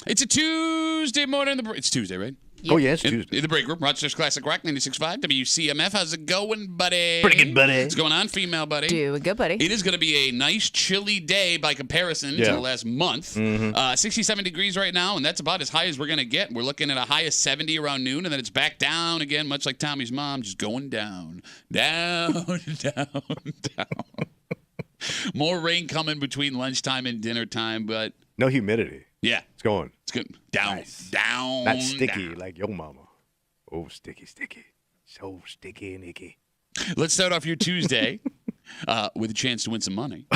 It's a Tuesday morning. It's Tuesday, right? Yep. Oh, yeah, it's Tuesday. In the break room, Rochester's Classic Rock 96.5, WCMF. How's it going, buddy? Pretty good, buddy. What's going on, female buddy? Doing good, buddy. It is going to be a nice, chilly day by comparison to the last month. 67 degrees right now, and that's about as high as we're going to get. We're looking at a high of 70 around noon, and then it's back down again, much like Tommy's mom, just going down, down, down, down. More rain coming between lunchtime and dinner time, but... No humidity. Yeah. It's going. It's good. Down, down, Not sticky down. like your mama. Oh, sticky, sticky. So sticky and icky. Let's start off your Tuesday with a chance to win some money.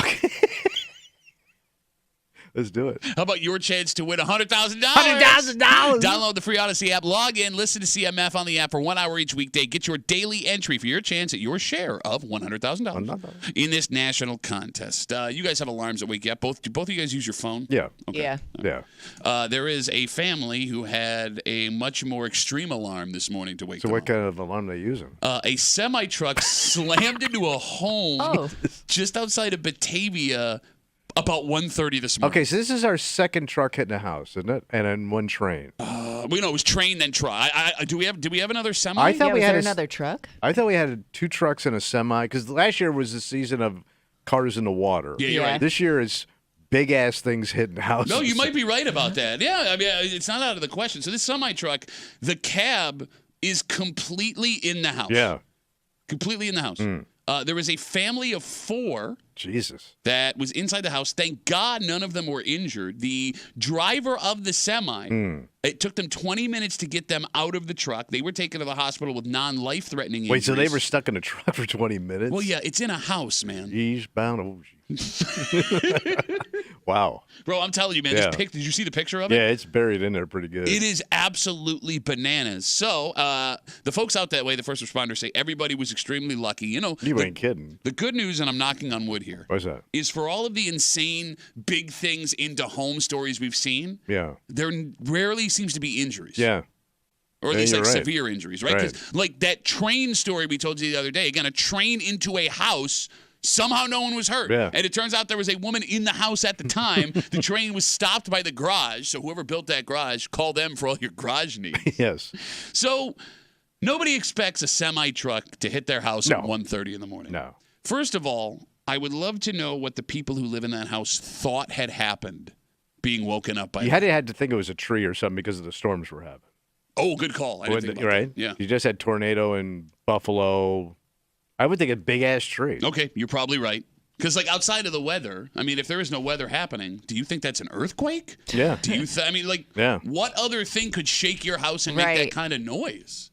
Let's do it. How about your chance to win $100,000? $100,000. Download the free Odyssey app, log in, listen to CMF on the app for 1 hour each weekday. Get your daily entry for your chance at your share of $100,000 in this national contest. You guys have alarms that wake you up. Both of you guys use your phone? Yeah. Okay. Yeah. Yeah. There is a family who had a much more extreme alarm this morning to wake them So what up. kind of alarm are they using? A semi-truck slammed into a home Oh. just outside of Batavia about 1:30 this morning. Okay, so this is our second truck hitting a house, isn't it? And then one train. We know it was train then truck. Do we have another semi? I thought Yeah, we was had there another truck? I thought we had 2 trucks and a semi because last year was the season of cars in the water. Yeah, you're Yeah. right. This year is big ass things hitting houses. No, you might be right about that. Yeah, I mean, it's not out of the question. So this semi truck, the cab is completely in the house. Yeah. Completely in the house. There was a family of 4 Jesus. that was inside the house. Thank God none of them were injured. The driver of the semi, it took them 20 minutes to get them out of the truck. They were taken to the hospital with non-life-threatening injuries. Wait, so they were stuck in a truck for 20 minutes? Well, yeah, it's in a house, man. Eastbound. Oh, wow. Bro, I'm telling you, man, Yeah. did you see the picture of it? Yeah, it's buried in there pretty good. It is absolutely bananas. So the folks out that way, the first responders say everybody was extremely lucky. You know, You ain't kidding. the good news, and I'm knocking on wood here, What's that? is for all of the insane big things into home stories we've seen, Yeah. there rarely seems to be injuries. Yeah. Or at Yeah, least you're like right. severe injuries, right? 'Cause, like that train story we told you the other day, again, a train into a house, somehow no one was hurt. Yeah. And it turns out there was a woman in the house at the time. The train was stopped by the garage, so whoever built that garage, call them for all your garage needs. Yes. So nobody expects a semi-truck to hit their house at 1:30 in the morning. No. First of all, I would love to know what the people who live in that house thought had happened being woken up by You that. had to think it was a tree or something because of the storms we're having. Oh, good call. I didn't think about right? that. Yeah. You just had tornado in Buffalo. I would think a big ass tree. Okay, you're probably right. Because, like, outside of the weather, I mean, if there is no weather happening, do you think that's an earthquake? Yeah. Do you? I mean, like, Yeah. what other thing could shake your house and make that Right. kind of noise?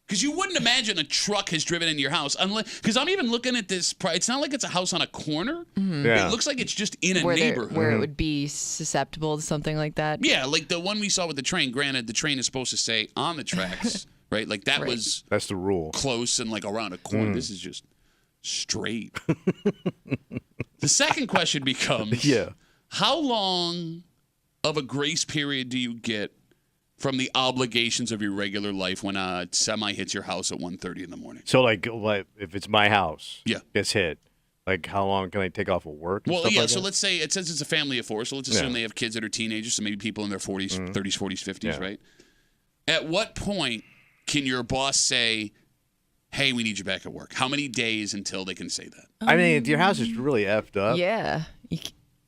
Because you wouldn't imagine a truck has driven into your house, unless. Because I'm even looking at this. It's not like it's a house on a corner. Yeah. It looks like it's just in a Where neighborhood. where it would be susceptible to something like that. Yeah, like the one we saw with the train. Granted, the train is supposed to say on the tracks, right? Like that Right. was That's the rule. close and like around a corner. This is just straight. The second question becomes, Yeah. how long of a grace period do you get from the obligations of your regular life when a semi hits your house at 1:30 in the morning? So, like, if it's my house, Yeah. gets hit, like, how long can I take off of work? and Well, stuff yeah, like so that? let's say it says it's a family of 4, so let's assume Yeah. they have kids that are teenagers, so maybe people in their 40s, 30s, 40s, 50s, Yeah. right? At what point can your boss say, hey, we need you back at work? How many days until they can say that? I mean, if your house is really effed up, Yeah.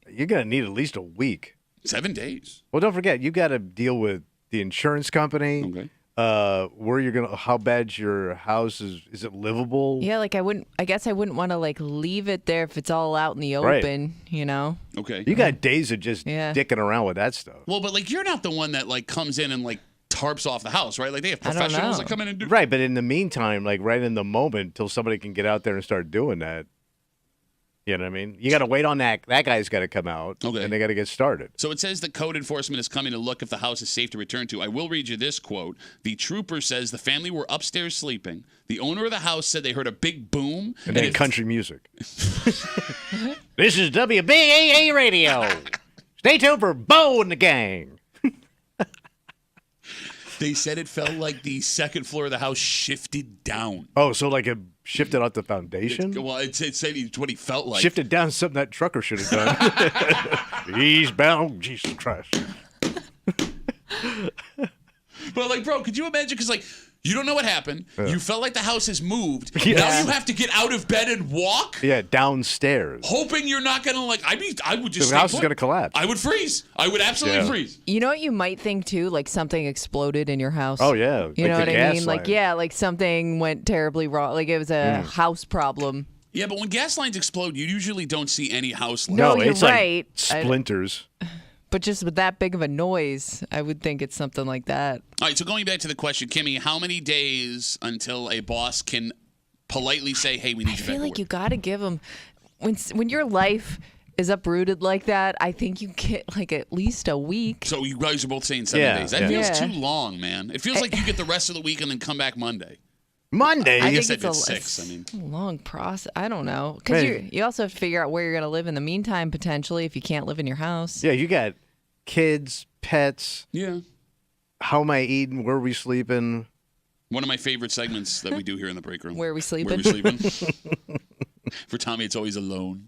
you're going to need at least a week. 7 days. Well, don't forget, you got to deal with the insurance company, Okay. where you're going to, how bad your house is it livable? Yeah, like I guess I wouldn't want to like leave it there if it's all out in the Right. open, you know? Okay. You got days of just Yeah. dicking around with that stuff. Well, but like you're not the one that like comes in and like tarps off the house, right? Like they have I don't professionals know. that come in and do. Right, but in the meantime, like right in the moment, till somebody can get out there and start doing that, you know what I mean? You got to wait on that. That guy's got to come out, Okay. and they got to get started. So it says that code enforcement is coming to look if the house is safe to return to. I will read you this quote. The trooper says the family were upstairs sleeping. The owner of the house said they heard a big boom. And then it- country music. This is WBAA Radio. Stay tuned for Bo and the Gang. They said it felt like the second floor of the house shifted down. Oh, so like it shifted out the foundation? Well, it said it's what he felt like. Shifted down something that trucker should have done. He's bound. Jesus Christ. But like, bro, could you imagine? Because like, you don't know what happened. You felt like the house has moved. Yeah. Now you have to get out of bed and walk. Yeah, downstairs. Hoping you're not gonna like. I would just. The house is gonna collapse. I would freeze. I would absolutely freeze. You know what you might think too? Like something exploded in your house. Oh yeah. You know what I mean? Like like something went terribly wrong. Like it was a house problem. Yeah, but when gas lines explode, you usually don't see any house lines. No, No, you're it's right. like splinters. But just with that big of a noise, I would think it's something like that. All right, so going back to the question, Kimmy, how many days until a boss can politely say, "Hey, we need you back I feel to like work"? you got to give them when your life is uprooted like that. I think you get like at least a week. So you guys are both saying 7 days. That feels Yeah. too long, man. It feels like you get the rest of the week and then come back Monday. Monday. I guess think if it's it's 6, I mean. a long process. I don't know because you also have to figure out where you're going to live in the meantime potentially if you can't live in your house. Yeah, you got kids, pets. Yeah. How am I eating? Where are we sleeping? One of my favorite segments that we do here in the break room. Where are we sleeping? Where we sleeping? For Tommy, it's always alone.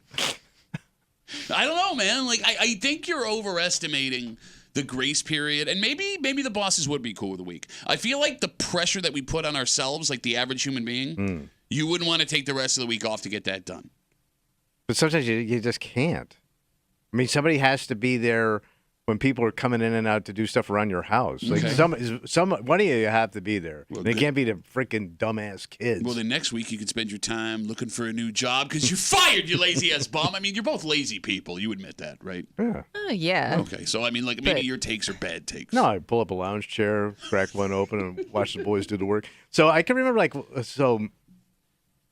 I don't know, man. Like, I think you're overestimating the grace period, and maybe the bosses would be cool with a week. I feel like the pressure that we put on ourselves, like the average human being, you wouldn't want to take the rest of the week off to get that done. But sometimes you just can't. I mean, somebody has to be there when people are coming in and out to do stuff around your house. Like one of you have to be there. Well, they can't be the freaking dumbass kids. Well, then next week you can spend your time looking for a new job because you're fired, you lazy ass bum. I mean, you're both lazy people. You admit that, right? Yeah. Yeah. Okay, so I mean, like maybe your takes are bad takes. No, I pull up a lounge chair, crack one open, and watch the boys do the work. So I can remember,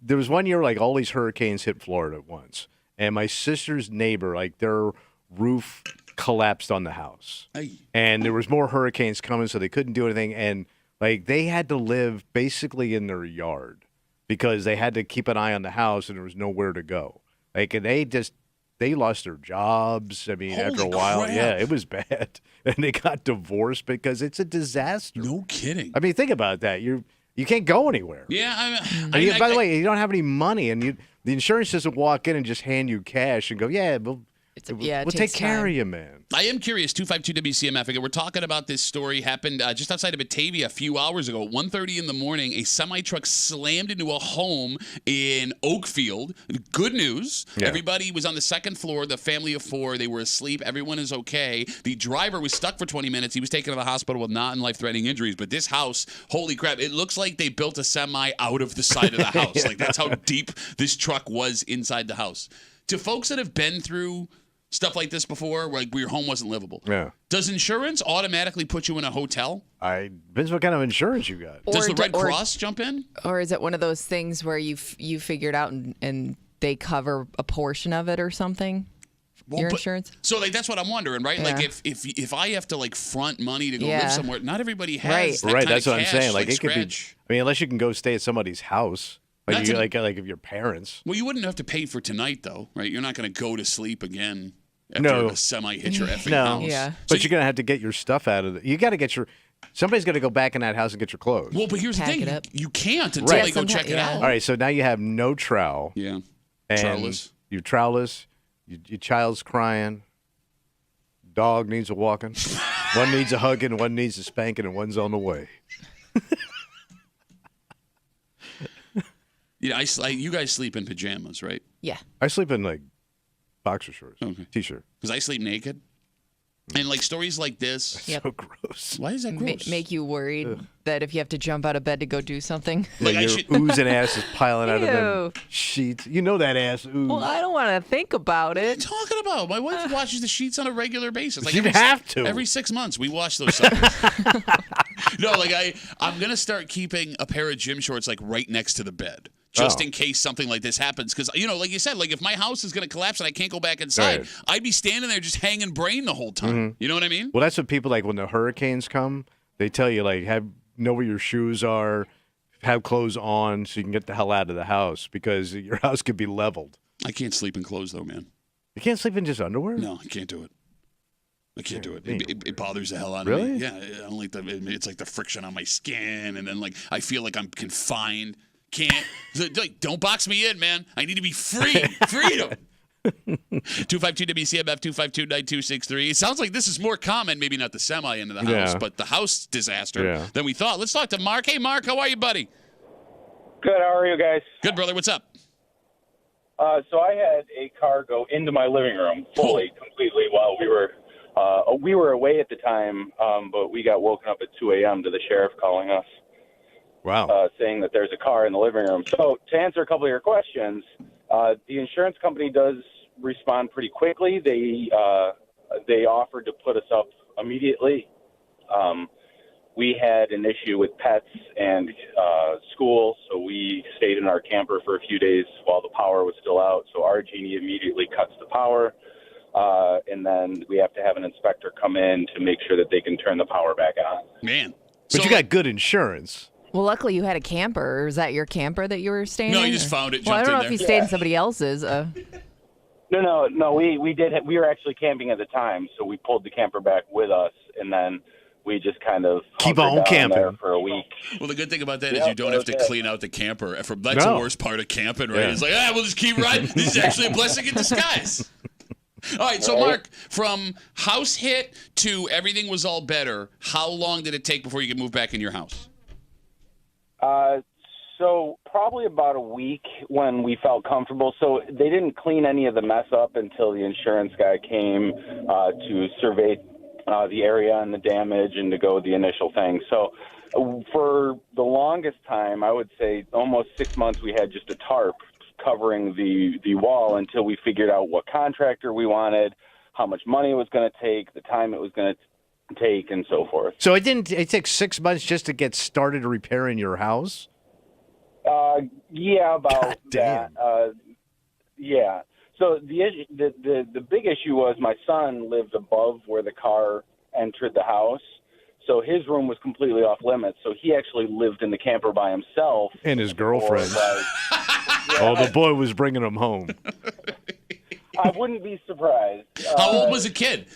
there was one year, like, all these hurricanes hit Florida at once. And my sister's neighbor, like, their roof collapsed on the house. Hey. And there was more hurricanes coming, so they couldn't do anything. And, like, they had to live basically in their yard because they had to keep an eye on the house and there was nowhere to go. Like, and they lost their jobs. I mean, after a while, crap. yeah, it was bad. And they got divorced because it's a disaster. No kidding. I mean, think about that. You can't go anywhere. Yeah, By the way, you don't have any money, and the insurance doesn't walk in and just hand you cash and go, we'll take care of you, man. I am curious, 252 WCMF. Again, we're talking about this story happened just outside of Batavia a few hours ago. At 1:30 in the morning, a semi-truck slammed into a home in Oakfield. Good news. Yeah. Everybody was on the second floor, the family of 4. They were asleep. Everyone is okay. The driver was stuck for 20 minutes. He was taken to the hospital with not life-threatening injuries. But this house, holy crap, it looks like they built a semi out of the side of the house. Yeah. Like, that's how deep this truck was inside the house. To folks that have been through stuff like this before, where your home wasn't livable. Yeah. Does insurance automatically put you in a hotel? Depends what kind of insurance you got. Does the Red Cross jump in? Or is it one of those things where you figured out and they cover a portion of it or something? Your insurance? So that's what I'm wondering, right? Yeah. Like if I have to front money to go live somewhere, not everybody has that Right, kind that's of what I'm cash, saying. Like it could be. scratch. I mean, unless you can go stay at somebody's house, like if your parents. Well, you wouldn't have to pay for tonight, though, right? You're not going to go to sleep again after a semi hit your effing house. Yeah. But you're gonna have to get your stuff out of it. You got to get somebody's got to go back in that house and get your clothes. Well, but here's Pack the thing: it up. you can't until they go check it out. All right, so now you have no trowel. Yeah, And trowelless. You're trowelless. Your child's crying. Dog needs a walking. One needs a hugging, one needs a spanking, and one's on the way. Yeah, you guys sleep in pajamas, right? Yeah. I sleep in boxer shorts, Okay. t-shirt. Because I sleep naked. And stories like this. Yep. So gross. Why is that gross? Make you worried that if you have to jump out of bed to go do something. Like, I your should- oozing ass is piling out of them Ew. sheets. You know that ass ooze. Well, I don't want to think about What are you it. talking about? My wife washes the sheets on a regular basis. You'd have to. Every 6 months, we wash those suckers. No, I'm going to start keeping a pair of gym shorts right next to the bed. Just in case something like this happens. Because, like you said, if my house is going to collapse and I can't go back inside, Right. I'd be standing there just hanging brain the whole time. Mm-hmm. You know what I mean? Well, that's what people when the hurricanes come, they tell you, know where your shoes are, have clothes on so you can get the hell out of the house because your house could be leveled. I can't sleep in clothes, though, man. You can't sleep in just underwear? No, I can't do it. I can't do it. It bothers the hell out of Really? me. Yeah, I don't like it's like the friction on my skin, and then I feel like I'm confined. Can't don't box me in, man. I need to be free. Freedom. 252-WCMF, 252-9263. It sounds like this is more common, maybe not the semi into the house, but the house disaster than we thought. Let's talk to Mark. Hey, Mark, how are you, buddy? Good. How are you guys? Good, brother. What's up? So I had a car go into my living room completely while we were away at the time, but we got woken up at 2 a.m. to the sheriff calling us. Wow. Saying that there's a car in the living room. So to answer a couple of your questions, the insurance company does respond pretty quickly. They offered to put us up immediately. We had an issue with pets and school, so we stayed in our camper for a few days while the power was still out. So our genie immediately cuts the power, and then we have to have an inspector come in to make sure that they can turn the power back on. Man. But you got good insurance. Well, luckily you had a camper. Was that your camper that you were staying in? No, you just found it, Well, I jumped don't know in if there. you stayed in somebody else's. No. We did. We were actually camping at the time, so we pulled the camper back with us, and then we just kind of keep on camping there for a week. Well, the good thing about that is you don't have to clean out the camper. That's the worst part of camping, right? Yeah. It's like, we'll just keep riding. This is actually a blessing in disguise. All right, so Mark, from house hit to everything was all better, how long did it take before you could move back in your house? So probably about a week when we felt comfortable. So they didn't clean any of the mess up until the insurance guy came to survey the area and the damage and to go with the initial thing. So for the longest time, I would say almost 6 months, we had just a tarp covering the wall until we figured out what contractor we wanted, how much money it was going to take, the time it was going to take, and so forth. So it took 6 months just to get started repairing your house? Yeah, about God damn. that. Yeah. So the big issue was my son lived above where the car entered the house, so his room was completely off limits. So he actually lived in the camper by himself. And his girlfriend. Oh, the boy was bringing him home. I wouldn't be surprised. How old was the kid?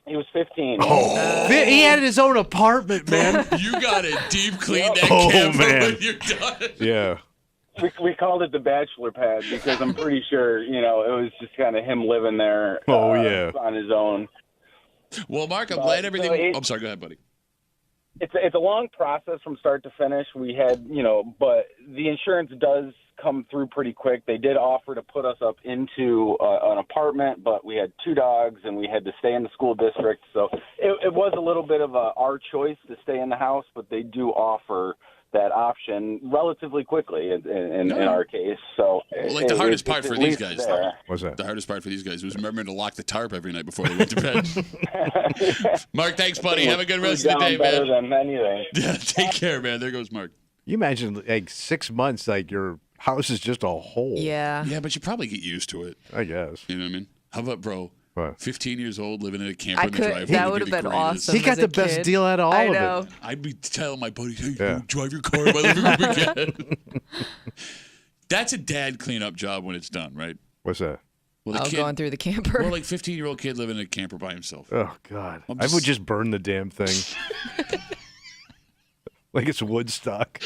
He was 15. Oh, he had his own apartment, man. You got to deep clean that camper when you're done. Yeah. We called it the bachelor pad because I'm pretty sure, it was just kind of him living there on his own. Well, Mark, I'm glad everything... I'm sorry, go ahead, buddy. It's a long process from start to finish. We had, but the insurance does come through pretty quick. They did offer to put us up into an apartment, but we had 2 dogs and we had to stay in the school district. So it was a little bit of our choice to stay in the house, but they do offer that option relatively quickly in our case. So the hardest part for these guys. What's that? The hardest part for these guys was remembering to lock the tarp every night before they went to bed. Mark, thanks, buddy. Have a good rest of the day, better man. Than anything. Yeah, take care, man. There goes Mark. You imagine 6 months, your house is just a hole. Yeah. Yeah, but you probably get used to it. I guess. You know what I mean? How about, bro? What? 15 years old, living in a camper in the driveway. That would have been awesome. He got the best deal out of all of it. I'd be telling my buddy, hey, drive your car in my living room again. That's a dad cleanup job when it's done, right? What's that? Well, going through the camper. Well, 15-year-old kid living in a camper by himself. Oh, God. I would just burn the damn thing. Like it's Woodstock.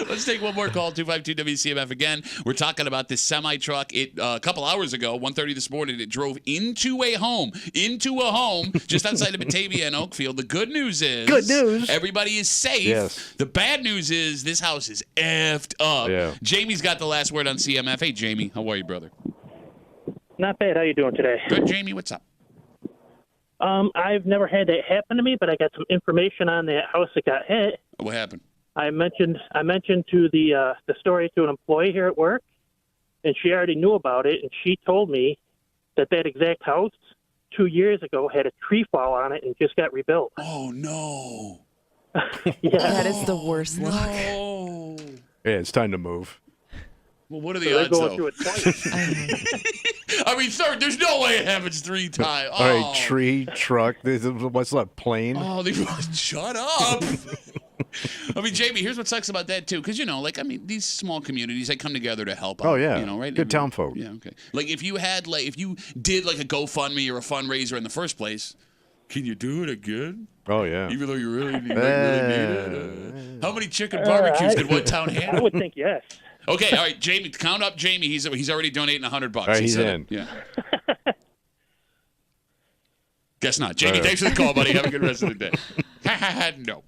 Let's take one more call, 252-WCMF again. We're talking about this semi-truck. A couple hours ago, 1:30 this morning, it drove into a home just outside of Batavia and Oakfield. The good news is everybody is safe. Yes. The bad news is this house is effed up. Yeah. Jamie's got the last word on CMF. Hey, Jamie, how are you, brother? Not bad. How you doing today? Good, Jamie. What's up? I've never had that happen to me, but I got some information on that house that got hit. What happened? I mentioned to the story to an employee here at work, and she already knew about it, and she told me that exact house 2 years ago had a tree fall on it and just got rebuilt. Oh, no. Yeah. That is the worst luck. No. Yeah, it's time to move. Well, what are the odds, going though? through it twice. I mean, third, there's no way it happens 3 times. Oh. All right, tree, truck, what's left, plane? Oh, shut up. I mean, Jamie, here's what sucks about that, too. Because, these small communities, they come together to help out. Oh, yeah. Right? Good town folk. Yeah, okay. Like, if you did, a GoFundMe or a fundraiser in the first place, can you do it again? Oh, yeah. Even though you really need it? How many chicken barbecues could one town handle? I would think yes. Okay, all right, Jamie, count up Jamie. He's already donating $100. All right, he's in. Yeah. Guess not. Jamie, thanks for the call, buddy. Have a good rest of the day.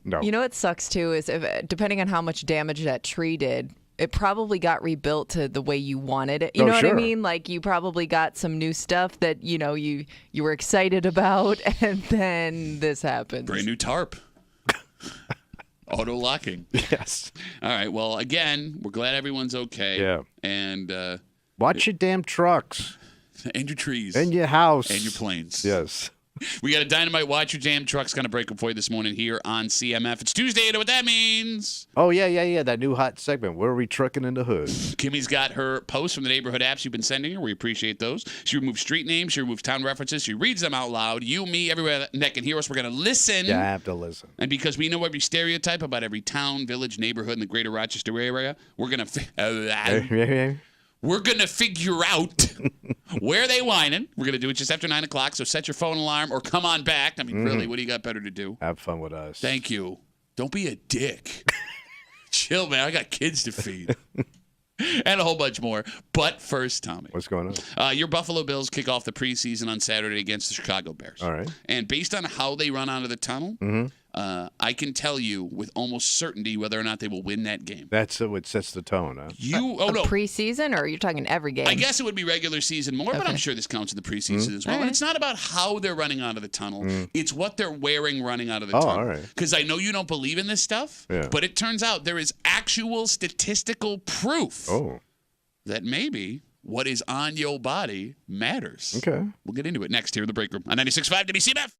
No. You know what sucks too is depending on how much damage that tree did, it probably got rebuilt to the way you wanted it. You know what I mean? Like you probably got some new stuff that you were excited about, and then this happened. Brand new tarp. Auto locking. Yes. All right. Well, again, we're glad everyone's okay. Yeah. And watch your damn trucks. And your trees. And your house. And your planes. Yes. We got a Dynamite Watch Your Damn Truck's going to break up for you this morning here on CMF. It's Tuesday. You know what that means. Oh, yeah. That new hot segment. Where are we trucking in the hood? Kimmy's got her posts from the neighborhood apps you've been sending her. We appreciate those. She removes street names. She removes town references. She reads them out loud. You, me, everywhere that can hear us, we're going to listen. Yeah, I have to listen. And because we know every stereotype about every town, village, neighborhood in the greater Rochester area, we're going to... We're going to figure out where they whining. We're going to do it just after 9 o'clock, so set your phone alarm or come on back. I mean, really, what do you got better to do? Have fun with us. Thank you. Don't be a dick. Chill, man. I got kids to feed. And a whole bunch more. But first, Tommy. What's going on? Your Buffalo Bills kick off the preseason on Saturday against the Chicago Bears. All right. And based on how they run out of the tunnel, I can tell you with almost certainty whether or not they will win that game. That's what sets the tone, huh? Preseason, or you're talking every game? I guess it would be regular season more, but I'm sure this counts in the preseason as well. All right. And it's not about how they're running out of the tunnel. It's what they're wearing running out of the Oh, tunnel. all right. Because I know you don't believe in this stuff, but it turns out there is actual statistical proof that maybe what is on your body matters. Okay. We'll get into it next here in the break room on 96.5 WCMF.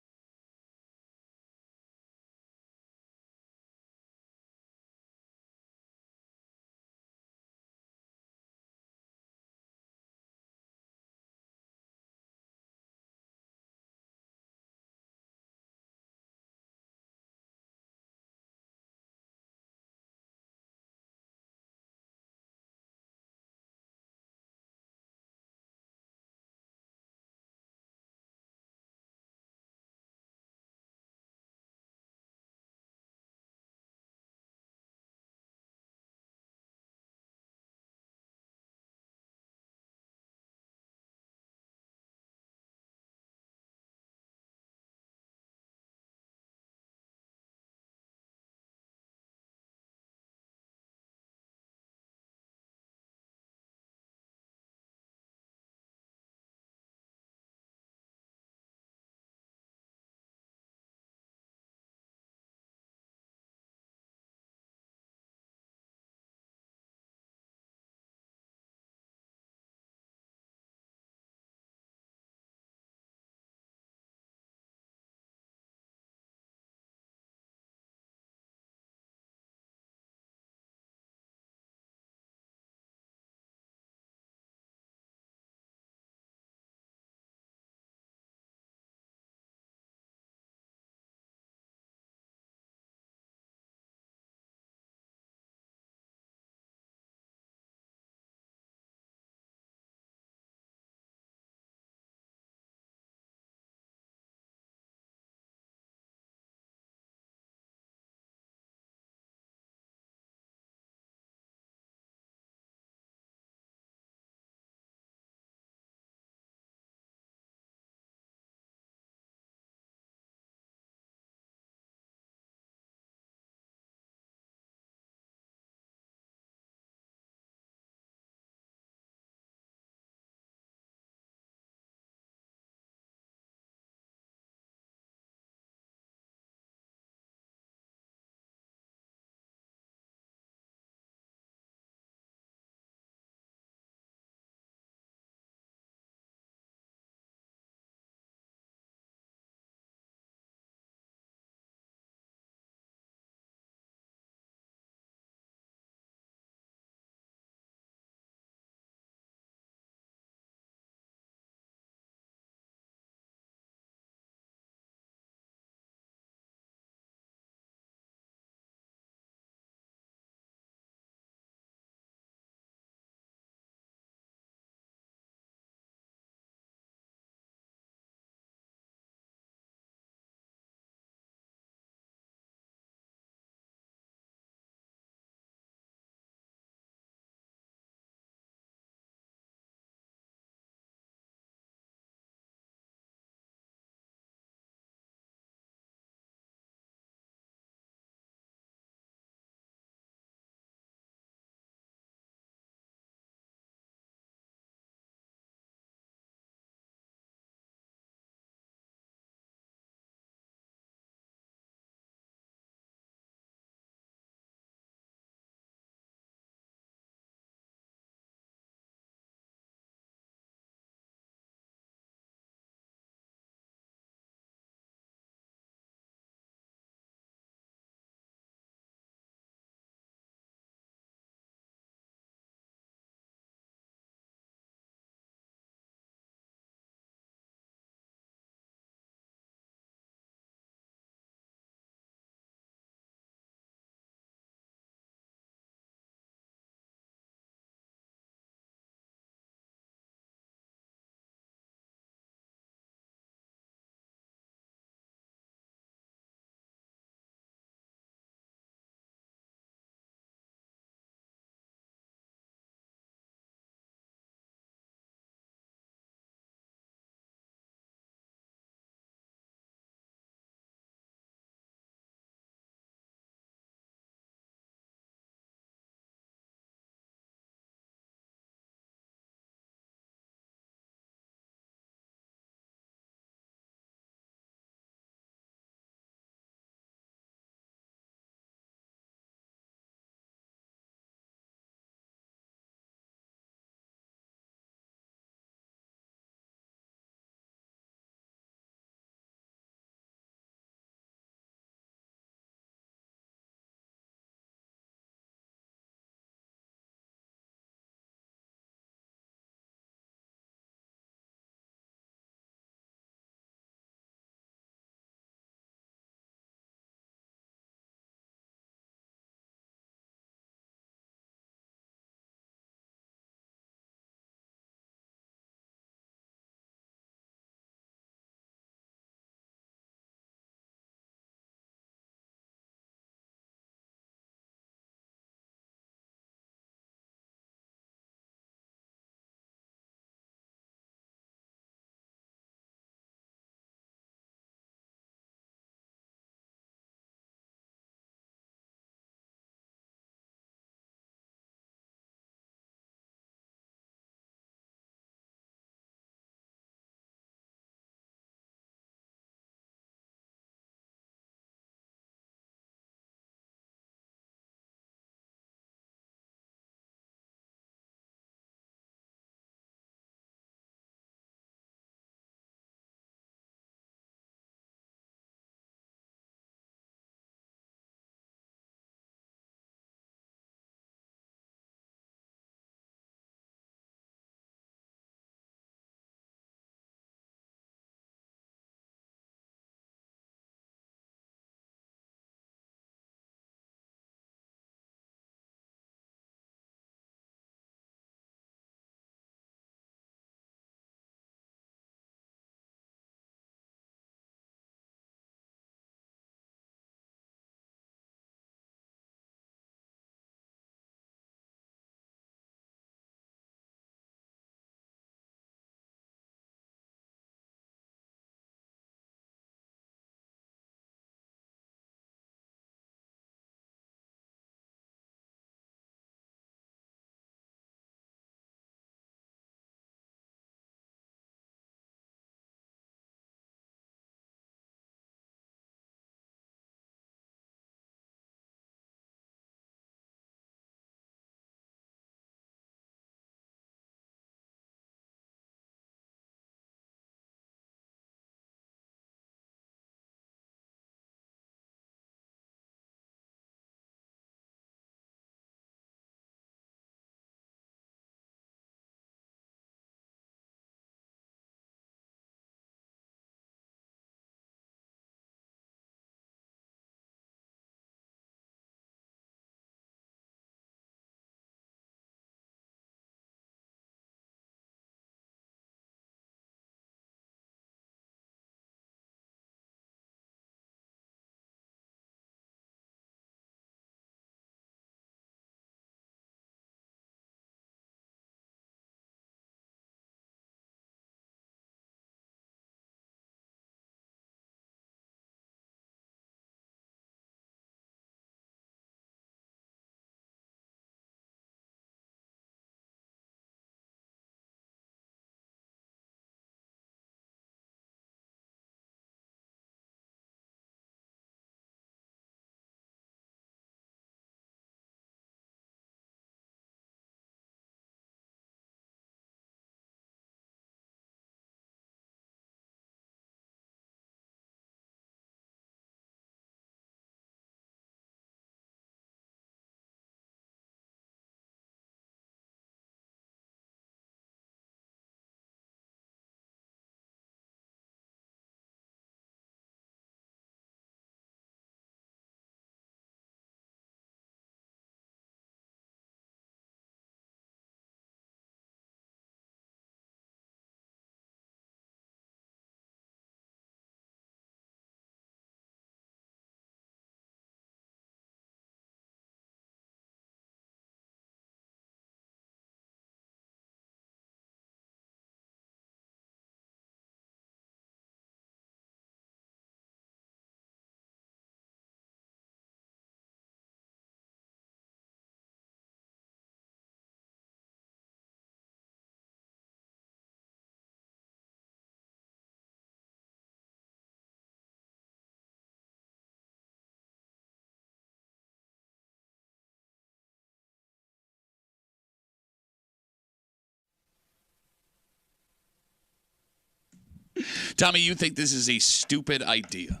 Tommy, you think this is a stupid idea?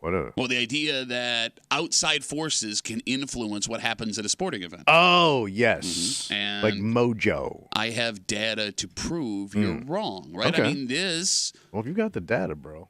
Well, the idea that outside forces can influence what happens at a sporting event. Oh, yes. And like mojo. I have data to prove you're wrong, right? Okay. I mean, this... Well, if you got the data, bro.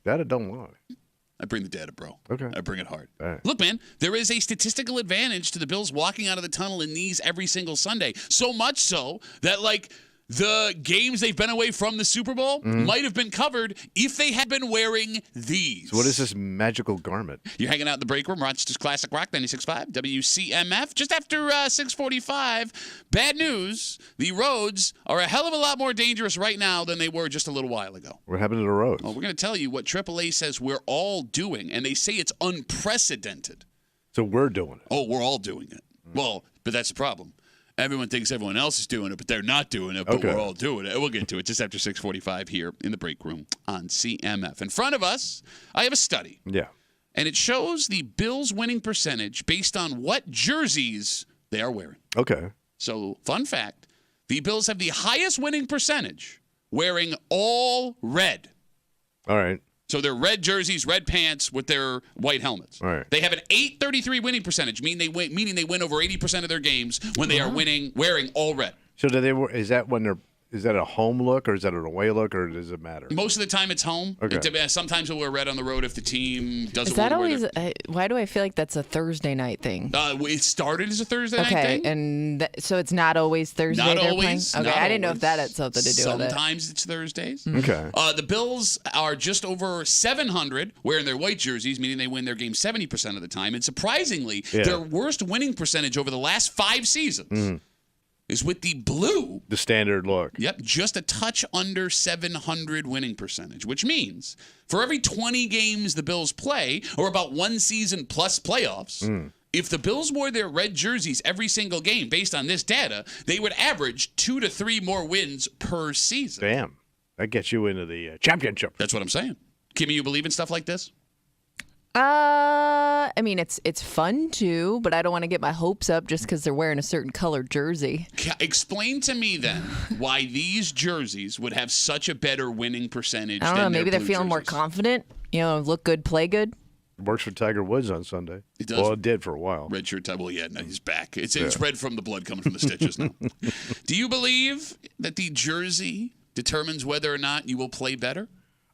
Data don't lie. I bring the data, bro. Okay. I bring it hard. Right. Look, man, there is a statistical advantage to the Bills walking out of the tunnel in these every single Sunday. So much so that, like... the games they've been away from the Super Bowl might have been covered if they had been wearing these. So what is this magical garment? You're hanging out in the break room, Rochester's Classic Rock 96.5, WCMF. Just after 6:45, bad news, the roads are a hell of a lot more dangerous right now than they were just a little while ago. What happened to the roads? Well, we're going to tell you what AAA says we're all doing, and they say it's unprecedented. So we're doing it. Oh, we're all doing it. Well, but that's the problem. Everyone thinks everyone else is doing it, but they're not doing it, but we're all doing it. We'll get to it just after 6:45 here in the break room on CMF. In front of us, I have a study. Yeah. And it shows the Bills' winning percentage based on what jerseys they are wearing. Okay. So, fun fact, the Bills have the highest winning percentage wearing all red. All right. So they're red jerseys, red pants with their white helmets. All right. They have an .833 winning percentage, meaning they win over 80% of their games when they are wearing all red. So is that a home look or is that an away look or does it matter? Most of the time it's home. Okay. Sometimes they'll wear red on the road if the team doesn't. Is that always? Why do I feel like that's a Thursday night thing? It started as a Thursday night thing. Okay, and so it's not always Thursday. Not they're always. Playing? Okay, not I didn't know always. if that had something to do with it. Sometimes it's Thursdays. Okay. The Bills are just over 700 wearing their white jerseys, meaning they win their game 70% of the time. And surprisingly, their worst winning percentage over the last 5 seasons is with the blue. The standard look. Yep, just a touch under 700 winning percentage, which means for every 20 games the Bills play, or about 1 season plus playoffs, if the Bills wore their red jerseys every single game based on this data, they would average 2 to 3 more wins per season. Damn. That gets you into the championship. That's what I'm saying. Kimmy, you believe in stuff like this? I mean, it's fun too, but I don't want to get my hopes up just because they're wearing a certain colored jersey. Explain to me then why these jerseys would have such a better winning percentage. I don't know. Maybe they're feeling more jerseys. confident. Look good, play good. Works for Tiger Woods on Sunday. It does. Well, it did for a while. Red shirt tie. Well, yeah, no, he's back. It's red from the blood coming from the stitches now. Do you believe that the jersey determines whether or not you will play better?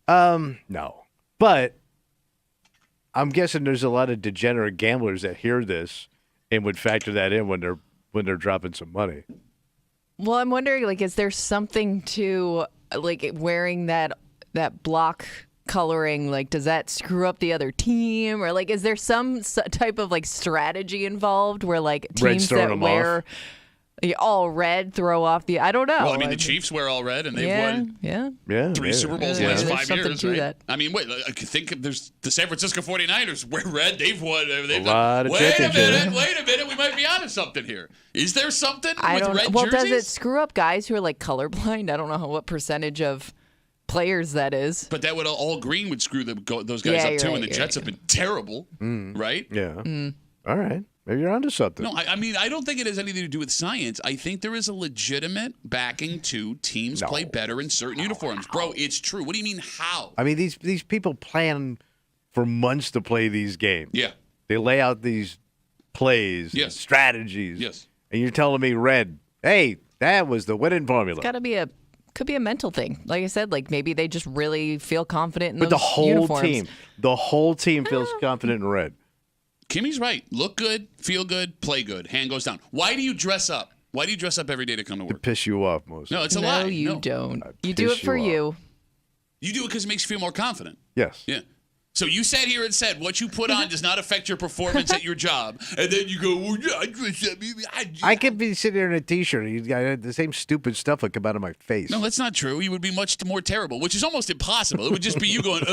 No. But I'm guessing there's a lot of degenerate gamblers that hear this and would factor that in when they're dropping some money. Well, I'm wondering, is there something to wearing that block coloring? Does that screw up the other team, or is there some type of strategy involved where teams that wear all red throw off the? I don't know. Well, I mean, the Chiefs wear all red, and they've won 3 Super Bowls in the last 5 years, right? That. I mean, wait, I think there's the San Francisco 49ers wear red. They've won. A lot of wait a minute. We might be onto something here. Is there something with red Well, jerseys? does it screw up guys who are colorblind? I don't know what percentage of players that is. But that would all green would screw those guys up too, right, and the Jets have been terrible, right? Yeah. All right. Maybe you're onto something. No, I mean, I don't think it has anything to do with science. I think there is a legitimate backing to teams play better in certain uniforms. Bro, it's true. What do you mean, how? I mean, these people plan for months to play these games. Yeah. They lay out these plays, and strategies. Yes. And you're telling me red, hey, that was the winning formula. Could be a mental thing. Like I said, maybe they just really feel confident in those the whole uniforms. the whole team feels confident in red. Kimmy's right. Look good, feel good, play good. Hand goes down. Why do you dress up? Why do you dress up every day to come to To work? piss you off, most. No, it's a No, lie. you don't. You piss do it for you you. You do it because it makes you feel more confident. Yes. Yeah. So you sat here and said what you put on does not affect your performance at your job, and then you go, well, yeah, I dress up. I could be sitting here in a T-shirt. You got the same stupid stuff would come out of my face. No, that's not true. You would be much more terrible, which is almost impossible. It would just be you going,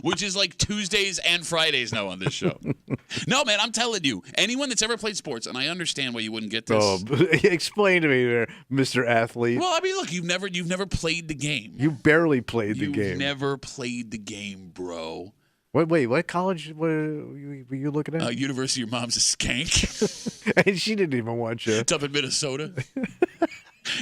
which is like Tuesdays and Fridays now on this show. No, man, I'm telling you, anyone that's ever played sports, and I understand why you wouldn't get this. Oh, explain to me there, Mr. Athlete. Well, I mean, look, you've never played the game. You barely played the game. You've never played the game, bro. Wait, what college were you looking at? University of your mom's a skank. And she didn't even want you. It's up in Minnesota.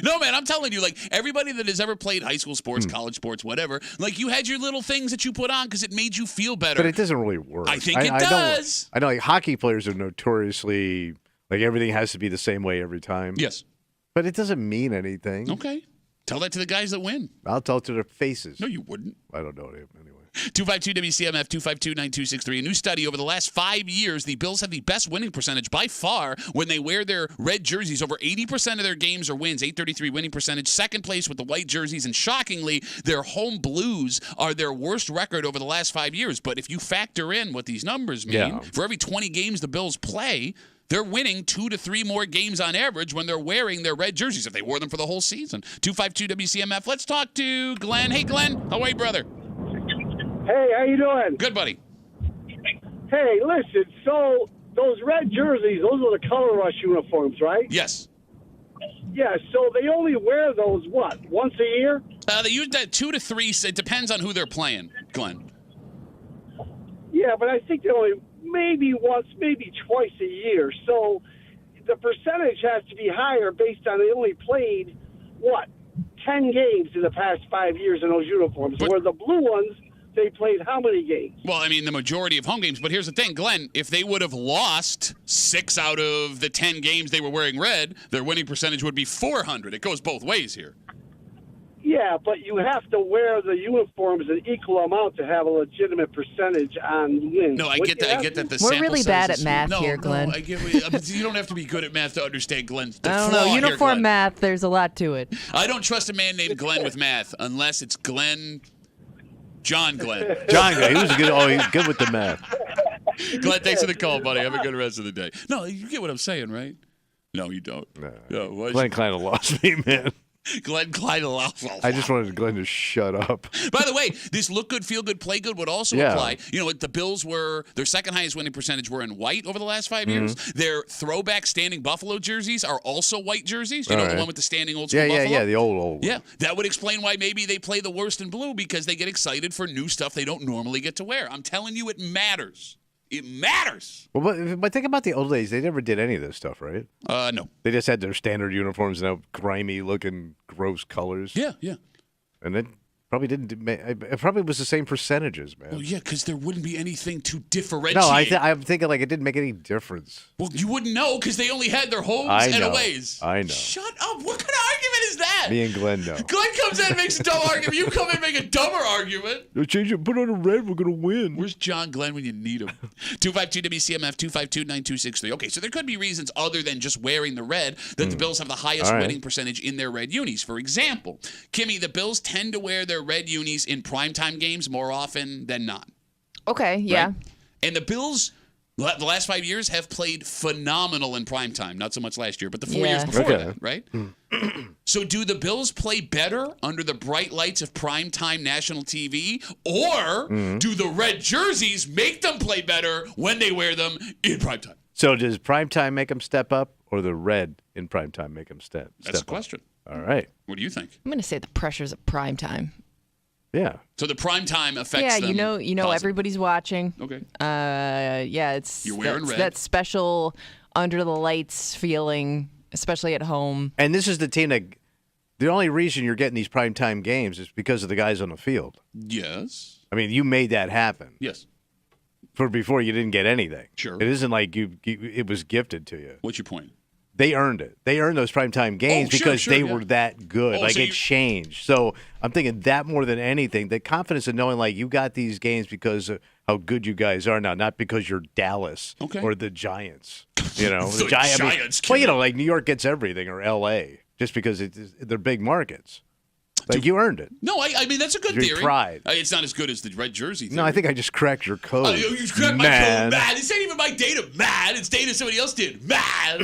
No, man, I'm telling you, like, everybody that has ever played high school sports, college sports, whatever, like, you had your little things that you put on because it made you feel better. But it doesn't really work. I think it does. I know, like, hockey players are notoriously, like, everything has to be the same way every time. Yes. But it doesn't mean anything. Okay. Tell that to the guys that win. I'll tell it to their faces. No, you wouldn't. I don't know anyway. 252-WCMF, 252-9263. A new study over the last 5 years, the Bills have the best winning percentage by far when they wear their red jerseys. Over 80% of their games are wins, 833 winning percentage. Second place with the white jerseys. And shockingly, their home blues are their worst record over the last 5 years. But if you factor in what these numbers mean, for every 20 games the Bills play, they're winning 2 to 3 more games on average when they're wearing their red jerseys if they wore them for the whole season. 252-WCMF. Let's talk to Glenn. Hey, Glenn. How are you, brother? Hey, how you doing? Good, buddy. Hey, listen, so those red jerseys, those are the Color Rush uniforms, right? Yes. Yeah, so they only wear those, what, once a year? They use that 2 to 3. It depends on who they're playing, Glenn. Yeah, but I think they only maybe once, maybe twice a year. So the percentage has to be higher based on they only played, what, 10 games in the past 5 years in those uniforms, where the blue ones, they played how many games? Well, I mean, the majority of home games. But here's the thing, Glenn. If they would have lost 6 out of the 10 games they were wearing red, their winning percentage would be 400. It goes both ways here. Yeah, but you have to wear the uniforms an equal amount to have a legitimate percentage on wins. No, I get that. I get that. We're really bad at math here, Glenn. No, I get you don't have to be good at math to understand, Glenn. I don't know. Uniform math, there's a lot to it. I don't trust a man named Glenn with math unless it's John Glenn. John Glenn. He was good. Oh, he's good with the math. Glenn, thanks for the call, buddy. Have a good rest of the day. No, you get what I'm saying, right? No, you don't. No, Glenn kind of lost me, man. Glenn Klein lost. I just wanted Glenn to shut up. By the way, this look good, feel good, play good would also apply. You know, the Bills their second highest winning percentage were in white over the last 5 years. Their throwback standing Buffalo jerseys are also white jerseys. You know, the one with the standing old school Buffalo? Yeah, the old. Yeah, that would explain why maybe they play the worst in blue because they get excited for new stuff they don't normally get to wear. I'm telling you, it matters. It matters. Well, but think about the old days. They never did any of this stuff, right? No. They just had their standard uniforms and grimy looking, gross colors. Yeah. And it probably didn't. It probably was the same percentages, man. Well, yeah, because there wouldn't be anything to differentiate. No, I'm thinking like it didn't make any difference. Well, you wouldn't know because they only had their homes and aways. I know. Shut up. What kind of argument is that? Me and Glenn know. Glenn comes in and makes a dumb argument. You come in and make a dumber argument. Change it. Put on a red. We're going to win. Where's John Glenn when you need him? 252-WCMF, 252-9263. Okay, so there could be reasons other than just wearing the red that the Bills have the highest winning percentage in their red unis. For example, Kimmy, the Bills tend to wear their red unis in primetime games more often than not. Okay, yeah. Right? And the Bills, the last 5 years, have played phenomenal in primetime. Not so much last year, but the 4 years before that, right? So do the Bills play better under the bright lights of primetime national TV? Or do the red jerseys make them play better when they wear them in primetime? So does primetime make them step up or the red in primetime make them step up? That's the question. All right. What do you think? I'm going to say the pressures of primetime. Yeah. So the primetime affects them. Yeah, you know, everybody's watching. Okay. It's you're wearing red. That special under the lights feeling, especially at home. And this is the team that the only reason you're getting these primetime games is because of the guys on the field. Yes. I mean, you made that happen. Yes. Before you didn't get anything. Sure. It isn't like it was gifted to you. What's your point? They earned it. They earned those primetime games because they were that good. It changed. So I'm thinking that more than anything, the confidence of knowing like you got these games because of how good you guys are now, not because you're Dallas or the Giants. You know, the Giants. Well, you know, like New York gets everything or L.A. just because they're big markets. Like you earned it. No, I mean that's a good theory. Pride. It's not as good as the red jersey theory. No, I think I just cracked your code. You cracked my code, man. This ain't even my data, man. It's data somebody else did, man.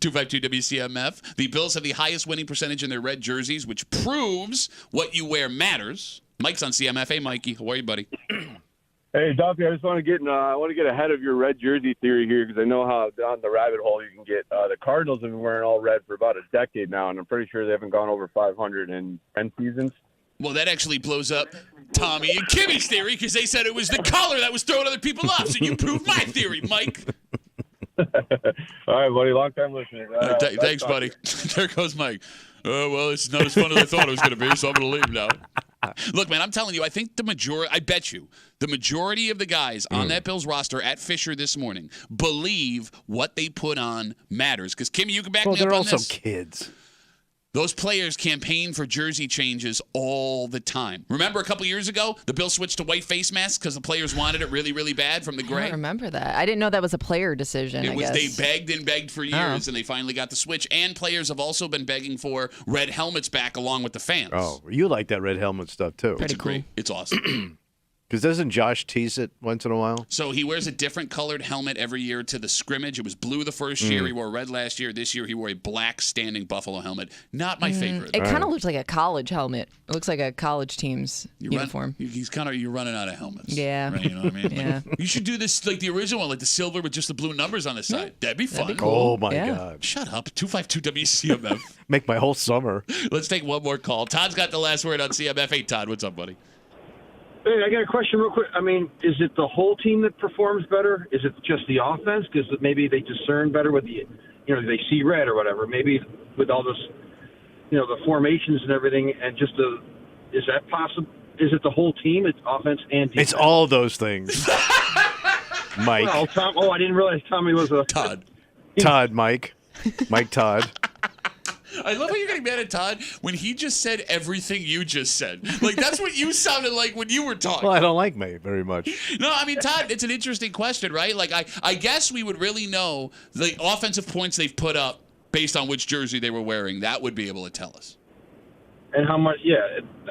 252-WCMF. The Bills have the highest winning percentage in their red jerseys, which proves what you wear matters. Mike's on CMF. Hey, Mikey, how are you, buddy? Hey, Duffy, I just want to get ahead of your red jersey theory here because I know how down the rabbit hole you can get. The Cardinals have been wearing all red for about a decade now, and I'm pretty sure they haven't gone over 500 in 10 seasons. Well, that actually blows up Tommy and Kimmy's theory because they said it was the color that was throwing other people off. So you proved my theory, Mike. All right, buddy. Long time listener. Thanks, buddy. There goes Mike. Oh, well, it's not as fun as I thought it was going to be, so I'm going to leave now. Look, man, I'm telling you, I think I bet you, the majority of the guys on that Bills roster at Fisher this morning believe what they put on matters. Because, Kimmy, you can back me up on this. They're also kids. Those players campaign for jersey changes all the time. Remember a couple years ago, the Bills switched to white face masks because the players wanted it really, really bad from the gray? I remember that. I didn't know that was a player decision, I guess. They begged and begged for years, and they finally got the switch. And players have also been begging for red helmets back along with the fans. Oh, you like that red helmet stuff, too. Pretty cool. It's awesome. Because doesn't Josh tease it once in a while? So he wears a different colored helmet every year to the scrimmage. It was blue the first year. He wore red last year. This year he wore a black standing Buffalo helmet. Not my favorite. It kind of looks like a college helmet. It looks like a college team's uniform. You're running out of helmets. Yeah. Right, you know what I mean? Yeah. You should do this like the original one, like the silver with just the blue numbers on the side. That'd be fun. That'd be cool. Oh, my God. Shut up. 252 WCMF. Make my whole summer. Let's take one more call. Todd's got the last word on CMF. Hey, Todd, what's up, buddy? Hey, I got a question real quick. I mean, is it the whole team that performs better? Is it just the offense? Because maybe they discern better with the, they see red or whatever. Maybe with all this, the formations and everything, and just is that possible? Is it the whole team? It's offense and defense? It's all those things. Mike. Well, Tom. Oh, I didn't realize Tommy was a Todd. Todd, Mike. Mike Todd. I love how you're getting mad at Todd when he just said everything you just said. Like, that's what you sounded like when you were talking. Well, I don't like May very much. No, I mean, Todd, it's an interesting question, right? Like, I guess we would really know the offensive points they've put up based on which jersey they were wearing. That would be able to tell us. And how much,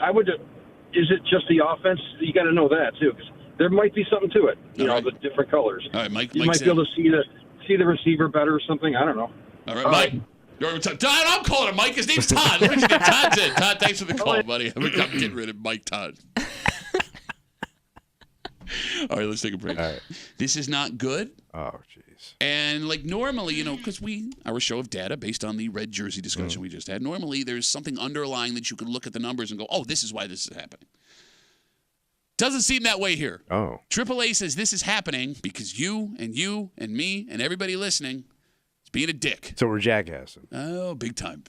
I would, is it just the offense? You got to know that, too, because there might be something to it, the different colors. All right, Mike. You might be able to see the receiver better or something. I don't know. All right, Mike. Todd, I'm calling him Mike. His name's Todd. Look at Todd's in. Todd, thanks for the call, buddy. I'm getting rid of Mike Todd. All right, let's take a break. All right. This is not good. Oh, jeez. And like normally, because our show of data based on the red jersey discussion we just had, normally there's something underlying that you could look at the numbers and go, oh, this is why this is happening. Doesn't seem that way here. Oh. AAA says this is happening because you and me and everybody listening is being a dick. So we're jackassing. Oh, big time.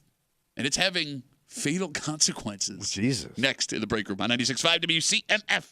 And it's having fatal consequences. Jesus. Next in the break room on 96.5 WCMF.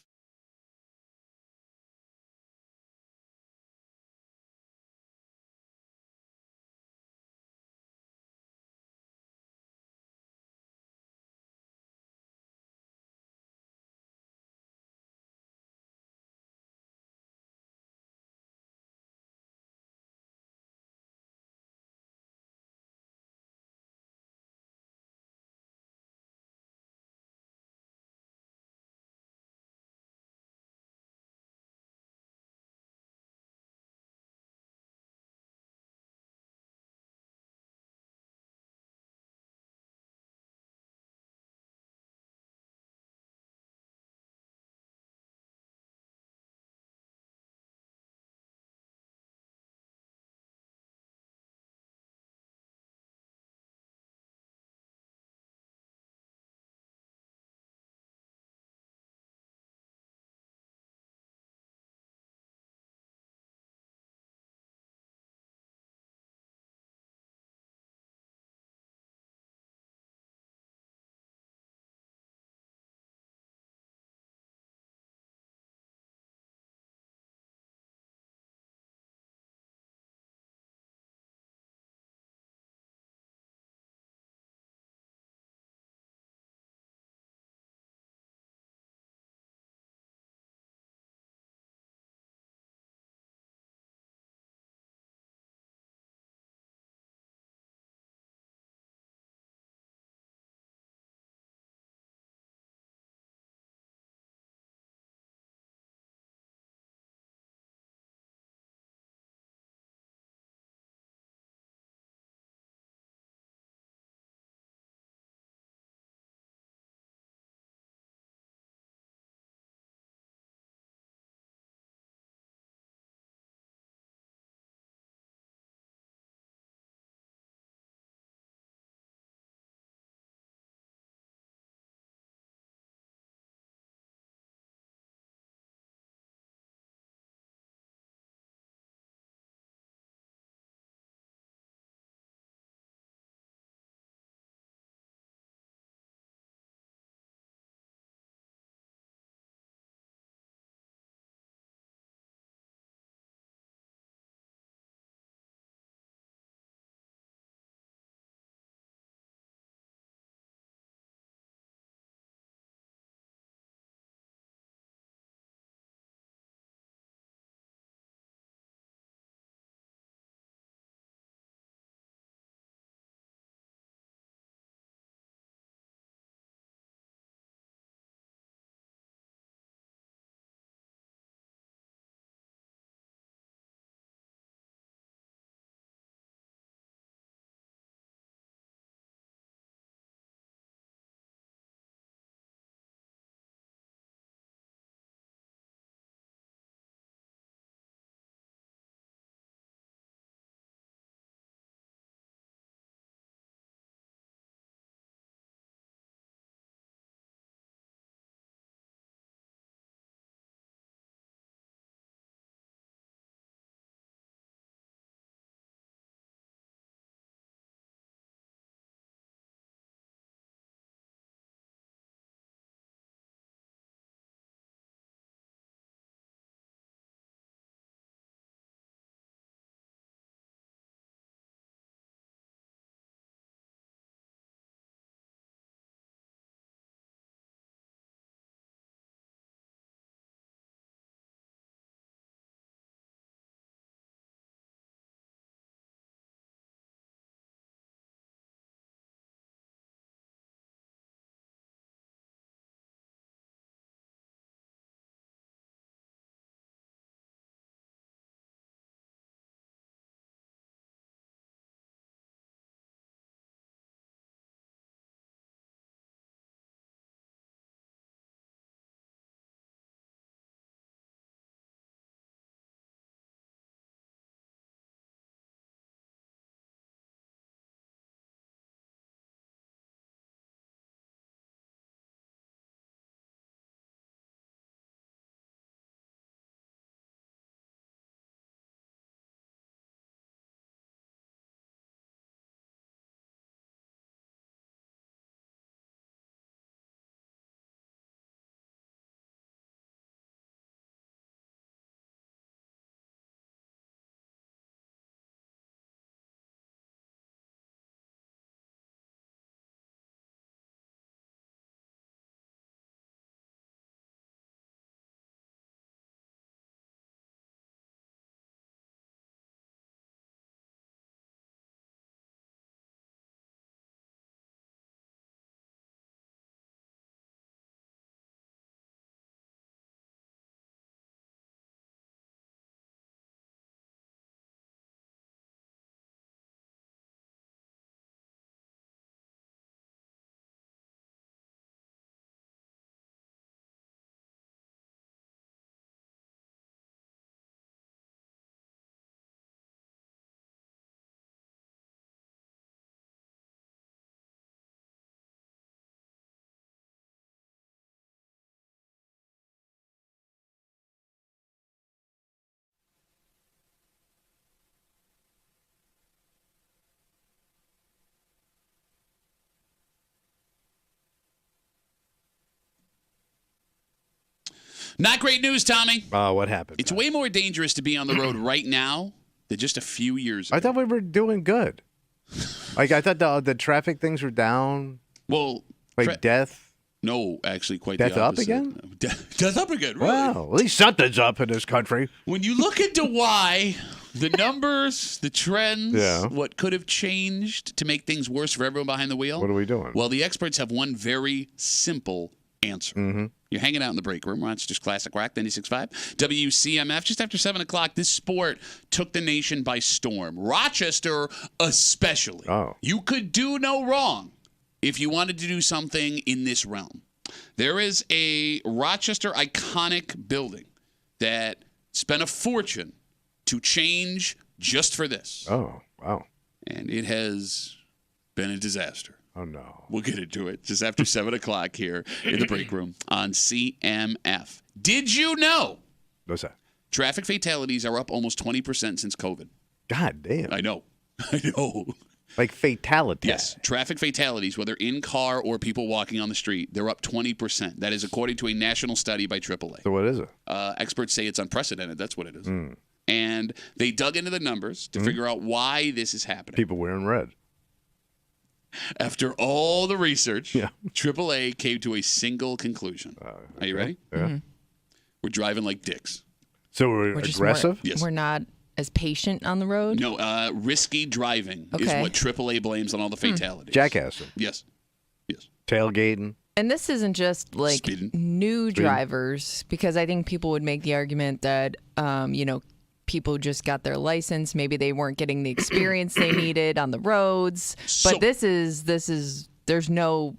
Not great news, Tommy. What happened? It's way more dangerous to be on the road right now than just a few years ago. I thought we were doing good. Like, I thought the traffic things were down. Well, like death. No, actually, quite death the opposite. Death up again? Death up again, really. Wow, at least something's up in this country. When you look into why, the numbers, the trends, what could have changed to make things worse for everyone behind the wheel. What are we doing? Well, the experts have one very simple answer. Mm-hmm. You're hanging out in the break room. It's just Classic Rock 96.5. WCMF, just after 7 o'clock, this sport took the nation by storm. Rochester especially. Oh. You could do no wrong if you wanted to do something in this realm. There is a Rochester iconic building that spent a fortune to change just for this. Oh, wow. And it has been a disaster. Oh, no. We'll get into it just after 7 o'clock here in the break room on CMF. Did you know? What's that? Traffic fatalities are up almost 20% since COVID. God damn. I know. Like fatalities. Yes. Traffic fatalities, whether in car or people walking on the street, they're up 20%. That is according to a national study by AAA. So what is it? Experts say it's unprecedented. That's what it is. And they dug into the numbers to figure out why this is happening. People wearing red. After all the research, AAA came to a single conclusion. Are you ready? Yeah. Mm-hmm. We're driving like dicks. So we're aggressive? Yes. We're not as patient on the road? No, risky driving is what AAA blames on all the fatalities. Jackassing. Yes. Tailgating. And this isn't just like new drivers, because I think people would make the argument that, people just got their license. Maybe they weren't getting the experience they needed on the roads. But this is there's no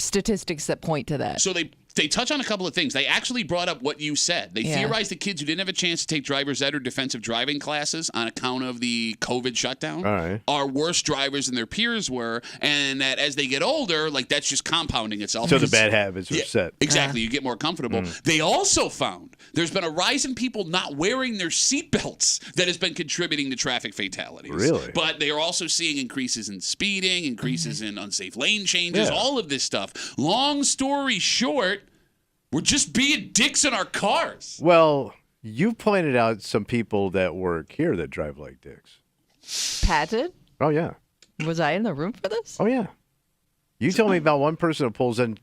statistics that point to that. So they touch on a couple of things. They actually brought up what you said. They theorized that kids who didn't have a chance to take driver's ed or defensive driving classes on account of the COVID shutdown are worse drivers than their peers were, and that as they get older, like that's just compounding itself. So the bad habits are set. Exactly. You get more comfortable. They also found there's been a rise in people not wearing their seatbelts that has been contributing to traffic fatalities. Really? But they are also seeing increases in speeding, increases in unsafe lane changes, all of this stuff. Long story short, we're just being dicks in our cars. Well, you pointed out some people that work here that drive like dicks. Pat did? Oh, yeah. Was I in the room for this? Oh, yeah. You told me about one person that pulls in.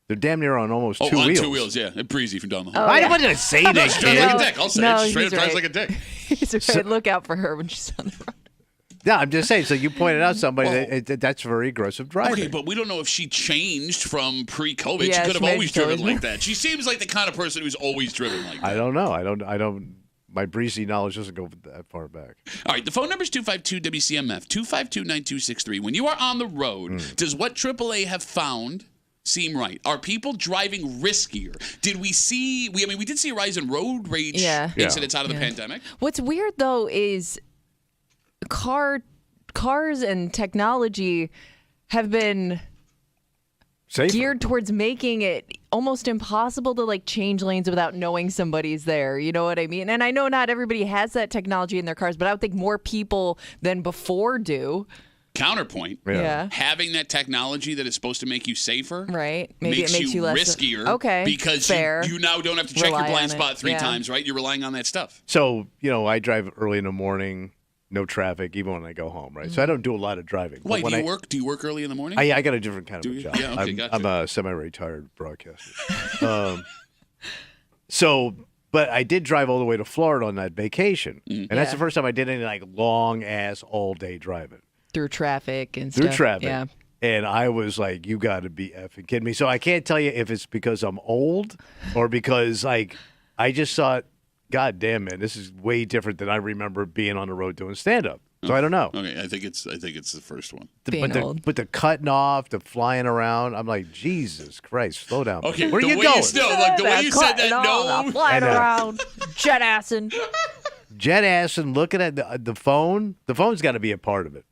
They're damn near on almost two wheels. 2 wheels, yeah. Breezy from down the hall. I wasn't say that. Straight like a dick. I'll say it. Straight up drives like a dick. He's right. Look out for her when she's on the road. Yeah, I'm just saying. So you pointed out somebody that's very aggressive driving. Okay, but we don't know if she changed from pre-COVID. Yeah, she could have always driven totally. like that. She seems like the kind of person who's always driven like that. I don't know. I don't. My breezy knowledge doesn't go that far back. All right, the phone number is 252-WCMF, 252-9263. When you are on the road, does what AAA have found seem right? Are people driving riskier? Did we see? We did see a rise in road rage incidents out of the pandemic. What's weird though is cars and technology have been geared towards making it almost impossible to like change lanes without knowing somebody's there. You know what I mean? And I know not everybody has that technology in their cars, but I would think more people than before do. Counterpoint, having that technology that is supposed to make you safer, right? Maybe makes it makes you less riskier. Okay, because you now don't have to check your blind spot three times, right? You're relying on that stuff. So I drive early in the morning, no traffic, even when I go home, right? So I don't do a lot of driving. Why do you work? Do you work early in the morning? I got a different kind of a job. Yeah, okay, gotcha. I'm a semi-retired broadcaster. But I did drive all the way to Florida on that vacation, and that's the first time I did any like long ass all day driving. Through traffic and stuff. Yeah. And I was like, you got to be effing kidding me. So I can't tell you if it's because I'm old or because, like, I just thought, God damn, man, this is way different than I remember being on the road doing stand-up. So I don't know. Okay, I think it's the first one. But the cutting off, the flying around, I'm like, Jesus Christ, slow down. Okay, where are you going? The way you said that, flying around, jet assing. Jet assing, looking at the phone. The phone's got to be a part of it.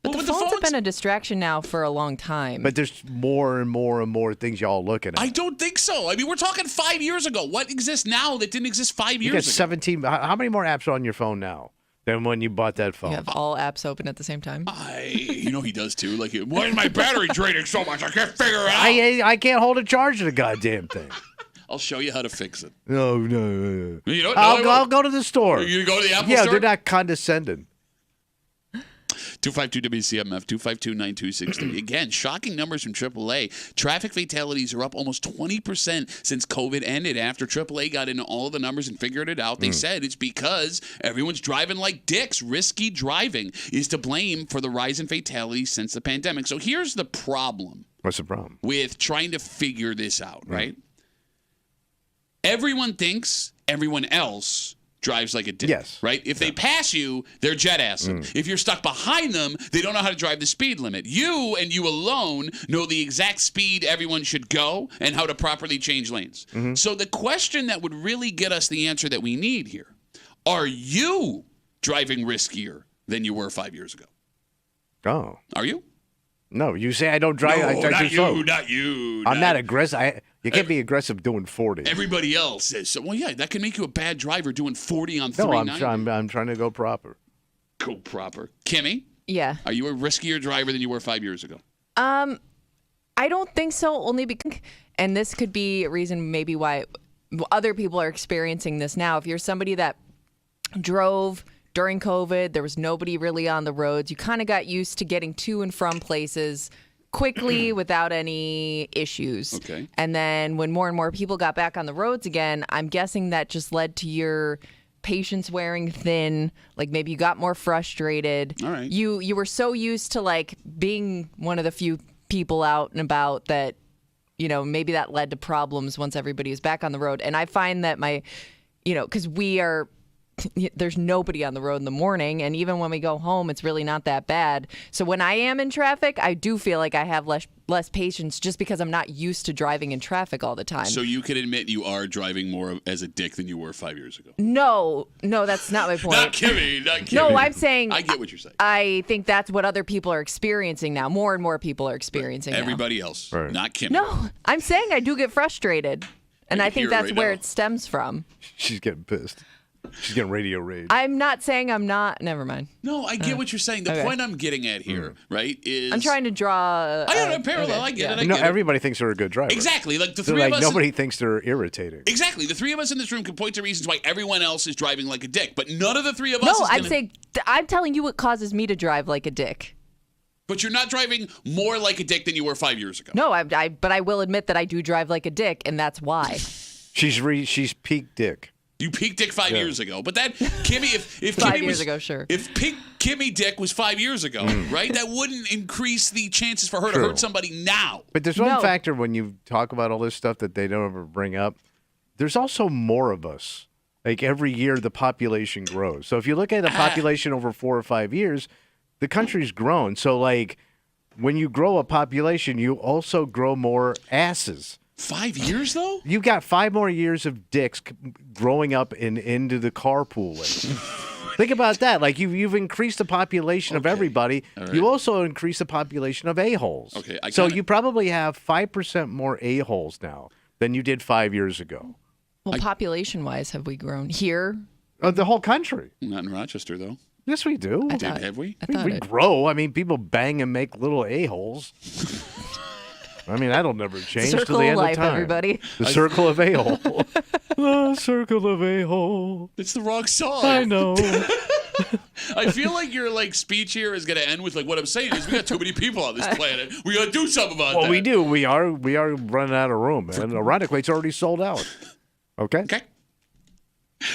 But the phones have been a distraction now for a long time. But there's more and more and more things y'all looking at. I don't think so. I mean, we're talking 5 years ago. What exists now that didn't exist 5 years ago? You got 17. How many more apps are on your phone now than when you bought that phone? You have all apps open at the same time. He does too. Like, why is my battery draining so much? I can't figure it out. I can't hold a charge to the goddamn thing. I'll show you how to fix it. No. You don't know I'll go to the store. You go to the Apple store? store? Yeah, they're not condescending. 252 WCMF 252-9263. Again, shocking numbers from AAA. Traffic fatalities are up almost 20% since COVID ended. After AAA got into all of the numbers and figured it out, they said it's because everyone's driving like dicks. Risky driving is to blame for the rise in fatalities since the pandemic. So here's the problem. What's the problem? With trying to figure this out, right? Everyone thinks everyone else drives like a dick. Yes. Right? If they pass you, they're jet assing. If you're stuck behind them, they don't know how to drive the speed limit. You and you alone know the exact speed everyone should go and how to properly change lanes. So the question that would really get us the answer that we need here, are you driving riskier than you were 5 years ago? Oh. Are you? No, you say I don't drive. No, I not do so. you, not you. I'm not aggressive. You can't be aggressive doing 40. Everybody else says so. Well, yeah, that can make you a bad driver doing 40 on No, 390. I'm trying to go proper. Go proper. Kimmy, Yeah. are you a riskier driver than you were 5 years ago? I don't think so, only because, and this could be a reason maybe why other people are experiencing this now. If you're somebody that drove during COVID, there was nobody really on the roads, you kind of got used to getting to and from places quickly without any issues. Okay. And then when more and more people got back on the roads again, I'm guessing that just led to your patience wearing thin. Like maybe you got more frustrated. All right. You were so used to like being one of the few people out and about that, you know, maybe that led to problems once everybody was back on the road. And I find that because there's nobody on the road in the morning, and even when we go home, it's really not that bad. So when I am in traffic, I do feel like I have less patience just because I'm not used to driving in traffic all the time. So you can admit you are driving more as a dick than you were 5 years ago. No, that's not my point. Not Kimmy. No, I'm saying I get what you're saying. I think that's what other people are experiencing now. More and more people are experiencing now. Everybody else, Right. not Kimmy. No, I'm saying I do get frustrated. And I I can think hear it that's right where now. it stems from. She's getting pissed. She's getting radio rage. I'm not saying I'm not. Never mind. No, I get what you're saying. The okay. point I'm getting at here, right, is I'm trying to draw. I got a parallel. I get it. I get it. Everybody thinks they're a good driver. Exactly. Like the They're three like, of us. nobody thinks they're irritating. Exactly. The three of us in this room can point to reasons why everyone else is driving like a dick, but none of the three of us. No, I'm telling you what causes me to drive like a dick. But you're not driving more like a dick than you were 5 years ago. No, but I will admit that I do drive like a dick, and that's why. She's peak dick. You peak dick 5 years ago, but that Kimmy, if 5 Kimmy years was, ago, sure. If peak Kimmy dick was 5 years ago, right, that wouldn't increase the chances for her to True. hurt somebody now. But there's one No. factor when you talk about all this stuff that they don't ever bring up. There's also more of us. Like every year, the population grows. So if you look at the population over 4 or 5 years, the country's grown. So like when you grow a population, you also grow more asses. 5 years though? You got 5 more years of dicks growing up into the carpool lane. Think about that. Like you've increased the population of everybody. All right. You also increased the population of a-holes. Okay, So you probably have 5% more a-holes now than you did 5 years ago. Well, population-wise, have we grown here? The whole country. Not in Rochester though. Yes, we do. Have we? I thought We it. grow. I mean, people bang and make little a-holes. I mean, that'll never change till Circle the of end life, of time. everybody. The circle of a-hole. The circle of a-hole. It's the wrong song. I know. I feel like your speech here is going to end with what I'm saying is we got too many people on this planet. We got to do something about that. Well, we do. We are running out of room, and ironically, it's already sold out. Okay. Okay.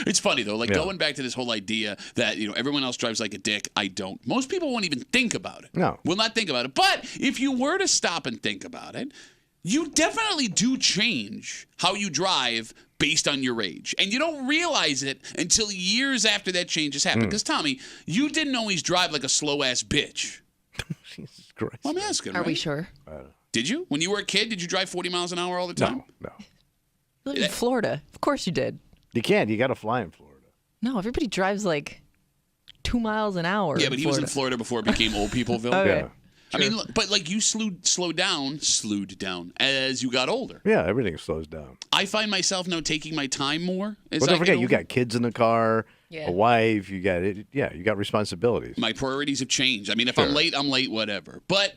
It's funny though, Yeah. going back to this whole idea that everyone else drives like a dick. I don't. Most people won't even think about it. No. Will not think about it. But if you were to stop and think about it, you definitely do change how you drive based on your age, and you don't realize it until years after that change has happened. Because Tommy, you didn't always drive like a slow ass bitch. Jesus Christ. Well, I'm asking. Are we right? sure? Did you? When you were a kid, did you drive 40 miles an hour all the time? No. You live in Florida. Of course you did. You can't. You got to fly in Florida. No, everybody drives like 2 miles an hour. Yeah, but he was in Florida before it became old peopleville. Okay. Yeah. I mean, but you slowed down as you got older. Yeah, everything slows down. I find myself now taking my time more. As But I don't forget, get you older. got kids in the car, Yeah. a wife. You got it. Yeah, you got responsibilities. My priorities have changed. I mean, if I'm late, whatever. But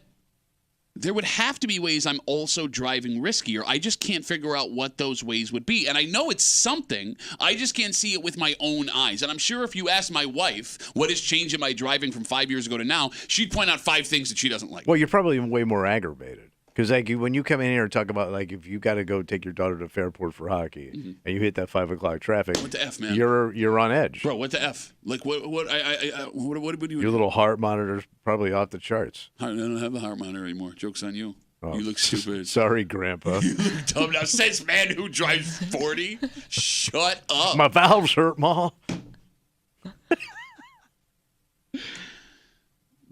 there would have to be ways I'm also driving riskier. I just can't figure out what those ways would be. And I know it's something. I just can't see it with my own eyes. And I'm sure if you ask my wife what has changed in my driving from 5 years ago to now, she'd point out 5 things that she doesn't like. Well, you're probably way more aggravated. Because like when you come in here and talk about like if you got to go take your daughter to Fairport for hockey and you hit that 5 o'clock traffic, what the F, man? You're on edge, bro. What the F? Like what would you? Your little heart monitor's probably off the charts. I don't have a heart monitor anymore. Joke's on you. Oh, you look stupid. Sorry, Grandpa. You look dumb now. Says man who drives 40. Shut up. My valves hurt, Ma.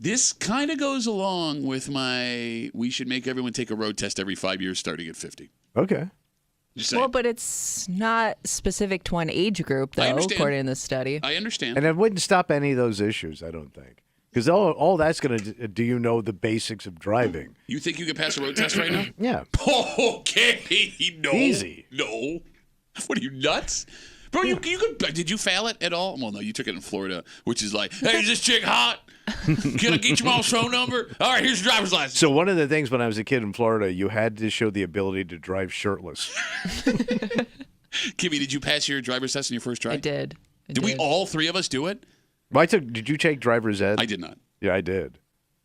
This kind of goes along with we should make everyone take a road test every 5 years starting at 50. Okay. Well, but it's not specific to one age group, though, according to the study. I understand. And it wouldn't stop any of those issues, I don't think. Because all that's going to do you know the basics of driving. You think you could pass a road test right now? Yeah. Okay. No. Easy. No. What are you, nuts? Bro, you could. Did you fail it at all? Well, no, you took it in Florida, which is like, hey, is this chick hot? Can I get your mom's phone number? All right, here's your driver's license. So one of the things when I was a kid in Florida, you had to show the ability to drive shirtless. Kimmy, did you pass your driver's test in your first try? I did. Did we all 3 of us do it? Well, did you take driver's ed? I did not. Yeah, I did.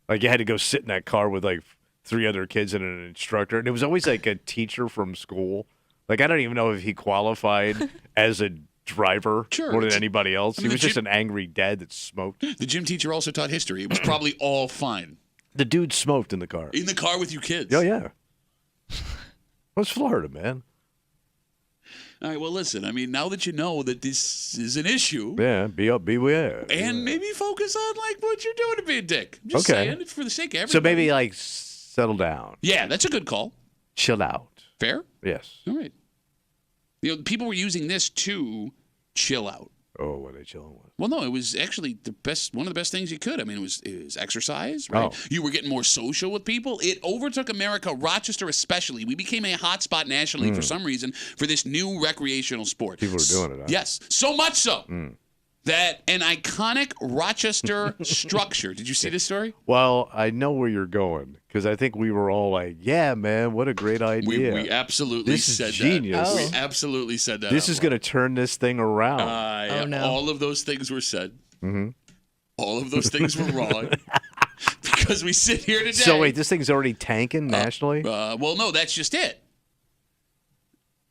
Like you had to go sit in that car with like 3 other kids and an instructor, and it was always like a teacher from school. Like I don't even know if he qualified as a driver more than anybody else. He was just an angry dad that smoked. The gym teacher also taught history. It was probably all fine. The dude smoked in the car. In the car with you kids. Oh, yeah. What's Florida, man? All right, well, listen. I mean, now that you know that this is an issue. Yeah, beware. And maybe focus on, like, what you're doing to be a dick. I'm just saying, for the sake of everybody. So maybe, like, settle down. Yeah, that's a good call. Chill out. Fair? Yes. All right. You know, people were using this to chill out. Oh, what are they chilling with? Well, no, it was actually one of the best things you could. I mean, it was exercise, right? Oh. You were getting more social with people. It overtook America, Rochester especially. We became a hot spot nationally for some reason for this new recreational sport. People were doing it, huh? Yes, so much so that an iconic Rochester structure. Did you see this story? Well, I know where you're going because I think we were all like, yeah, man, what a great idea. We absolutely said genius. That. We absolutely said that. This is going to turn this thing around. Yeah, no. All of those things were said. Mm-hmm. All of those things were wrong. Because we sit here today. So wait, this thing's already tanking nationally? Well, no, that's just it.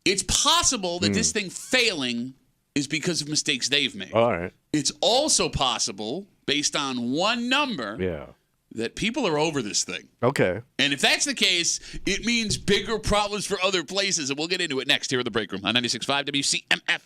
It's possible that this thing failing is because of mistakes they've made. All right. It's also possible, based on one number, that people are over this thing. Okay. And if that's the case, it means bigger problems for other places. And we'll get into it next here at the Break Room on 96.5 WCMF.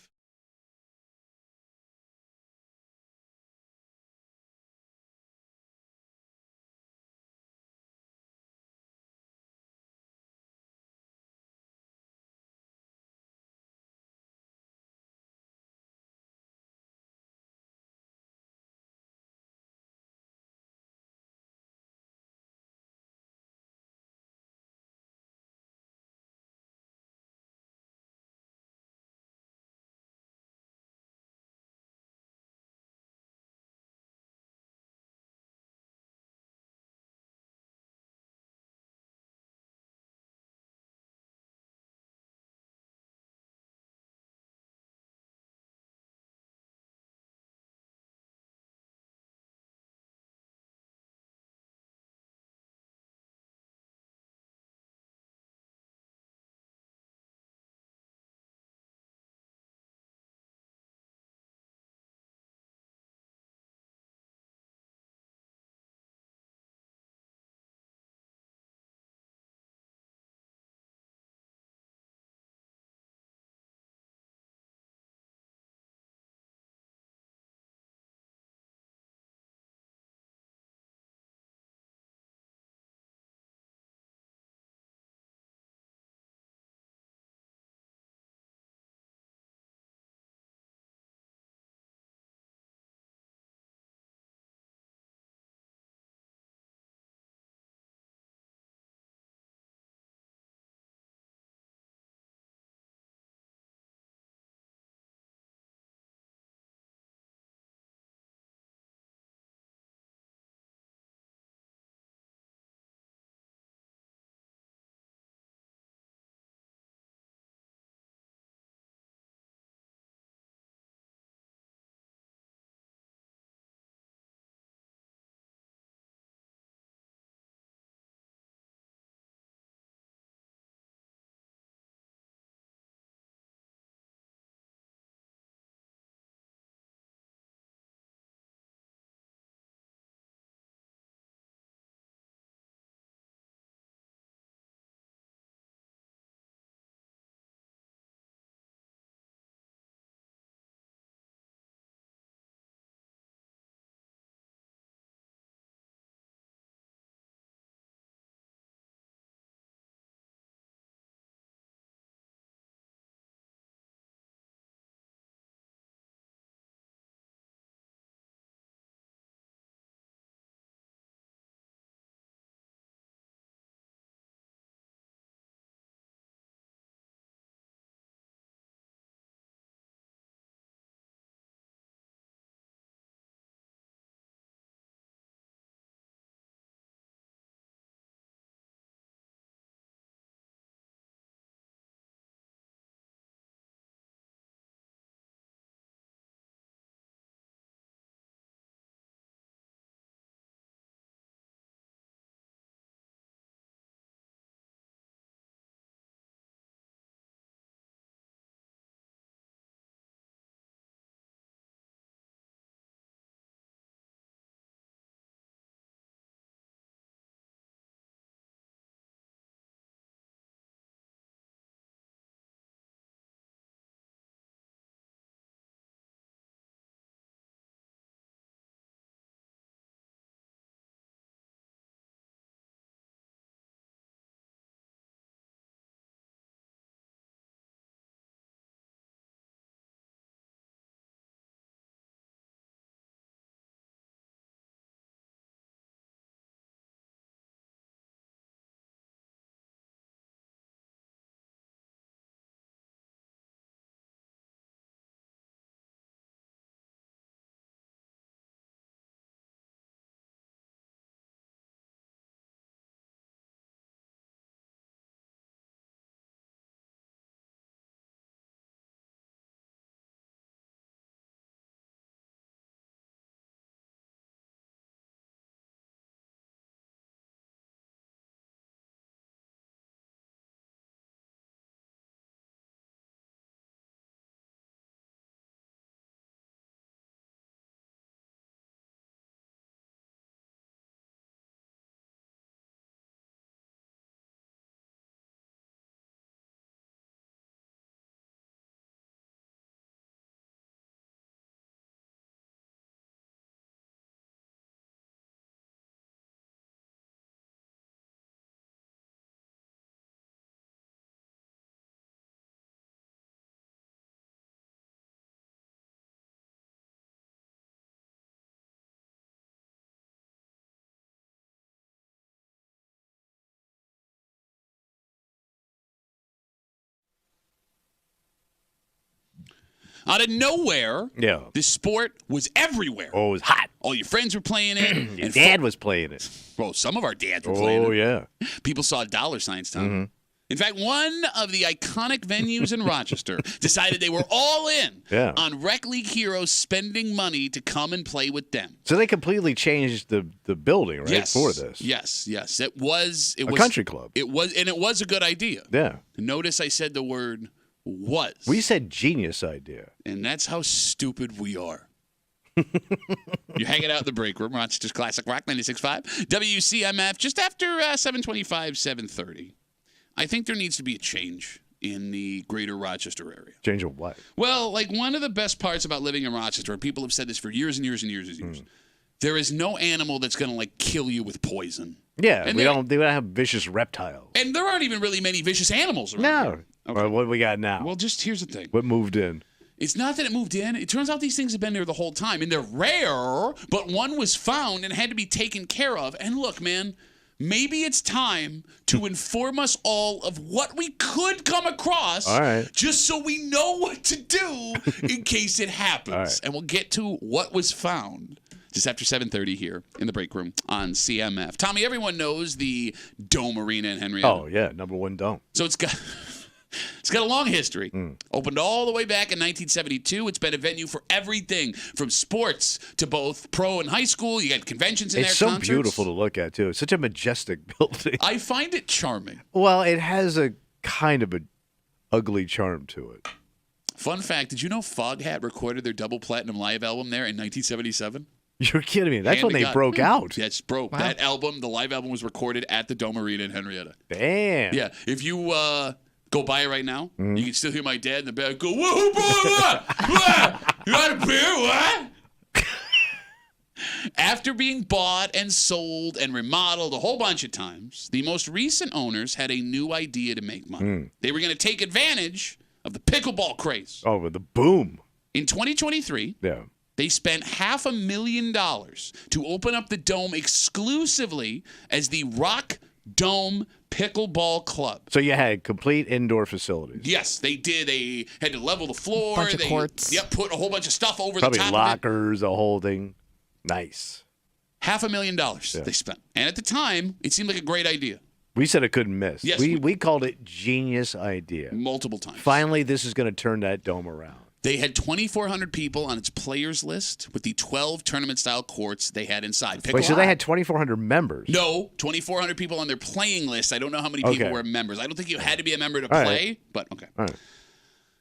Out of nowhere, this sport was everywhere. Oh, it was hot. All your friends were playing it. Your dad was playing it. Well, some of our dads were playing it. Oh, yeah. People saw dollar signs, Tom. In fact, one of the iconic venues in Rochester decided they were all in on Rec League heroes spending money to come and play with them. So they completely changed the building, right, for this. Yes. It was a country club. It was a good idea. Yeah. Notice I said the word was. We said genius idea. And that's how stupid we are. You're hanging out in the break room, Rochester's Classic Rock 96.5, WCMF, just after 7:25, 7:30. I think there needs to be a change in the greater Rochester area. Change of what? Well, like one of the best parts about living in Rochester, and people have said this for years and years and years and years, there is no animal that's going to like kill you with poison. Yeah, they don't have vicious reptiles. And there aren't even really many vicious animals around here. Okay. What do we got now? Well, just here's the thing. What moved in? It's not that it moved in. It turns out these things have been there the whole time, and they're rare, but one was found and had to be taken care of. And look, man, maybe it's time to inform us all of what we could come across just so we know what to do in case it happens. And we'll get to what was found just after 7:30 here in the break room on CMF. Tommy, everyone knows the Dome Arena in Henrietta. Oh, yeah, #1 Dome. So it's got a long history. Opened all the way back in 1972. It's been a venue for everything from sports to both pro and high school. You got conventions in there, concerts. It's so beautiful to look at, too. It's such a majestic building. I find it charming. Well, it has a kind of an ugly charm to it. Fun fact, did you know Foghat recorded their double platinum live album there in 1977? You're kidding me. That's when they broke out. Yeah, it's broke. Wow. That album, the live album, was recorded at the Dome Arena in Henrietta. Damn. Yeah. If you go by it right now, you can still hear my dad in the back go, whoa, what? You got a beer? What? After being bought and sold and remodeled a whole bunch of times, the most recent owners had a new idea to make money. They were going to take advantage of the pickleball craze. Oh, with the boom. In 2023, they spent $500,000 to open up the Dome exclusively as the Rock Dome Pickleball Club. So you had complete indoor facilities. Yes, they did. They had to level the floor. Bunch of courts. Yep, put a whole bunch of stuff over Probably the top lockers, of it. a whole thing. Nice. $500,000 they spent. And at the time, it seemed like a great idea. We said it couldn't miss. Yes, we called it genius idea. Multiple times. Finally, this is going to turn that Dome around. They had 2,400 people on its players list with the 12 tournament-style courts they had inside. Wait, so they had 2,400 members? No, 2,400 people on their playing list. I don't know how many people were members. I don't think you had to be a member to play, but okay. All right.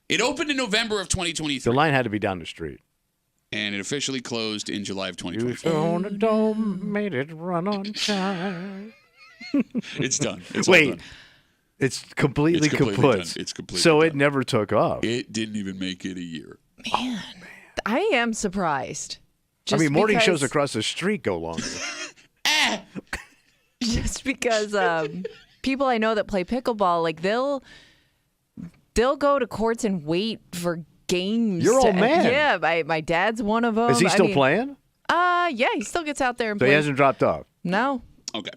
It opened in November of 2023. The line had to be down the street. And it officially closed in July of 2024. You own a dome, made it run on time. It's done. It's Wait. all done. It's completely kaput. Done. It's completely So done. it never took off. It didn't even make it a year. Man, I am surprised. I mean, morning shows across the street go longer. Just because people I know that play pickleball, like they'll go to courts and wait for games. Your old man. Yeah, my dad's one of them. Is he still playing? Yeah, he still gets out there and So plays. he hasn't dropped off? No. Okay.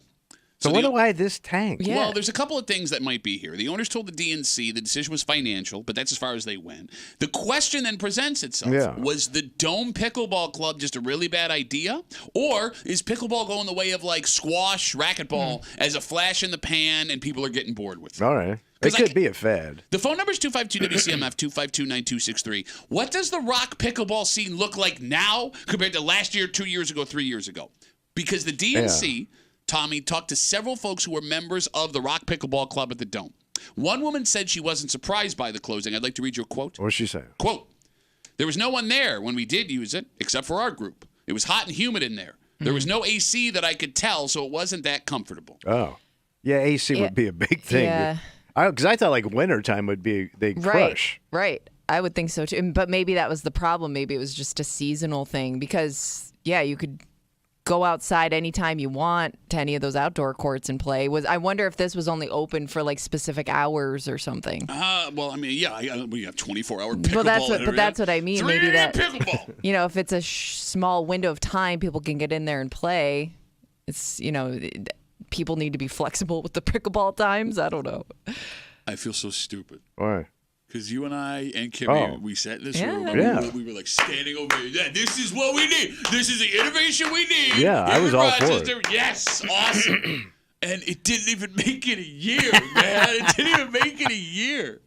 So why this tank? Yeah. Well, there's a couple of things that might be here. The owners told the DNC the decision was financial, but that's as far as they went. The question then presents itself. Was the Dome Pickleball Club just a really bad idea? Or is pickleball going the way of like squash, racquetball as a flash in the pan and people are getting bored with it? All right. It could be a fad. The phone number is 252-WCMF, 252-9263. What does the rock pickleball scene look like now compared to last year, 2 years ago, 3 years ago? Because the DNC... Tommy talked to several folks who were members of the Rock Pickleball Club at the Dome. One woman said she wasn't surprised by the closing. I'd like to read you a quote. What's she saying? Quote, there was no one there when we did use it, except for our group. It was hot and humid in there. There was no AC that I could tell, so it wasn't that comfortable. Oh. Yeah, AC would be a big thing. Yeah. Because I thought like wintertime would be, they'd crush. Right. I would think so too. But maybe that was the problem. Maybe it was just a seasonal thing because, you could go outside anytime you want to any of those outdoor courts and play. I wonder if this was only open for like specific hours or something. Well, I mean, we have 24-hour pickleball. But that's what I mean. Maybe that pickleball. If it's a small window of time, people can get in there and play. It's people need to be flexible with the pickleball times. I don't know. I feel so stupid. Why? Because you and I and Kimmy, we sat in this room and we were like standing over here. Yeah, this is what we need. This is the innovation we need. Yeah, I was all for it. Yes, awesome. And it didn't even make it a year, man. It didn't even make it a year.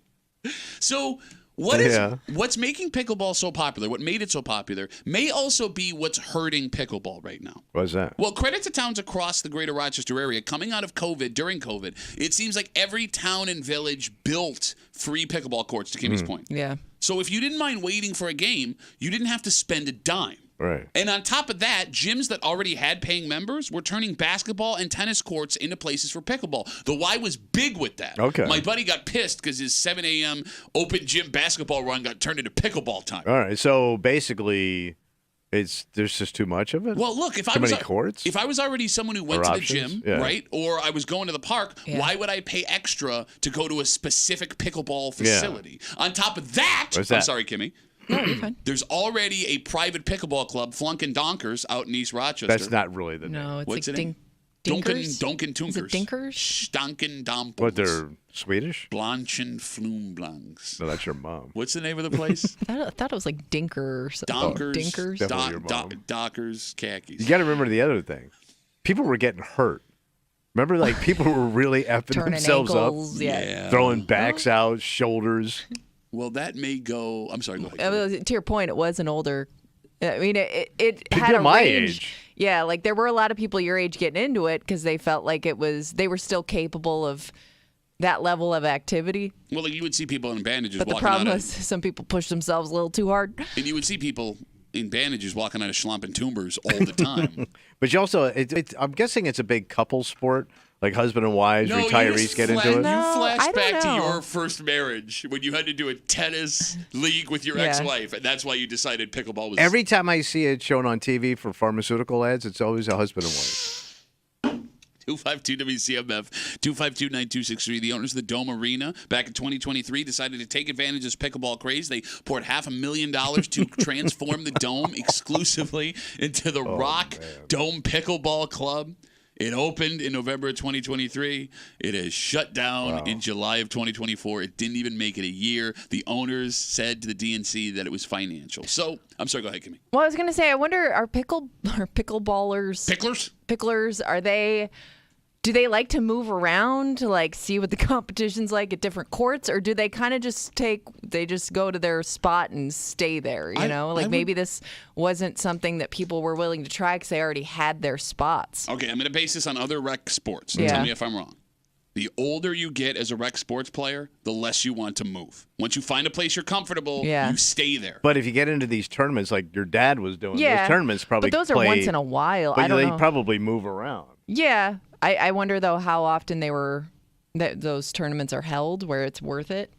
So what's making pickleball so popular, what made it so popular, may also be what's hurting pickleball right now. What's that? Well, credit to towns across the greater Rochester area. Coming out of COVID, during COVID, it seems like every town and village built free pickleball courts, to Kimmy's point. Yeah. So if you didn't mind waiting for a game, you didn't have to spend a dime. Right. And on top of that, gyms that already had paying members were turning basketball and tennis courts into places for pickleball. The Y was big with that. Okay. My buddy got pissed because his 7 a.m. open gym basketball run got turned into pickleball time. All right. So basically, there's just too much of it? Well, look, if I was already someone who went to the gym, right, or I was going to the park, why would I pay extra to go to a specific pickleball facility? On top of that, I'm sorry, Kimmy. No, you're fine. There's already a private pickleball club, Flunkin' Donkers, out in East Rochester. That's not really the name. No, it's What's like the name? Dinkers. Dunkin' Tunkers. Is it Dinkers? Stonken Dompels. What, they're Swedish? Blanchen Flumblangs. No, that's your mom. What's the name of the place? I thought it was like Dinker or something. Donkers. Dinkers. Definitely your mom. Dockers, khakis. You got to remember the other thing. People were getting hurt. Remember, like, people were really effing Turning themselves ankles, up. Yeah. Throwing backs out, shoulders. Well, that may go. I'm sorry, go ahead. To your point, it was an older. I mean, it People had a my range. age. Yeah, like there were a lot of people your age getting into it because they felt like they were still capable of that level of activity. Well, like you would see people in bandages But the walking problem out was some people pushed themselves a little too hard. and you would see people in bandages walking out of Schlampen Tumbers all the time. But you also, I'm guessing it's a big couple sport. Like husband and wives, retirees get into it. You flash I don't back to know. your first marriage when you had to do a tennis league with your ex-wife, and that's why you decided pickleball was. Every time I see it shown on TV for pharmaceutical ads, it's always a husband and wife. 252 WCMF 252-9263. The owners of the Dome Arena back in 2023 decided to take advantage of this pickleball craze. They poured $500,000 to transform the Dome exclusively into the Rock Dome Pickleball Club. It opened in November of 2023. It has shut down in July of 2024. It didn't even make it a year. The owners said to the DNC that it was financial. So, I'm sorry, go ahead, Kimmy. Well, I was going to say, I wonder, are pickleballers... Picklers? Do they like to move around to like see what the competition's like at different courts, or do they kind of just go to their spot and stay there? Maybe this wasn't something that people were willing to try because they already had their spots. Okay, I'm going to base this on other rec sports. Yeah. Tell me if I'm wrong. The older you get as a rec sports player, the less you want to move. Once you find a place you're comfortable, you stay there. But if you get into these tournaments like your dad was doing, those tournaments probably but those are once in a while. But I don't know. They probably move around. Yeah. I wonder, though, how often those tournaments are held where it's worth it.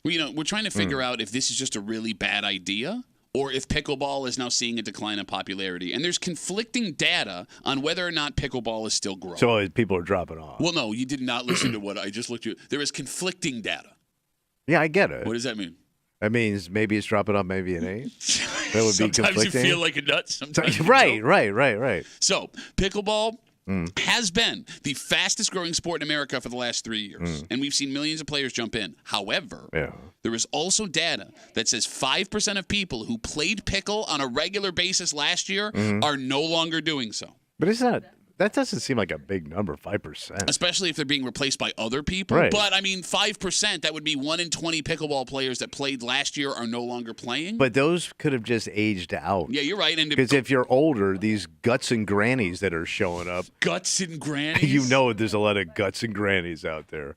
Well, we're trying to figure out if this is just a really bad idea or if pickleball is now seeing a decline in popularity. And there's conflicting data on whether or not pickleball is still growing. So people are dropping off. Well, no, you did not listen to what I just looked at. There is conflicting data. Yeah, I get it. What does that mean? That means maybe it's dropping off, maybe it ain't. That would be conflicting. Sometimes you feel like a nut. Sometimes Right. So, pickleball has been the fastest growing sport in America for the last 3 years. And we've seen millions of players jump in. However, there is also data that says 5% of people who played pickle on a regular basis last year are no longer doing so. But that doesn't seem like a big number, 5%. Especially if they're being replaced by other people. Right. But, 5%, that would be 1 in 20 pickleball players that played last year are no longer playing. But those could have just aged out. Yeah, you're right. Because if you're older, these guts and grannies that are showing up. Guts and grannies? There's a lot of guts and grannies out there.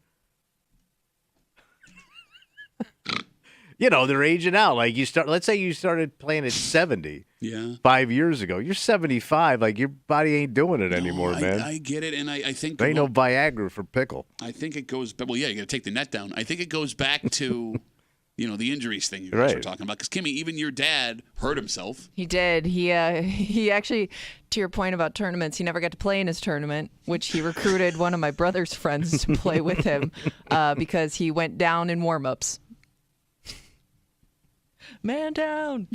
They're aging out. Like let's say you started playing at 70. Yeah. 5 years ago. You're 75. Like your body ain't doing it anymore, man. I get it, and I think there ain't no Viagra for pickle. I think it goes. Well, yeah, you got to take the net down. I think it goes back to, the injuries thing you guys were talking about. Because Kimmy, even your dad hurt himself. He did. He actually, to your point about tournaments, he never got to play in his tournament, which he recruited one of my brother's friends to play with him because he went down in warm-ups. Man down.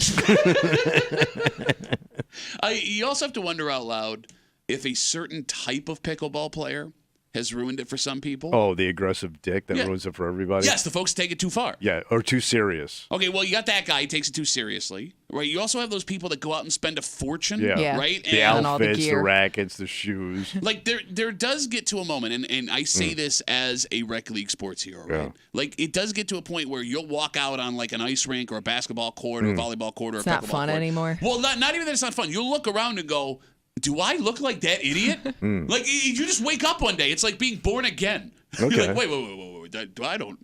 You also have to wonder out loud if a certain type of pickleball player has ruined it for some people. Oh, the aggressive dick that ruins it for everybody? Yes, the folks take it too far. Yeah, or too serious. Okay, well, you got that guy. He takes it too seriously. Right? You also have those people that go out and spend a fortune. Yeah. Right? The and outfits, the rackets, the shoes. Like, there does get to a moment, and I say this as a rec league sports hero, right? Yeah. Like, it does get to a point where you'll walk out on, like, an ice rink or a basketball court or a volleyball court or it's a pickleball not fun court. anymore. Well, not even that it's not fun. You'll look around and go, do I look like that idiot? Like, you just wake up one day. It's like being born again. Okay. You're like, wait. I don't.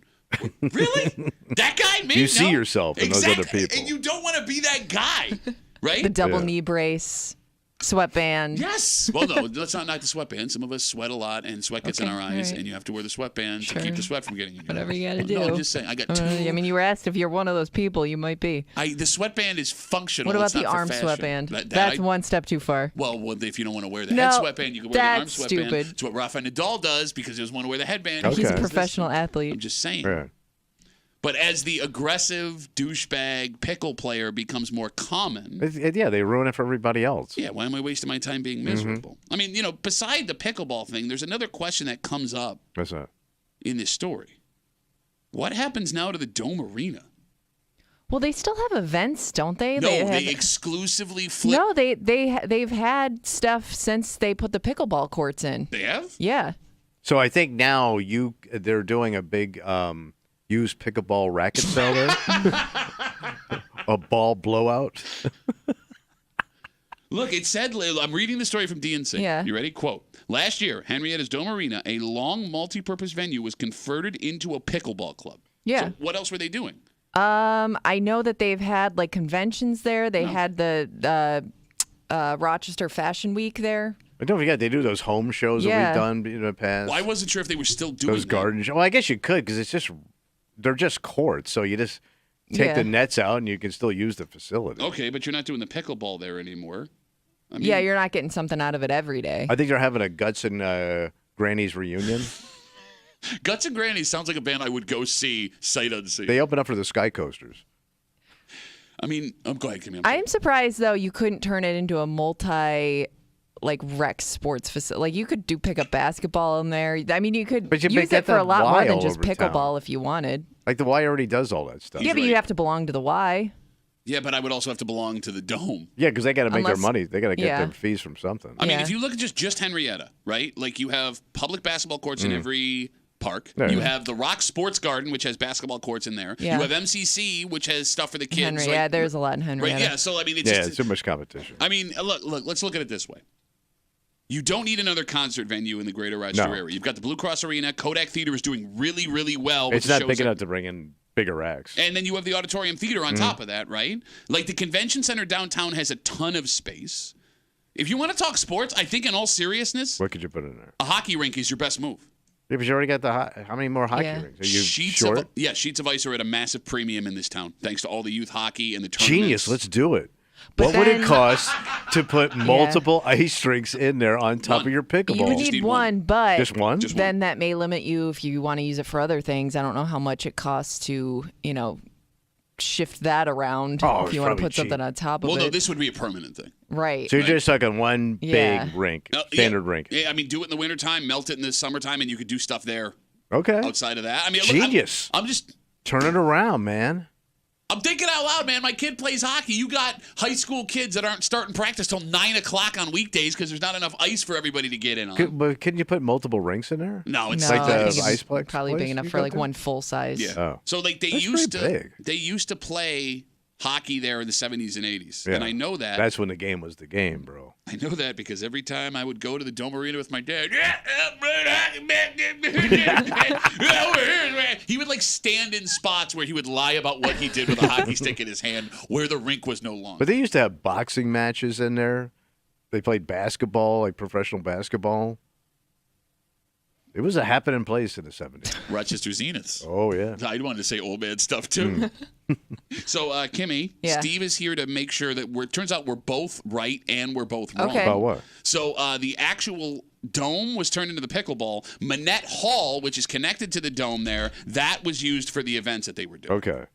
Really? That guy? Me? You see yourself in those other people. And you don't want to be that guy, right? The double knee brace, sweatband. Yes. Well, no, let's not knock the sweatband. Some of us sweat a lot, and sweat gets in our eyes, and you have to wear the sweatband to keep the sweat from getting in your Whatever eyes. you got to do. No, I'm just saying. I got two. I mean, you were asked if you're one of those people. You might be. The sweatband is functional. What about it's not the for arm fashion. sweatband? That's one step too far. Well, if you don't want to wear the head sweatband, you can wear the arm that's sweatband. stupid. It's what Rafa Nadal does because he doesn't want to wear the headband. Okay. He's a professional athlete. I'm just saying. Right. But as the aggressive douchebag pickle player becomes more common, Yeah, they ruin it for everybody else. yeah, why am I wasting my time being miserable? I mean, beside the pickleball thing, there's another question that comes up What's that? in this story. What happens now to the Dome Arena? Well, they still have events, don't they? No, they exclusively flip. No, they've had stuff since they put the pickleball courts in. They have? Yeah. So I think now they're doing a big used pickleball racket sale there. A ball blowout. Look, it said, I'm reading the story from DNC. Yeah. You ready? Quote, last year, Henrietta's Dome Arena, a long multi-purpose venue, was converted into a pickleball club. Yeah. So what else were they doing? I know that they've had like conventions there. They had the Rochester Fashion Week there. But don't forget, they do those home shows that we've done in the past. Well, I wasn't sure if they were still doing those garden shows. Well, I guess you could because they're just courts, so you just take the nets out and you can still use the facility. Okay, but you're not doing the pickleball there anymore. I mean, Yeah, you're not getting something out of it every day. I think they're having a Guts and Granny's reunion. Guts and Granny sounds like a band I would go see sight unseen. They open up for the Sky Coasters. I mean, go ahead, Kimmy. I am surprised though you couldn't turn it into a rec sports facility. Like you could do pickup basketball in there. I mean, you could use it for a lot more than just pickleball if you wanted. Like the Y already does all that stuff. Yeah, but you have to belong to the Y. Yeah, but I would also have to belong to the Dome. Yeah, because they got to make their money. They got to get their fees from something. I mean, if you look at just Henrietta, right? Like you have public basketball courts in every park. Yeah. You have the Rock Sports Garden, which has basketball courts in there. Yeah. You have MCC, which has stuff for the kids. Yeah, there's a lot in Henrietta. Right, yeah, so I mean, it's it's too much competition. I mean, look, let's look at it this way. You don't need another concert venue in the greater Rochester area. You've got the Blue Cross Arena. Kodak Theater is doing really, really well. It's not big enough to bring in bigger acts. And then you have the Auditorium Theater on top of that, right? Like the Convention Center downtown has a ton of space. If you want to talk sports, I think in all seriousness, what could you put in there? A hockey rink is your best move. Yeah, but you already got how many more hockey rinks? Are you sheets of ice are at a massive premium in this town, thanks to all the youth hockey and the tournaments. Genius, let's do it. What would it cost to put multiple ice rinks in there on top of your pickleball? You need one, but just one? Then that may limit you if you want to use it for other things. I don't know how much it costs to, shift that around if you want to put something on top of it. Well, no, this would be a permanent thing. Right. So you're just talking one big rink, standard rink. Yeah, I mean, do it in the wintertime, melt it in the summertime, and you could do stuff there. Okay. Outside of that. I mean, genius. I'm just... Turn it around, man. I'm thinking out loud, man. My kid plays hockey. You got high school kids that aren't starting practice till 9 o'clock on weekdays because there's not enough ice for everybody to get in on. But couldn't you put multiple rinks in there? No, it's like the Iceplex. Probably big enough for like one full size. Yeah. Oh. So like they used to play hockey there in the 70s and 80s. Yeah. And I know that. That's when the game was the game, bro. I know that because every time I would go to the Dome Arena with my dad, he would like stand in spots where he would lie about what he did with a hockey stick in his hand where the rink was no longer. But they used to have boxing matches in there. They played basketball, like professional basketball. It was a happening place in the 70s. Rochester Zeniths. Oh, yeah. I wanted to say old man stuff, too. So, Kimmy, Steve is here to make sure that it turns out we're both right and we're both wrong. Okay. About what? So, the actual dome was turned into the pickleball. Manette Hall, which is connected to the dome there, that was used for the events that they were doing. Okay.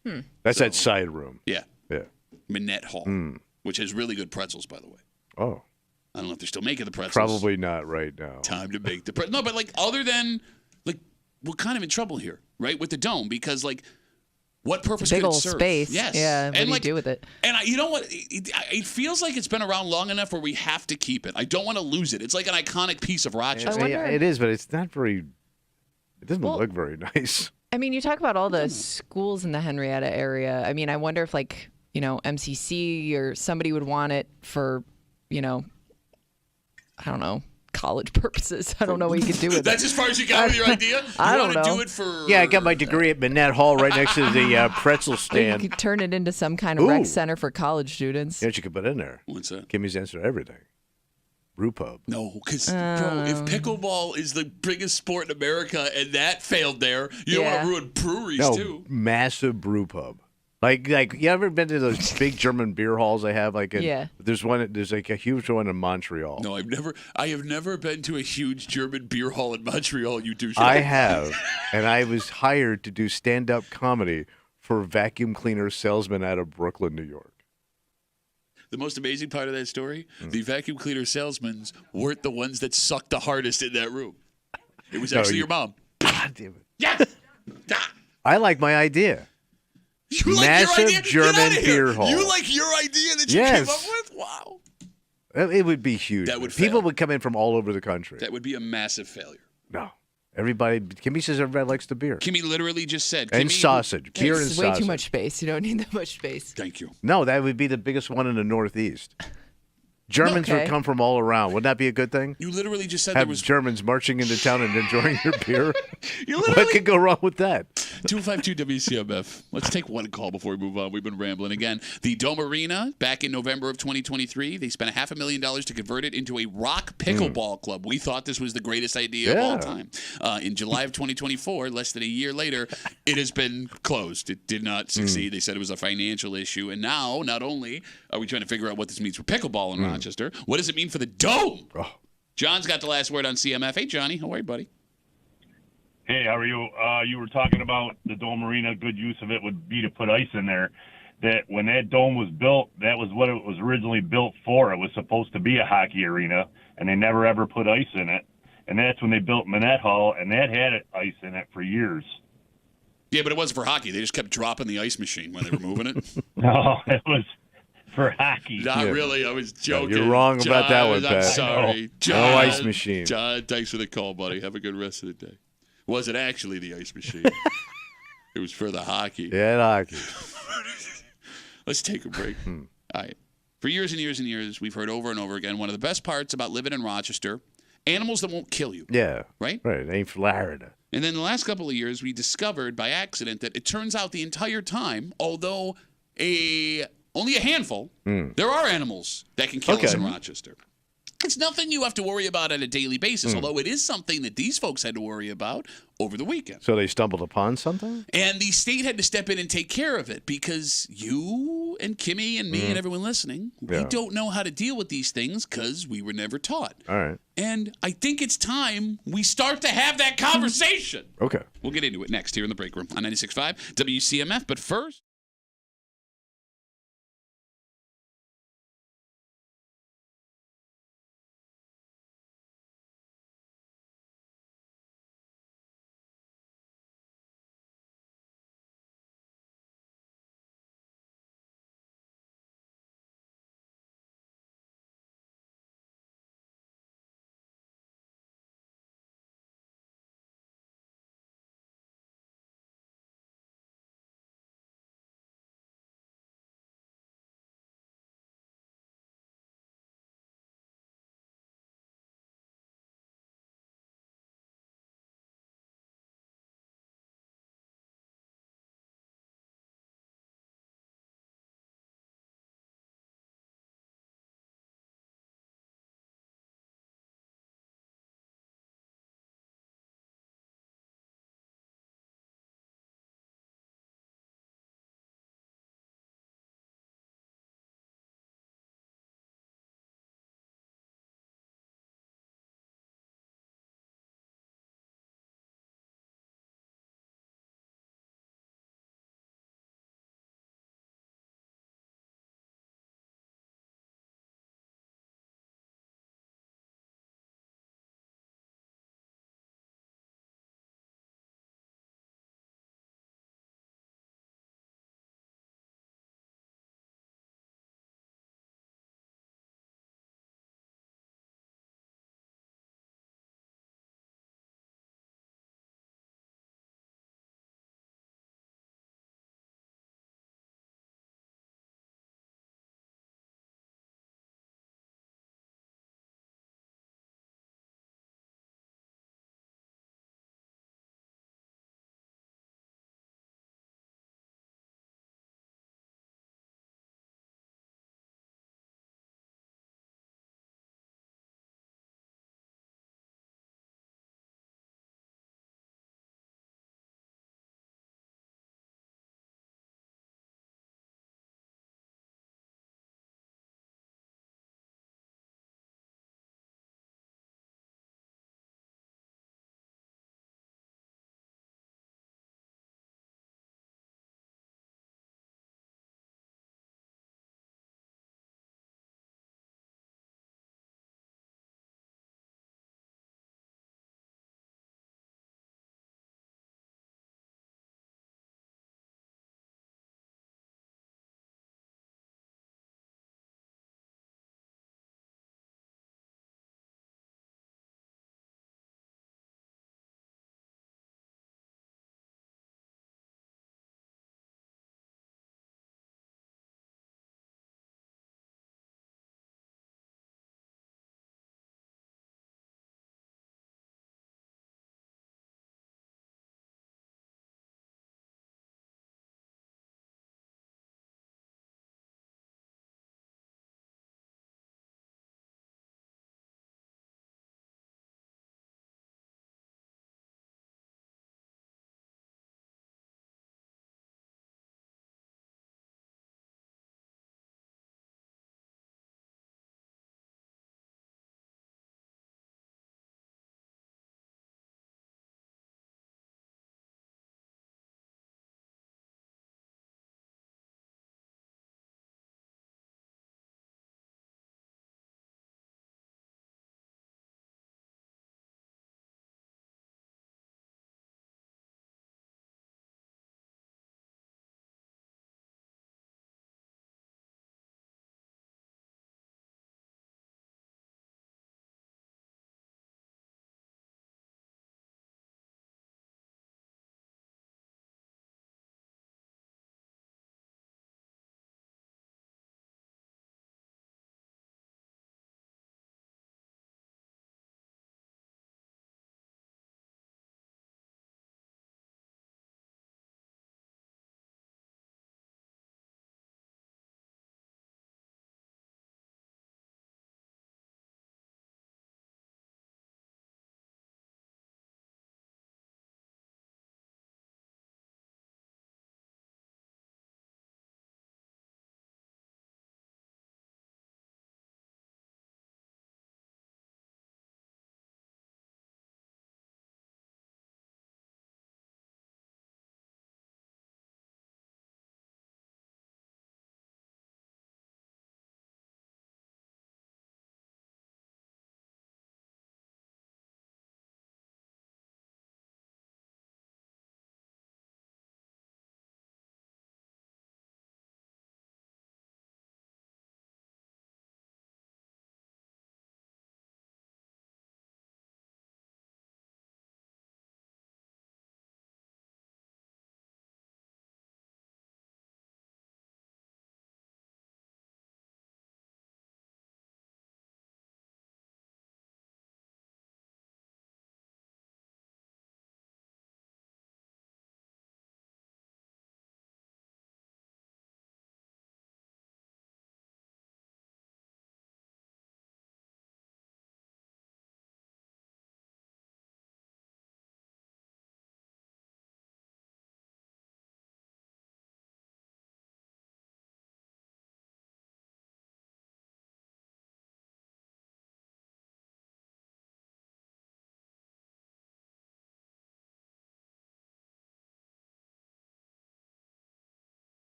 That's that side room. Yeah. Yeah. Manette Hall, which has really good pretzels, by the way. Oh. I don't know if they're still making the pretzels. Probably not right now. Time to make the pretzels. No, but like other than like we're kind of in trouble here, right, with the dome because like what purpose big could it old serve? space. Yes. Yeah. What do like, you do with it? And you know what? It feels like it's been around long enough where we have to keep it. I don't want to lose it. It's like an iconic piece of Rochester. It is, but it's not very. It doesn't look very nice. I mean, you talk about all the schools in the Henrietta area. I mean, I wonder if like MCC or somebody would want it for I don't know, college purposes. I don't know what you could do with it. That's as far as you got with your idea? I don't know. Do it for... Yeah, I got my degree at Manette Hall right next to the pretzel stand. You could turn it into some kind of rec center for college students. You know what you could put in there? What's that? Kimmy's answer to everything. Brew pub. No, because, bro, if pickleball is the biggest sport in America and that failed there, you don't want to ruin breweries, too. Massive brew pub. Like you ever been to those big German beer halls they have? There's like a huge one in Montreal. No, I have never been to a huge German beer hall in Montreal, you douche. I have, and I was hired to do stand-up comedy for vacuum cleaner salesman out of Brooklyn, New York. The most amazing part of that story, the vacuum cleaner salesmen weren't the ones that sucked the hardest in that room. It was actually your mom. God damn it. Yes! I like my idea. You Massive like your idea? German beer hall. You like your idea that you came up with? Wow. It would be huge. That would People fail. would come in from all over the country. That would be a massive failure. No. Kimmy says everybody likes the beer. Kimmy literally just said. And sausage. Beer and It's sausage. way too much space. You don't need that much space. Thank you. No, that would be the biggest one in the Northeast. Germans would come from all around. Wouldn't that be a good thing? You literally just said Have there was Germans marching into town and enjoying your beer. You literally... What could go wrong with that? 252 WCMF. Let's take one call before we move on. We've been rambling again. The Dome Arena, back in November of 2023, they spent $500,000 to convert it into a rock pickleball club. We thought this was the greatest idea of all time. In July of 2024, less than a year later, it has been closed. It did not succeed. They said it was a financial issue. And now, not only are we trying to figure out what this means for pickleball in Rochester, what does it mean for the Dome? Oh. John's got the last word on CMF. Hey, Johnny. How are you, buddy? Hey, how are you? You were talking about the Dome Arena. Good use of it would be to put ice in there. That when that dome was built, that was what it was originally built for. It was supposed to be a hockey arena, and they never ever put ice in it. And that's when they built Manette Hall, and that had ice in it for years. Yeah, but it wasn't for hockey. They just kept dropping the ice machine when they were moving it. No, it was for hockey. Not really. I was joking. No, you're wrong about that one, I'm Pat. sorry. John, no ice machine. John, thanks for the call, buddy. Have a good rest of the day. Wasn't actually the ice machine. It was for the hockey. Yeah, hockey. Let's take a break. All right. For years and years and years, we've heard over and over again, one of the best parts about living in Rochester, animals that won't kill you. Yeah. Right? Right. It ain't Florida. And then the last couple of years, we discovered by accident that it turns out the entire time, although only a handful, there are animals that can kill us in Rochester. It's nothing you have to worry about on a daily basis, although it is something that these folks had to worry about over the weekend. So they stumbled upon something? And the state had to step in and take care of it because you and Kimmy and me and everyone listening, we don't know how to deal with these things because we were never taught. All right. And I think it's time we start to have that conversation. Okay. We'll get into it next here in the break room on 96.5 WCMF. But first...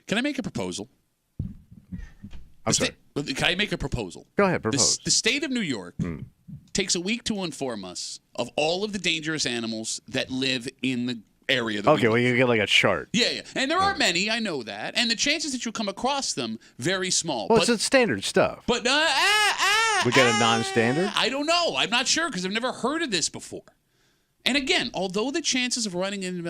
Can I make a proposal? I'm sorry. Can I make a proposal? Go ahead, propose. The state of New York takes a week to inform us of all of the dangerous animals that live in the area. That Okay, well, you get like a chart. Yeah. And there are many, I know that. And the chances that you come across them, very small. Well, it's standard stuff. But we got a non-standard? I don't know. I'm not sure because I've never heard of this before. And again, although the chances of running into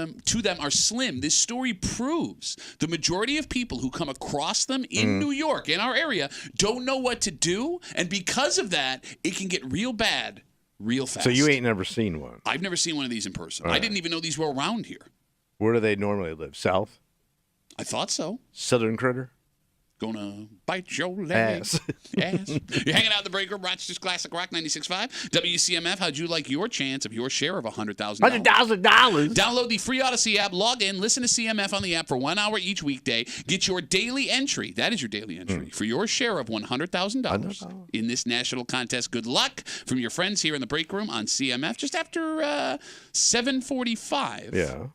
them are slim, this story proves the majority of people who come across them in New York, in our area, don't know what to do. And because of that, it can get real bad real fast. So you ain't never seen one? I've never seen one of these in person. I didn't even know these were around here. Where do they normally live? South? I thought so. Southern critter? Gonna bite your leg. Ass. Ass. You're hanging out in the break room, Rochester's Classic Rock 96.5. WCMF, how'd you like your chance of your share of $100,000? $100,000. Download the free Odyssey app, log in, listen to CMF on the app for 1 hour each weekday. Get your daily entry. That is your daily entry for your share of $100,000 in this national contest. Good luck from your friends here in the break room on CMF just after 7:45. Yeah.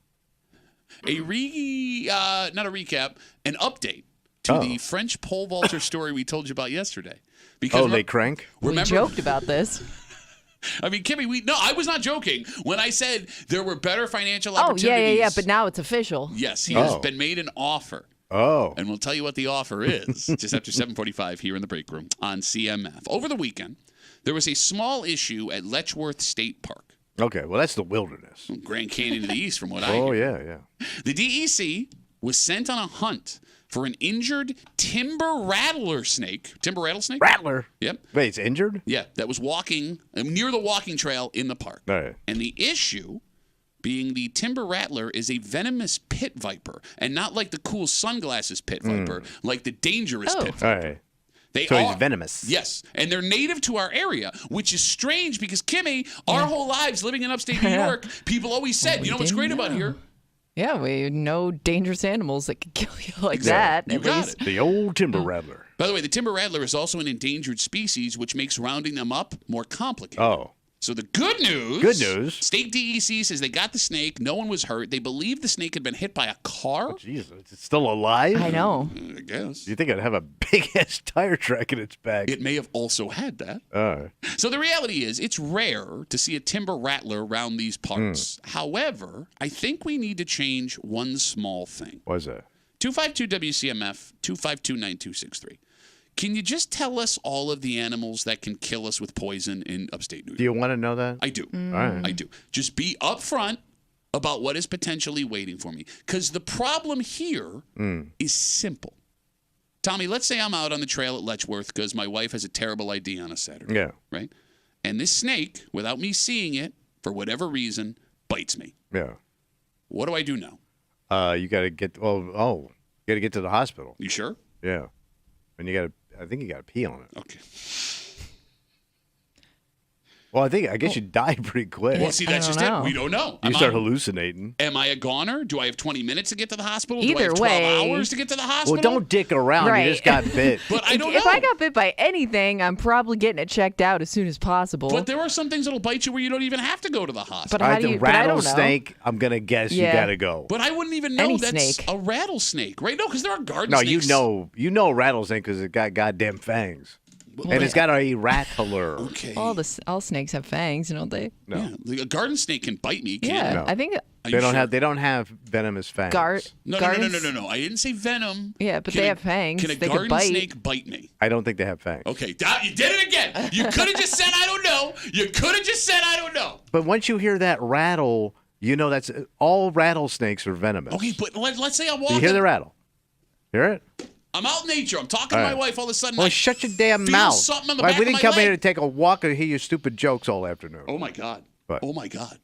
Not a recap, an update to the French pole vaulter story we told you about yesterday. Because they crank? We joked about this. I mean, Kimmy, I was not joking when I said there were better financial opportunities. Yeah, but now it's official. Yes, he has been made an offer. Oh. And we'll tell you what the offer is just after 7:45 here in the break room on CMF. Over the weekend, there was a small issue at Letchworth State Park. Okay, well, that's the wilderness. Grand Canyon to the east, from what I hear. Oh, yeah. The DEC was sent on a hunt for an injured timber rattlesnake. Timber rattlesnake? Rattler? Yep. Wait, it's injured? Yeah, that was walking near the walking trail in the park. All right. And the issue being the timber rattler is a venomous pit viper, and not like the cool sunglasses pit viper, like the dangerous pit viper. All right. He's venomous. Yes, and they're native to our area, which is strange because, Kimmy, our whole lives living in upstate New York, people always said, you know what's great about here? Yeah, we know dangerous animals that could kill you like that. You got it. The old timber rattler. By the way, the timber rattler is also an endangered species, which makes rounding them up more complicated. Oh. So the good news. State DEC says they got the snake. No one was hurt. They believe the snake had been hit by a car. Oh, Jesus. It's still alive? I know. I guess. You think it'd have a big-ass tire track in its back? It may have also had that. So the reality is it's rare to see a timber rattler around these parts. However, I think we need to change one small thing. What's that? 252-WCMF, 252-9263. Can you just tell us all of the animals that can kill us with poison in upstate New York? Do you want to know that? I do. All right. I do. Just be upfront about what is potentially waiting for me. Because the problem here is simple. Tommy, let's say I'm out on the trail at Letchworth because my wife has a terrible ID on a Saturday. Yeah. Right? And this snake, without me seeing it, for whatever reason, bites me. Yeah. What do I do now? You got to get, you got to get to the hospital. You sure? Yeah. And I think you got to pee on it. Okay. Well, I guess you die pretty quick. Well, see, that's just it. We don't know. You start hallucinating. Am I a goner? Do I have 20 minutes to get to the hospital? Either do I have 12 way. hours to get to the hospital? Well, don't dick around. Right. You just got bit. But I don't know. If I got bit by anything, I'm probably getting it checked out as soon as possible. But there are some things that'll bite you where you don't even have to go to the hospital. But how do you? But I don't know. Rattlesnake, I'm going to guess you got to go. But I wouldn't even know Any that's snake. a rattlesnake, right? No, because there are garden No, snakes. you know rattlesnake because it got goddamn fangs. And it's got a rattler. Okay. All snakes have fangs, don't they? No. Yeah, a garden snake can bite me, can't Yeah, it? No. I think They don't have venomous fangs. No. I didn't say venom. Yeah, but they have fangs. Can a They could garden bite. snake bite me? I don't think they have fangs. Okay, you did it again. You could have just said I don't know. You could have just said I don't know. But once you hear that rattle, you know that's all rattlesnakes are venomous. Okay, but let's say I'm Do walking. you hear the rattle? Hear it? I'm out in nature. I'm talking to my wife. All of a sudden, Well, I shut your damn feel mouth. something on the Like, back we of didn't my come leg. here to take a walk and hear your stupid jokes all afternoon. Oh my God. What? Oh my God.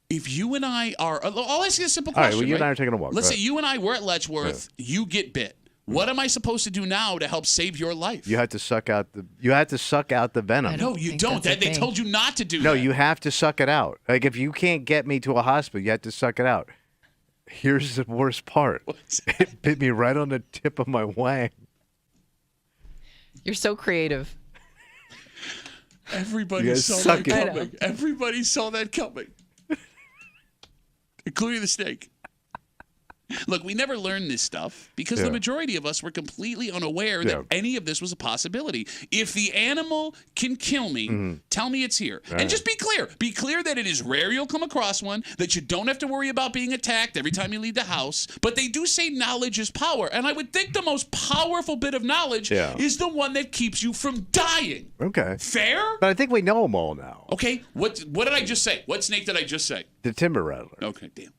If you and I are, I'll ask you a simple All right, question. well, you and I are taking a walk. Let's Go say ahead. you and I were at Letchworth. You get bit. What am I supposed to do now to help save your life? You have to suck out the venom. No, you don't. They told you not to do that. No, you have to suck it out. Like if you can't get me to a hospital, you have to suck it out. Here's the worst part. It bit me right on the tip of my wang. You're so creative. Everybody You saw suck that it. coming. Everybody saw that coming, including the snake. Look, we never learned this stuff because the majority of us were completely unaware that any of this was a possibility. If the animal can kill me, tell me it's here. And just be clear. Be clear that it is rare you'll come across one, that you don't have to worry about being attacked every time you leave the house. But they do say knowledge is power. And I would think the most powerful bit of knowledge is the one that keeps you from dying. Okay. Fair? But I think we know them all now. Okay. What did I just say? What snake did I just say? The timber rattler. Okay, damn.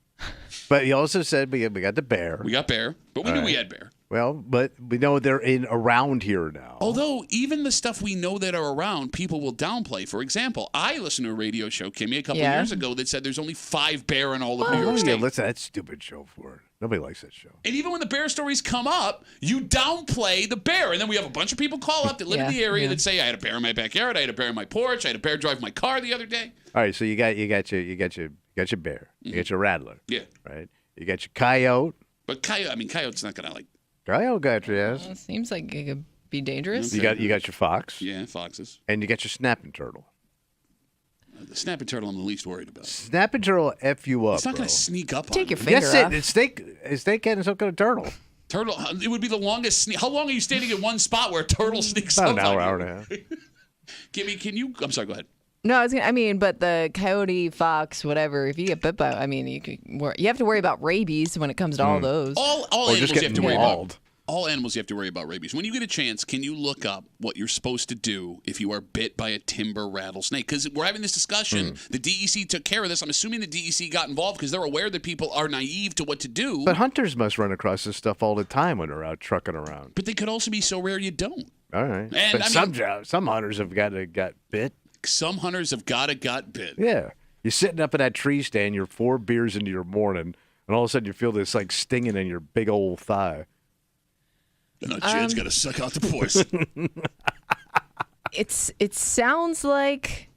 But you also said we got the bear. We got bear, but we knew we had bear. Well, but we know they're around here now. Although even the stuff we know that are around, people will downplay. For example, I listened to a radio show, Kimmy, a couple of years ago that said there's only 5 bear in all of New York State. Yeah, listen, that stupid show for it. Nobody likes that show. And even when the bear stories come up, you downplay the bear. And then we have a bunch of people call up that live in the area that say, I had a bear in my backyard, I had a bear in my porch, I had a bear drive my car the other day. All right, so you got your bear. You got your rattler. Yeah. Right? You got your coyote. But coyote's not gonna Coyote got your ass. Well, seems like it could be dangerous. You got your fox. Yeah, foxes. And you got your snapping turtle. The snapping turtle I'm the least worried about. Snapping turtle F you up. It's not going to sneak up Take on your you. finger off. It's snake and some kind of turtle. Turtle, it would be the longest sneak. How long are you standing in one spot where a turtle sneaks up About an hour on you? and a half. Kimmy, can you? I'm sorry, go ahead. No, but the coyote, fox, whatever, if you get bit by, you have to worry about rabies when it comes to all those. All animals you have to worry mauled. about. All animals you have to worry about rabies. When you get a chance, can you look up what you're supposed to do if you are bit by a timber rattlesnake? Because we're having this discussion. The DEC took care of this. I'm assuming the DEC got involved because they're aware that people are naive to what to do. But hunters must run across this stuff all the time when they're out trucking around. But they could also be so rare you don't. All right. And, but some hunters have got bit. Some hunters have got bit. Yeah. You're sitting up in that tree stand, you're 4 beers into your morning, and all of a sudden you feel this like stinging in your big old thigh. And now Jan's got to suck out the poison. It sounds like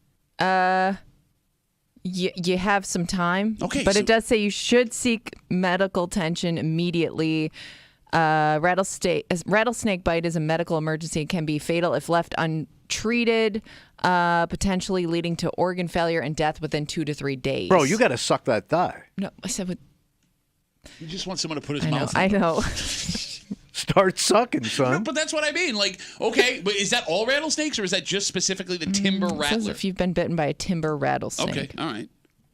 you have some time. Okay, but it does say you should seek medical attention immediately. Rattlesnake bite is a medical emergency and can be fatal if left untreated, potentially leading to organ failure and death within 2 to 3 days. Bro, you got to suck that thigh. No, I said with. You just want someone to put his mouth in. I know. Start sucking, son. No, but that's what I mean. Like, okay, but is that all rattlesnakes or is that just specifically the timber It says rattler? if you've been bitten by a timber rattlesnake. Okay, all right.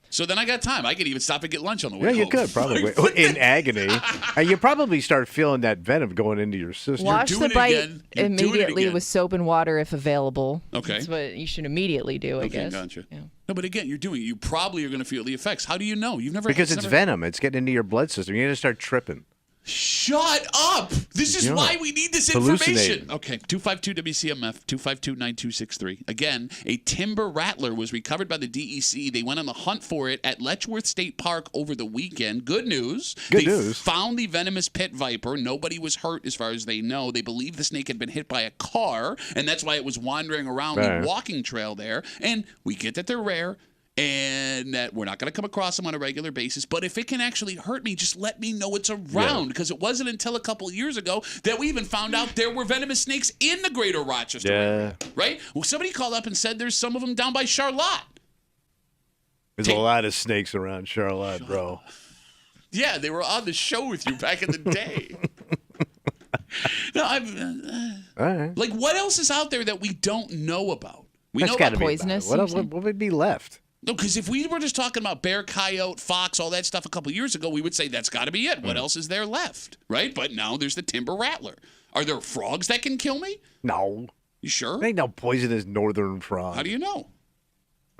So then I got time. I could even stop and get lunch on the way Yeah, home. you could probably. In agony. And you probably start feeling that venom going into your system. Wash the bite immediately again. with soap and water if available. Okay. That's what you should immediately do, I guess. Gotcha. Yeah. No, but again, you're doing it. You probably are going to feel the effects. How do you know? You've never Because it's venom. It's getting into your blood system. You're going to start tripping. Shut up! This is why we need this information. Okay, 252-WCMF, 252-9263. Again, a timber rattler was recovered by the DEC. They went on the hunt for it at Letchworth State Park over the weekend. Good news. They found the venomous pit viper. Nobody was hurt as far as they know. They believe the snake had been hit by a car, and that's why it was wandering around the walking trail there. And we get that they're rare. And that we're not going to come across them on a regular basis. But if it can actually hurt me, just let me know it's around. Because it wasn't until a couple of years ago that we even found out there were venomous snakes in the greater Rochester area. Right? Well, somebody called up and said there's some of them down by Charlotte. There's a lot of snakes around Charlotte, bro. Yeah, they were on the show with you back in the day. No, all right. Like, what else is out there that we don't know about? We know about poisonous. What would be left? No, because if we were just talking about bear, coyote, fox, all that stuff a couple years ago, we would say that's got to be it. What else is there left, right? But now there's the timber rattler. Are there frogs that can kill me? No. You sure? There ain't no poisonous northern frog. How do you know?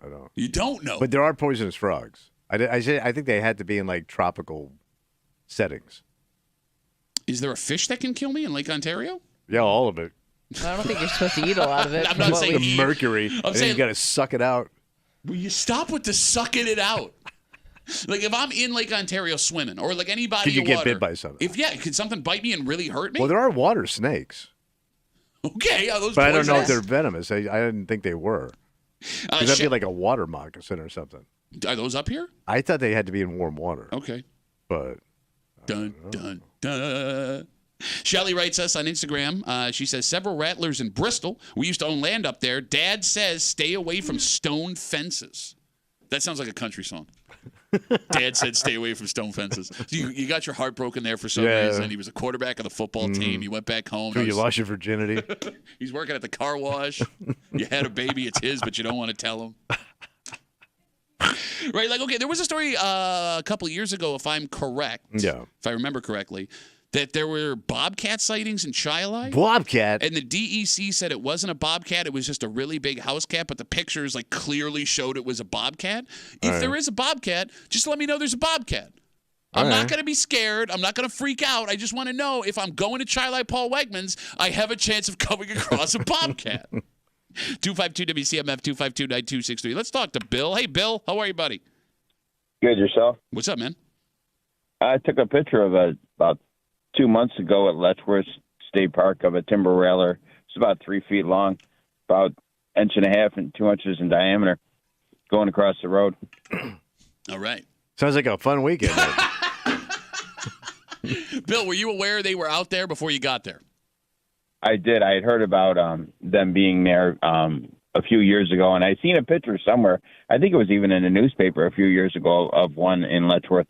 I don't. You don't know. But there are poisonous frogs. I think they had to be in like tropical settings. Is there a fish that can kill me in Lake Ontario? Yeah, all of it. I don't think you're supposed to eat a lot of it. I'm not saying the mercury. I'm saying you got to suck it out. Will you stop with the sucking it out? Like if I'm in Lake Ontario swimming, or like any body of water. Could you get bit by something? Could something bite me and really hurt me? Well, there are water snakes. Okay, are those but poisonous? I don't know if they're venomous. I didn't think they were. That'd be like a water moccasin or something. Are those up here? I thought they had to be in warm water. Okay. But. Dun, dun, dun. Shelly writes us on Instagram. She says, several rattlers in Bristol. We used to own land up there. Dad says stay away from stone fences. That sounds like a country song. Dad said stay away from stone fences. So you got your heart broken there for some reason. He was a quarterback of the football team. You went back home. So you lost your virginity. He's working at the car wash. You had a baby. It's his, but you don't want to tell him. Right? Like, okay, there was a story a couple years ago, if I'm correct. Yeah. If I remember correctly, that there were bobcat sightings in Chi-Li. Bobcat? And the DEC said it wasn't a bobcat. It was just a really big house cat, but the pictures like clearly showed it was a bobcat. If there is a bobcat, just let me know there's a bobcat. I'm not going to be scared. I'm not going to freak out. I just want to know if I'm going to Chi-Li Paul Wegmans, I have a chance of coming across a bobcat. 252-WCMF, 252-9263. Let's talk to Bill. Hey, Bill. How are you, buddy? Good, yourself? What's up, man? I took a picture of about 2 months ago at Letchworth State Park of a timber railer. It's about 3 feet long, about 1.5 inches and 2 inches in diameter, going across the road. All right. Sounds like a fun weekend. Bill, were you aware they were out there before you got there? I did. I had heard about them being there a few years ago, and I seen a picture somewhere. I think it was even in a newspaper a few years ago of one in Letchworth.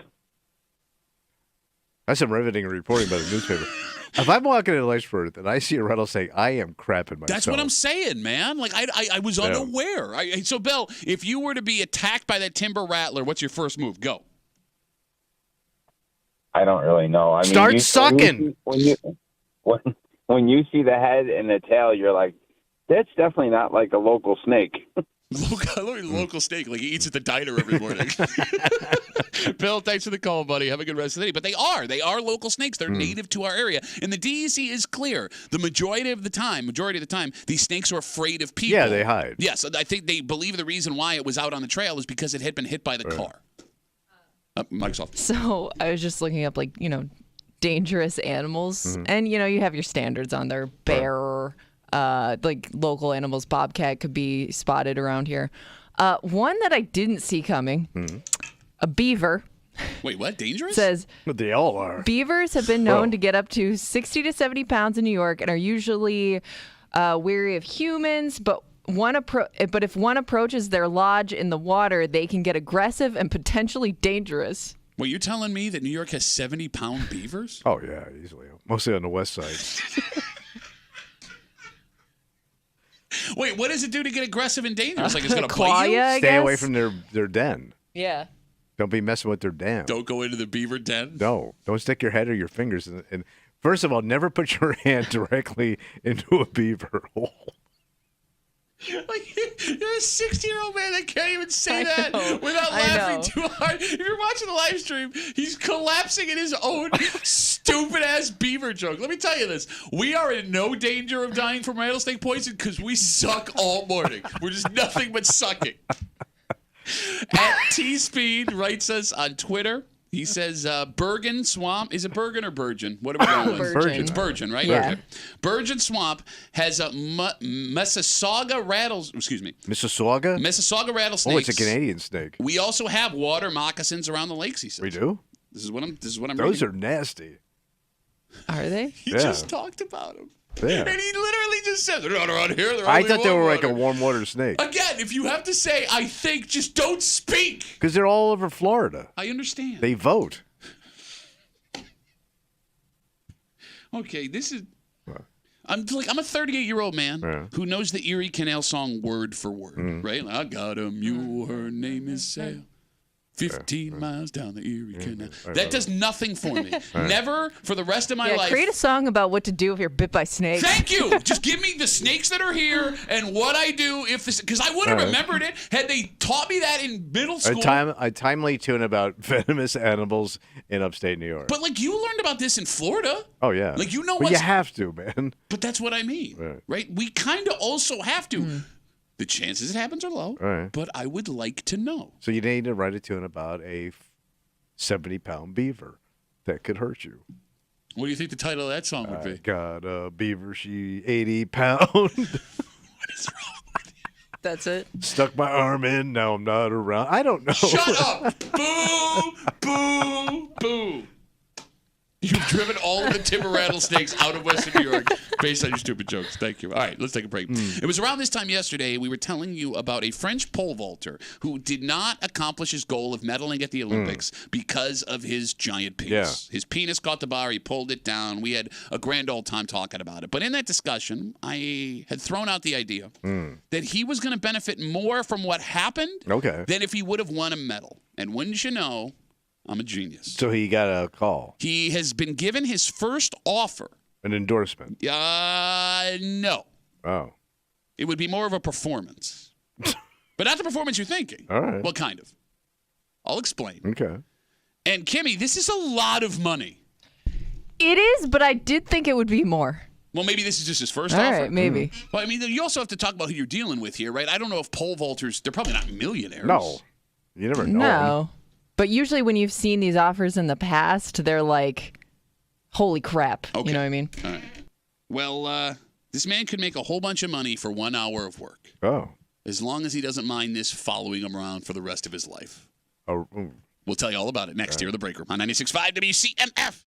That's some riveting reporting by the newspaper. If I'm walking in Letchworth and I see a rattlesnake, I am crapping myself. That's what I'm saying, man. Like, I was unaware. So, Bill, if you were to be attacked by that timber rattler, what's your first move? Go. I don't really know. I mean, Start sucking. When you see the head and the tail, you're like, that's definitely not like a local snake. Local steak, like he eats at the diner every morning. Bill, thanks for the call, buddy. Have a good rest of the day. But they are local snakes. They're native to our area. And the DEC is clear. The majority of the time, these snakes are afraid of people. Yeah, they hide. Yes, I think they believe the reason why it was out on the trail is because it had been hit by the car. Mic's off. So I was just looking up, dangerous animals. And, you have your standards on there. Bear, like local animals, bobcat could be spotted around here. One that I didn't see coming, a beaver. Wait, what? Dangerous? Says they all are. Beavers have been known to get up to 60 to 70 pounds in New York and are usually wary of humans, but if one approaches their lodge in the water, they can get aggressive and potentially dangerous. Well, you're telling me that New York has 70-pound beavers? Oh, yeah, easily. Mostly on the west side. Wait, what does it do to get aggressive and dangerous? Like it's going to claw bite you? Stay away from their den. Yeah. Don't be messing with their den. Don't go into the beaver den? No. Don't stick your head or your fingers in. And first of all, never put your hand directly into a beaver hole. Like, you're a 60-year-old man that can't even say that without laughing too hard. If you're watching the live stream, he's collapsing in his own stupid-ass beaver joke. Let me tell you this. We are in no danger of dying from rattlesnake poison because we suck all morning. We're just nothing but sucking. At T-Speed writes us on Twitter. He says, Bergen Swamp. Is it Bergen or Bergen? What are we going with? Bergen. It's Bergen, right? Yeah. Okay. Bergen Swamp has a Mississauga Mississauga? Mississauga rattlesnakes. Oh, it's a Canadian snake. We also have water moccasins around the lakes, he says. We do? This is what I'm Those reading. are nasty. Are they? He just talked about them. Yeah. And he literally just said, they're not around here. I thought they were like a warm water snake. Again, if you have to say, I think, just don't speak. Because they're all over Florida. I understand. They vote. Okay, this is... I'm a 38-year-old man who knows the Erie Canal song word for word, right? I got a mule, her name is Sal. 15 miles down the Erie Canal. That does nothing for me. Never for the rest of my life. Create a song about what to do if you're bit by snakes. Thank you. Just give me the snakes that are here and what I do if this, because I would have remembered it had they taught me that in middle school. A timely tune about venomous animals in upstate New York. But like you learned about this in Florida. Oh yeah. Like you know what? You have to, man. But that's what I mean, right? We kind of also have to. The chances it happens are low, but I would like to know. So you need to write a tune about a 70-pound beaver that could hurt you. What do you think the title of that song would be? I got a beaver, she 80 pound. What is wrong with you? That's it. Stuck my arm in, now I'm not around. I don't know. Shut up! Boo! Boo! Boo! You've driven all of the timber rattlesnakes out of Western New York based on your stupid jokes. Thank you. All right, let's take a break. It was around this time yesterday we were telling you about a French pole vaulter who did not accomplish his goal of medaling at the Olympics because of his giant penis. His penis caught the bar. He pulled it down. We had a grand old time talking about it. But in that discussion, I had thrown out the idea that he was going to benefit more from what happened than if he would have won a medal. And wouldn't you know, I'm a genius. So he got a call. He has been given his first offer. An endorsement. No. Oh. It would be more of a performance. But not the performance you're thinking. All right. Well, kind of. I'll explain. Okay. And Kimmy, this is a lot of money. It is, but I did think it would be more. Well, maybe this is just his first offer. All right, maybe. Well, I mean, you also have to talk about who you're dealing with here, right? I don't know if pole vaulters, they're probably not millionaires. No. You never know. No. But usually when you've seen these offers in the past, they're like, holy crap. Okay. You know what I mean? All right. Well, this man could make a whole bunch of money for 1 hour of work. Oh. As long as he doesn't mind this following him around for the rest of his life. Oh. We'll tell you all about it next here in the break room on 96.5 WCMF.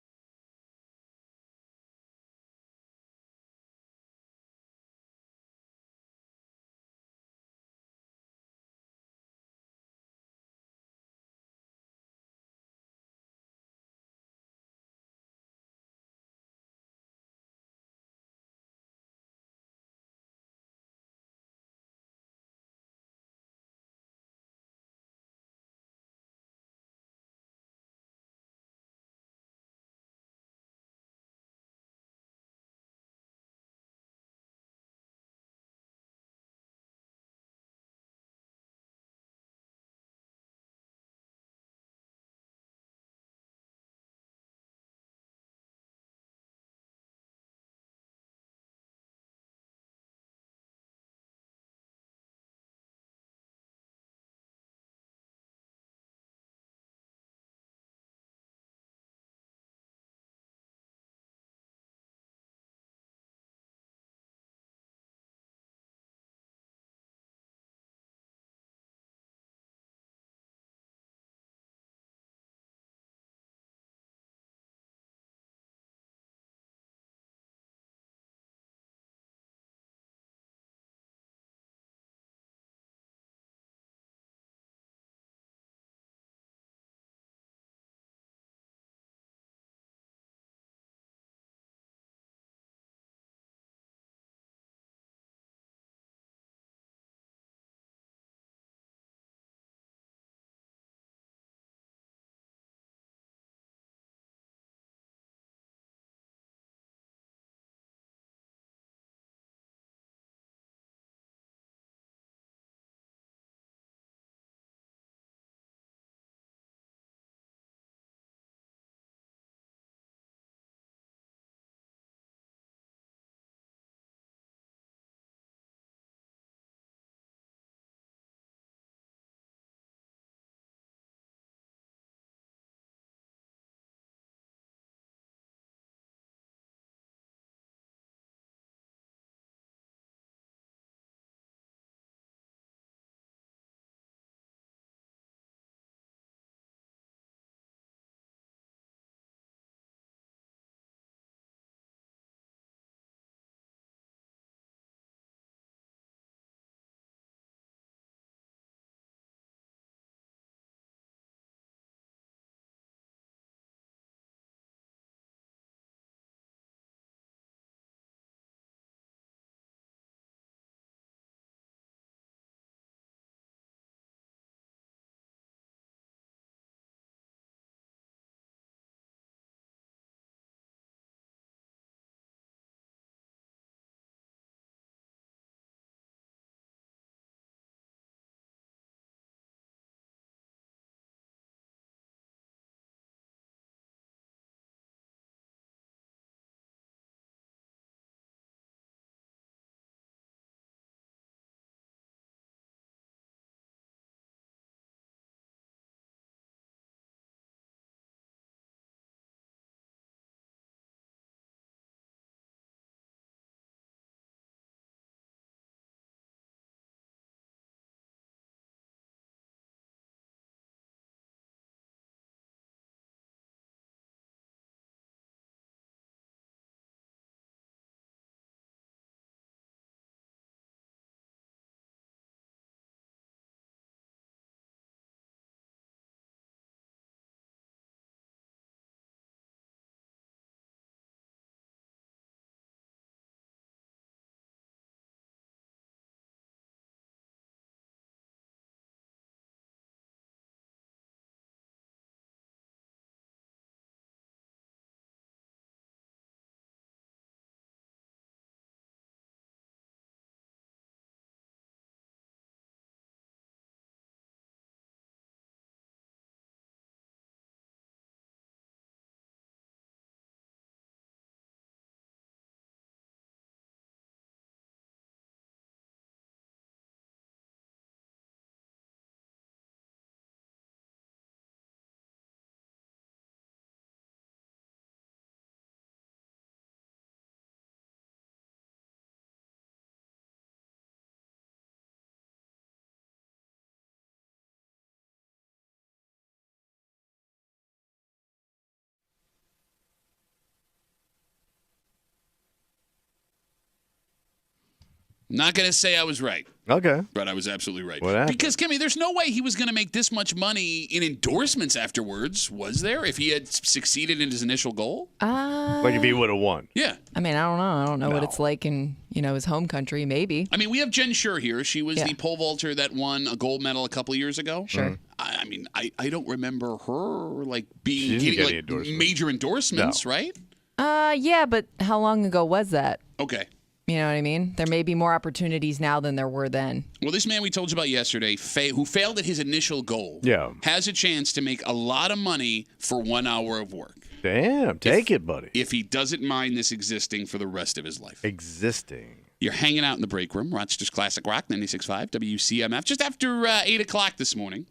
Not going to say I was right. Okay. But I was absolutely right. What happened? Because, Kimmy, there's no way he was going to make this much money in endorsements afterwards, was there, if he had succeeded in his initial goal? Like if he would have won. Yeah. I mean, I don't know. I don't know what it's like in, his home country, maybe. I mean, we have Jen Shure here. She was the pole vaulter that won a gold medal a couple of years ago. Sure. I mean, I don't remember her, getting major endorsements, right? Yeah, but how long ago was that? Okay. You know what I mean? There may be more opportunities now than there were then. Well, this man we told you about yesterday, who failed at his initial goal, has a chance to make a lot of money for 1 hour of work. Damn, take it, buddy. If he doesn't mind this existing for the rest of his life. Existing. You're hanging out in the break room, Rochester's Classic Rock, 96.5 WCMF, just after 8 o'clock this morning.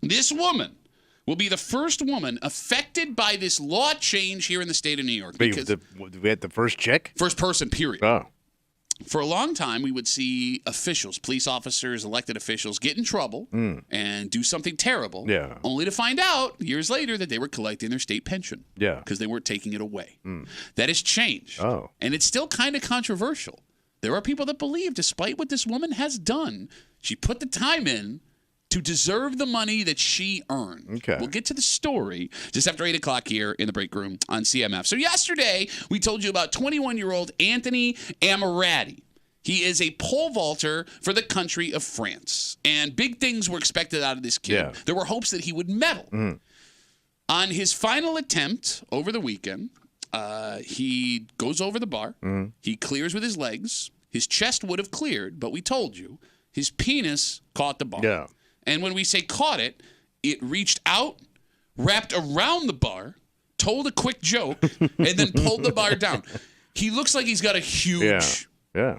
This woman will be the first woman affected by this law change here in the state of New York. Because we had the first chick? First person, period. Oh. For a long time, we would see officials, police officers, elected officials, get in trouble and do something terrible, only to find out years later that they were collecting their state pension because they weren't taking it away. That has changed, and it's still kind of controversial. There are people that believe, despite what this woman has done, she put the time in to deserve the money that she earned. Okay. We'll get to the story just after 8 o'clock here in the break room on CMF. So yesterday, we told you about 21-year-old Anthony Amorati. He is a pole vaulter for the country of France. And big things were expected out of this kid. Yeah. There were hopes that he would medal. On his final attempt over the weekend, he goes over the bar. He clears with his legs. His chest would have cleared, but we told you, his penis caught the bar. Yeah. And when we say caught it, it reached out, wrapped around the bar, told a quick joke, and then pulled the bar down. He looks like he's got a huge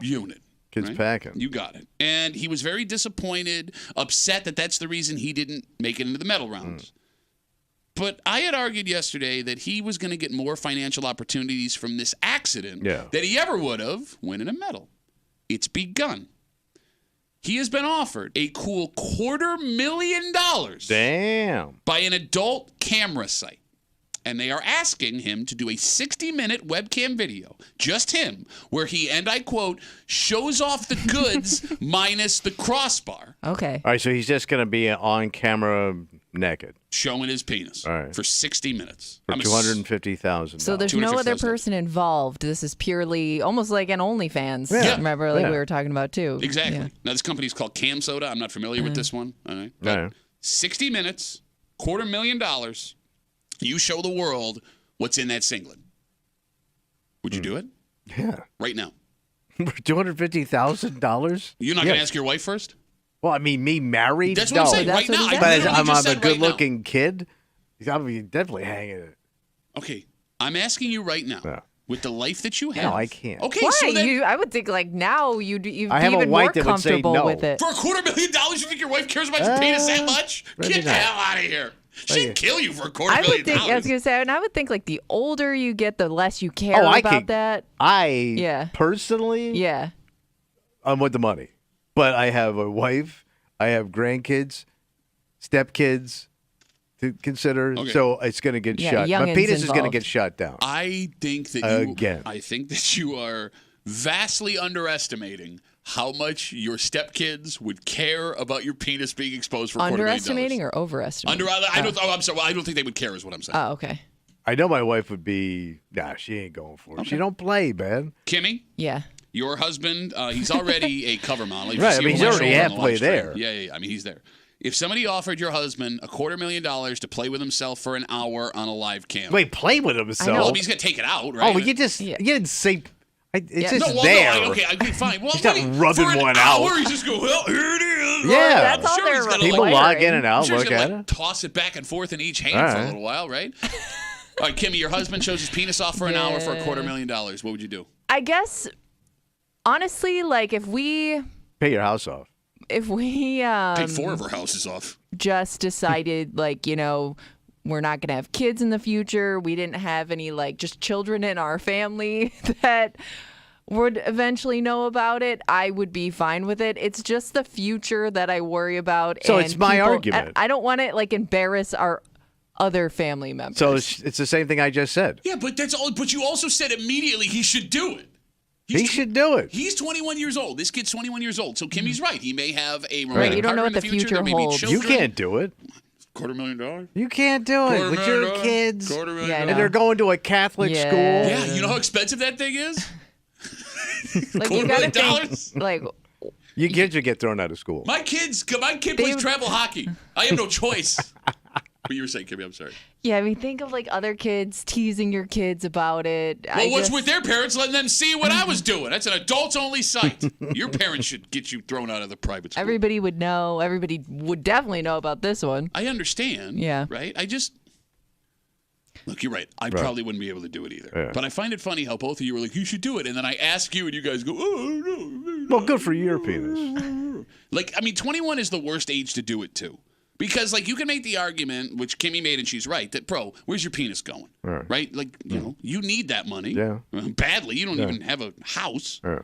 unit. Kid's packing. You got it. And he was very disappointed, upset that that's the reason he didn't make it into the medal rounds. But I had argued yesterday that he was going to get more financial opportunities from this accident that he ever would have winning a medal. It's begun. He has been offered a cool $250,000 Damn. by an adult camera site. And they are asking him to do a 60-minute webcam video, just him, where he, and I quote, shows off the goods minus the crossbar. Okay. All right, so he's just going to be on camera naked. Showing his penis for 60 minutes. For $250,000. So there's no other person involved. This is purely almost like an OnlyFans. Yeah. Remember, we were talking about, too. Exactly. Yeah. Now, this company's called Cam Soda. I'm not familiar with this one. All right. But 60 minutes, $250,000. You show the world what's in that singlet. Would you do it? Yeah. Right now. For $250,000? You're not going to ask your wife first? Well, I mean, me married? That's what I'm saying. Right now. But I'm a good-looking kid. I'm definitely hanging it. Okay. I'm asking you right now. With the life that you have. No, I can't. Okay, Why? so then, I would think like now you'd be I have even a wife more that would say comfortable no. with it. for $250,000, you think your wife cares about your penis that much? Get the hell out of here. She'd kill you for $250,000. I would think, I was going to say, and I would think like the older you get, the less you care about that. Personally, I'm with the money. But I have a wife, I have grandkids, stepkids to consider, so it's going to get shot. My penis is going to get shot down. I think that you are vastly underestimating how much your stepkids would care about your penis being exposed for $250,000. Underestimating or overestimating? I'm sorry. Well, I don't think they would care is what I'm saying. Oh, okay. I know my wife would be, she ain't going for it. Okay. She don't play, man. Kimmy? Yeah. Your husband, he's already a cover model. Right, I mean, he's already halfway there. Yeah. I mean, he's there. If somebody offered your husband $250,000 to play with himself for an hour on a live cam. Wait, play with himself? Well, he's going to take it out, right? Oh, you didn't say... It's just there. No, okay, fine. Well, he's not rubbing one out. He's just go, well, here it is. Yeah. That's all they're running. People log in and out, look at it. Toss it back and forth in each hand for a little while, right? All right, Kimmy, your husband shows his penis off for an hour for $250,000. What would you do? I guess, honestly, like if we... Pay your house off. If we... Pay 4 of our houses off. Just decided, we're not going to have kids in the future. We didn't have any, just children in our family that would eventually know about it. I would be fine with it. It's just the future that I worry about. So it's my argument. I don't want to, embarrass our other family members. So it's the same thing I just said. Yeah, but that's all. But you also said immediately he should do it. He should do it. He's 21 years old. This kid's 21 years old. So Kimmy's right. He may have a romantic Right, you don't know partner what in the future holds. You can't do it. $250,000? You can't do it with your kids. $250,000. Yeah, I And know. they're going to a Catholic Yeah. school. Yeah, you know how expensive that thing is? Like, you gotta $250,000? think, like, Your kids would get thrown out of school. My kid plays travel hockey. I have no choice. What you were saying, Kimmy, I'm sorry. yeah, I mean, think of like other kids teasing your kids about it. Well, what's with their parents letting them see what I was doing? That's an adults-only site. Your parents should get you thrown out of the private school. Everybody would know. Everybody would definitely know about this one. I understand. Yeah. Right? Look, you're right. I probably wouldn't be able to do it either. Yeah. But I find it funny how both of you were like, you should do it. And then I ask you and you guys go, oh, no. Well, good for your penis. Like, I mean, 21 is the worst age to do it too. Because, like, you can make the argument, which Kimmy made, and she's right, that, bro, where's your penis going? Right? Like, you know, you need that money. Yeah. Badly. You don't even have a house. Yeah.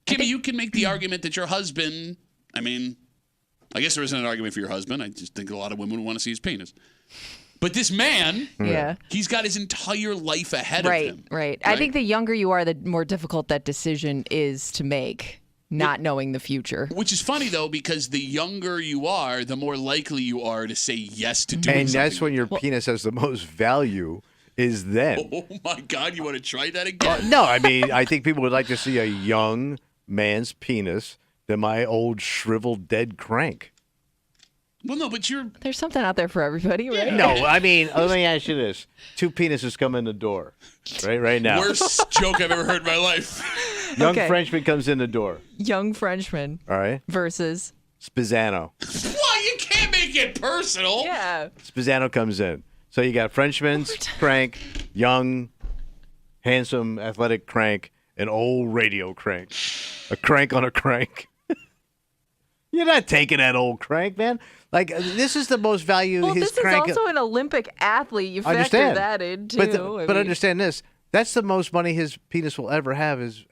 Kimmy, you can make the argument that your husband, I mean, I guess there isn't an argument for your husband. I just think a lot of women would want to see his penis. But this man, he's got his entire life ahead of him. Right. I think the younger you are, the more difficult that decision is to make, not knowing the future. Which is funny, though, because the younger you are, the more likely you are to say yes to doing something. And that's when your penis has the most value, is then. Oh, my God. You want to try that again? No, I mean, I think people would like to see a young man's penis than my old shriveled dead crank. Well, no, but there's something out there for everybody, right? No, I mean, let me ask you this. 2 penises come in the door, right now. Worst joke I've ever heard in my life. Young Frenchman comes in the door. Young Frenchman. All right. Versus Spizzano. Why? You can't make it personal. Yeah. Spizzano comes in. So you got Frenchman's crank, young, handsome, athletic crank, and old radio crank. A crank on a crank. You're not taking that old crank, man. Like, this is the most value his crank. This is also an Olympic athlete. You factor that in, too. But understand this. That's the most money his penis will ever have is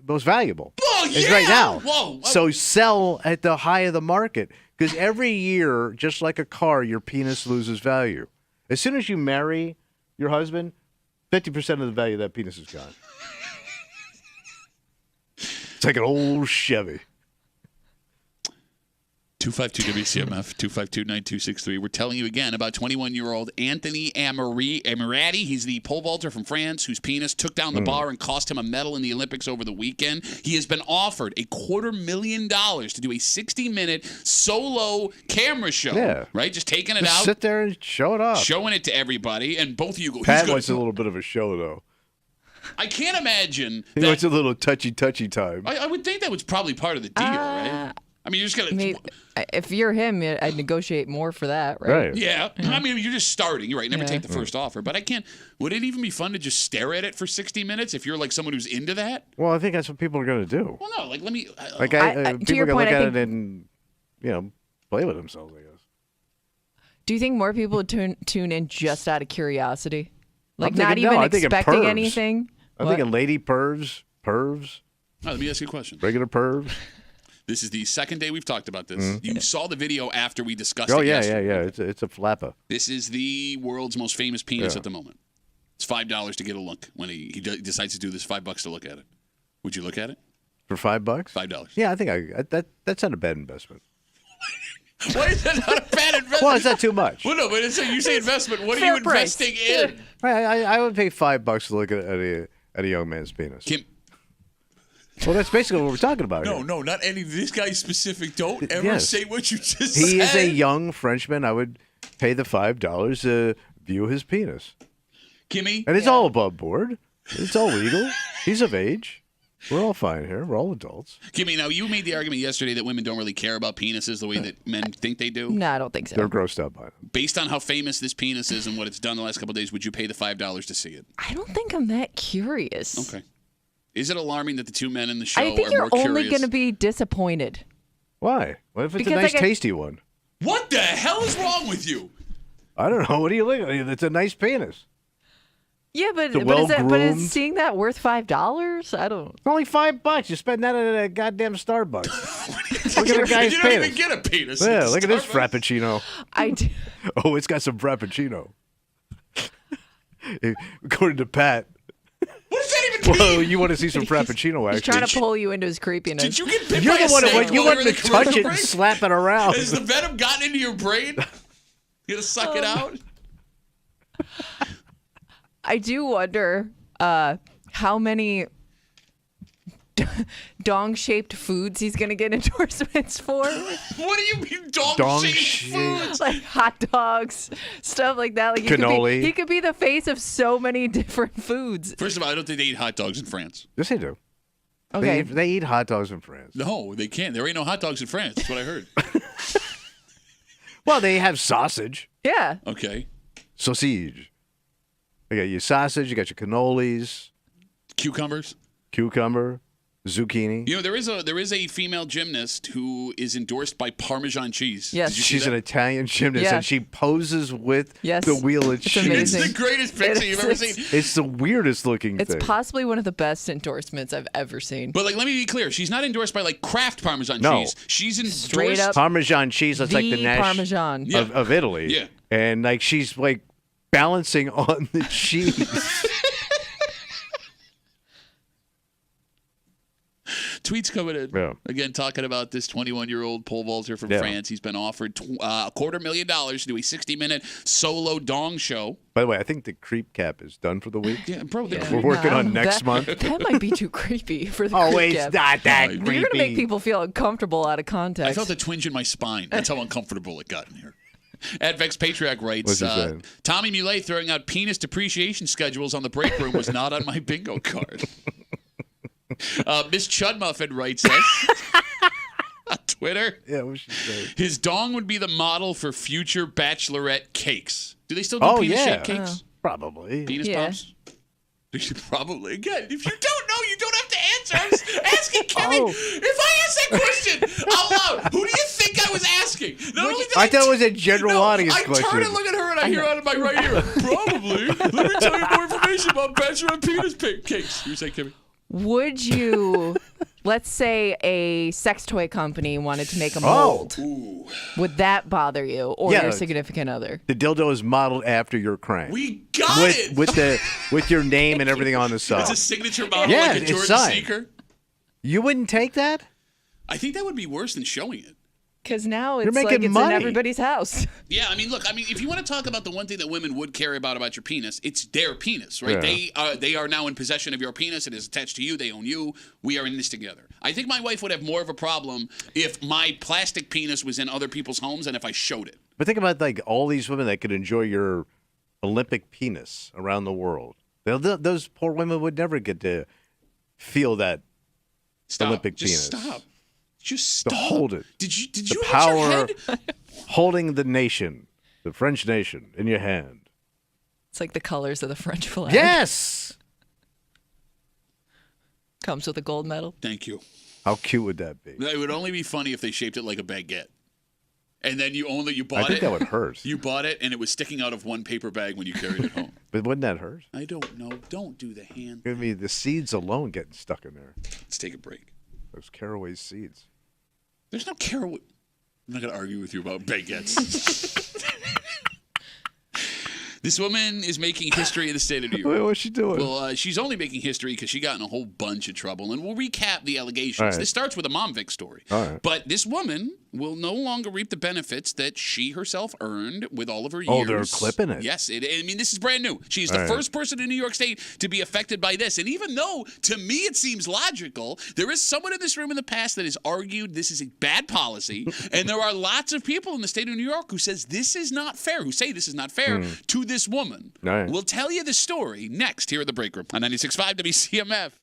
most valuable. Oh, is right now. Whoa. So sell at the high of the market. Because every year, just like a car, your penis loses value. As soon as you marry your husband, 50% of the value of that penis is gone. It's like an old Chevy. 252-WCMF, 252-9263. We're telling you again about 21-year-old Anthony Amirati. He's the pole vaulter from France whose penis took down the bar and cost him a medal in the Olympics over the weekend. He has been offered $250,000 to do a 60-minute solo camera show. Yeah. Right? Just taking it Just out. Sit there and show it off. Showing it to everybody. And both of you go, Pat wants a little bit of a show, though. I can't imagine. He wants a little touchy time. I would think that was probably part of the deal, right? I mean, you're just going to... If you're him, I'd negotiate more for that, right? Yeah. I mean, you're just starting. You're right. Never take the first offer. But I can't... Would it even be fun to just stare at it for 60 minutes if you're like someone who's into that? Well, I think that's what people are going to do. Well, no. Like, let me... Like, to people your are going point, to I look at think- it and, play with themselves, I guess. Do you think more people would tune in just out of curiosity? Like, I'm not thinking- even no, I'm thinking expecting pervs. anything? I'm thinking lady pervs. Let me ask you a question. Regular pervs. This is the second day we've talked about this. You saw the video after we discussed Oh, it yeah. yesterday. It's a flapper. This is the world's most famous penis at the moment. It's $5 to get a look. When he decides to do this, $5 to look at it. Would you look at it? For $5? $5. Yeah, I think that's not a bad investment. Why is that not a bad investment? Well, it's not too much. Well, no, but you say investment. What are Fair you price. investing in? I would pay $5 to look at a young man's penis. Kim, Well, that's basically what we're talking about here. no, not any. This guy's specific. Don't ever Yes. say what you just said. He is a young Frenchman. I would pay the $5 to view his penis. Kimmy. And it's all above board. It's all legal. He's of age. We're all fine here. We're all adults. Kimmy, now you made the argument yesterday that women don't really care about penises the way that men think they do. No, I don't think so. They're grossed out by them. Based on how famous this penis is and what it's done the last couple of days, would you pay the $5 to see it? I don't think I'm that curious. Okay. Is it alarming that the two men in the show I think are you're more only curious? going to be disappointed. Why? What if it's Because, a nice, like, tasty one? What the hell is wrong with you? I don't know. What do you look at? It's a nice penis. Yeah, but It's a is well-groomed- seeing that worth $5? I don't. It's only $5. You spend that at a goddamn Starbucks. Look at the guy's You don't penis. even get a penis. Yeah, at look at this Starbucks. frappuccino. I do. Oh, it's got some frappuccino. According to Pat. What does that even Well, you want to see some Frappuccino action. He's trying to pull you into his creepiness. Did you get bit You're by the one a snake you while want you were to in the touch commercial it and break? slap it around. Has the venom gotten into your brain? You gonna suck it out? I do wonder how many dong-shaped foods he's going to get endorsements for. What do you mean dong-shaped foods? Like hot dogs, stuff like that. Like Cannoli. He could be the face of so many different foods. First of all, I don't think they eat hot dogs in France. Yes, they do. Okay. They eat hot dogs in France. No, they can't. There ain't no hot dogs in France. That's what I heard. Well, they have sausage. Yeah. Okay. Sausage. You got your sausage. You got your cannolis. Cucumber. Zucchini. You know, there is a female gymnast who is endorsed by Parmesan cheese. Yes. She's an Italian gymnast, and she poses with the wheel of cheese. Amazing. It's the greatest picture you've ever seen. It's the weirdest looking thing. It's possibly one of the best endorsements I've ever seen. But let me be clear. She's not endorsed by Kraft Parmesan cheese. She's endorsed straight up Parmesan cheese. That's like the Parmesan of Italy. Yeah. And she's balancing on the cheese. Tweets coming in. Yeah. Again, talking about this 21-year-old pole vaulter from France. He's been offered $250,000 to do a 60-minute solo dong show. By the way, I think the creep cap is done for the week. Yeah, bro. We're working on next month. That might be too creepy for the Oh, creep it's cap. not that creepy. You're going to make people feel uncomfortable out of context. I felt a twinge in my spine. That's how uncomfortable it got in here. At Vex Patriarch writes, What's he saying? Tommy Muley throwing out penis depreciation schedules on the break room was not on my bingo card. Miss Chudmuffin writes this on Twitter. Yeah, what's she saying? His dong would be the model for future bachelorette cakes. Do they still do penis-shaped cakes? Probably. Penis pops? Probably. Again, if you don't know, you don't have to answer. I was asking Kimmy. If I ask that question out loud, who do you think I was asking? Not only did I thought it was a general audience question. I turn and look at her and I hear out of my right ear, probably. Let me tell you more information about bachelorette penis cakes. You say, Kimmy? Would you, let's say a sex toy company wanted to make a mold. Would that bother you or your significant other? The dildo is modeled after your crank. We got it! With your name and everything on the side. It's a signature model like a Jordan sneaker. You wouldn't take that? I think that would be worse than showing it. Because now it's You're like making it's money. in everybody's house. Yeah, I mean, look, if you want to talk about the one thing that women would care about your penis, it's their penis, right? Yeah. They are now in possession of your penis. It is attached to you. They own you. We are in this together. I think my wife would have more of a problem if my plastic penis was in other people's homes than if I showed it. But think about all these women that could enjoy your Olympic penis around the world. Those poor women would never get to feel that Olympic penis. Stop. Just stop. To hold it. Did you the hit power your head? holding the nation, the French nation, in your hand. It's like the colors of the French flag. Yes. Comes with a gold medal. Thank you. How cute would that be? It would only be funny if they shaped it like a baguette. And then you bought it. I think that would hurt. You bought it, and it was sticking out of one paper bag when you carried it home. But wouldn't that hurt? I don't know. Don't do the hand. I mean, the seeds alone getting stuck in there. Let's take a break. Those caraway seeds. There's no caraway. I'm not going to argue with you about baguettes. This woman is making history in the state of New York. Wait, what's she doing? Well, she's only making history because she got in a whole bunch of trouble. And we'll recap the allegations. Right. This starts with a Mom Vic story. All right. But this woman will no longer reap the benefits that she herself earned with all of her years. Oh, they're clipping it. Yes. This is brand new. She's the first person in New York State to be affected by this. And even though, to me, it seems logical, there is someone in this room in the past that has argued this is a bad policy. And there are lots of people in the state of New York who say this is not fair to this woman. Right. We'll tell you the story next here at the Break Room on 96.5 WCMF.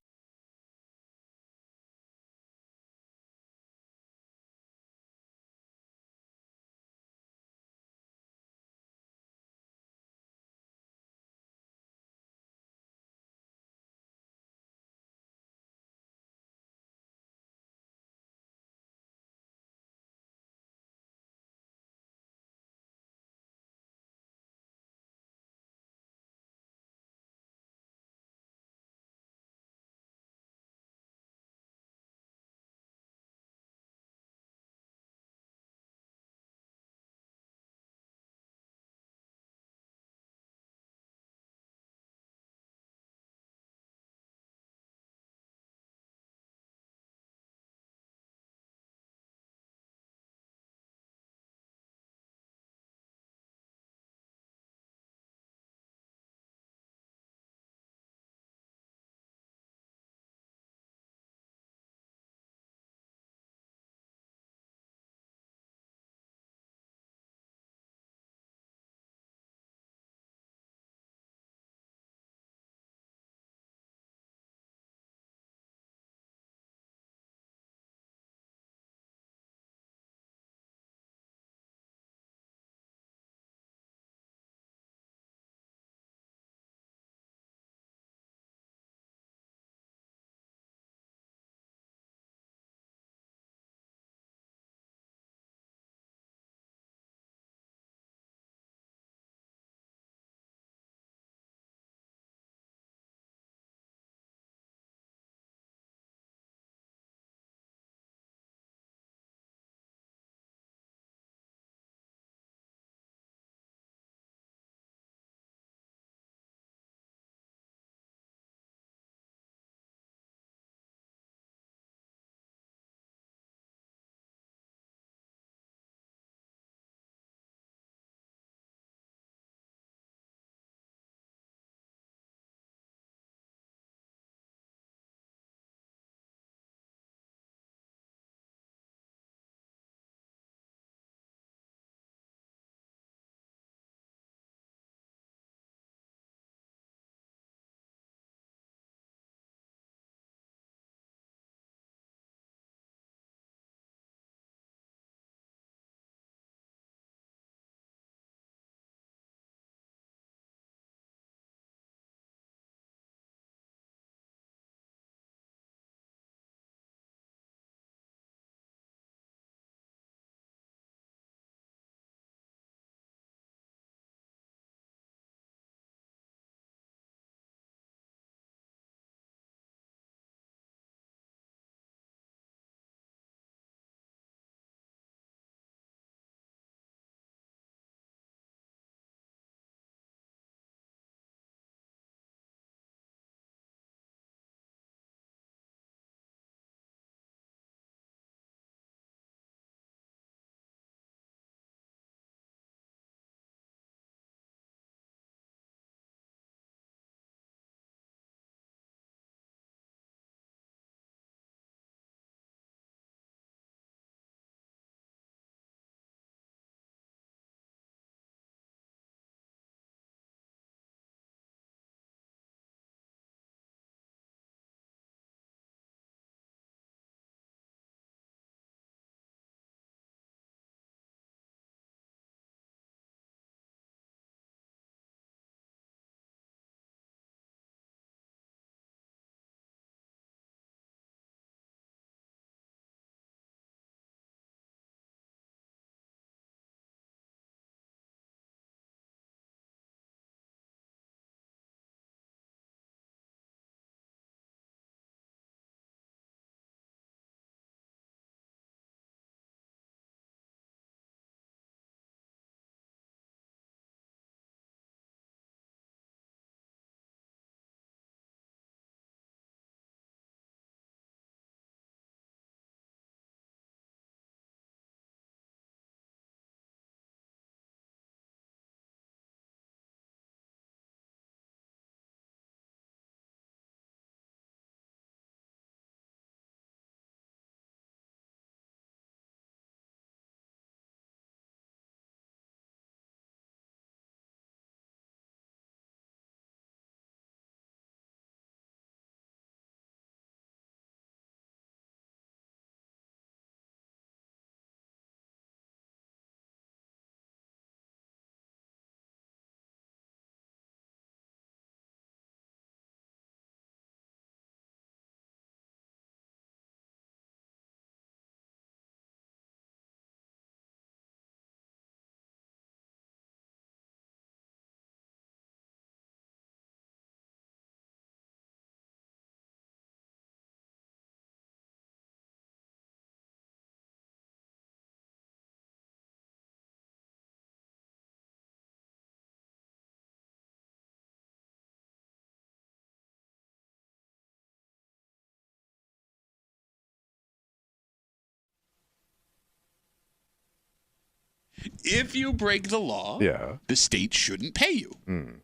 if you break the law, the state shouldn't pay you.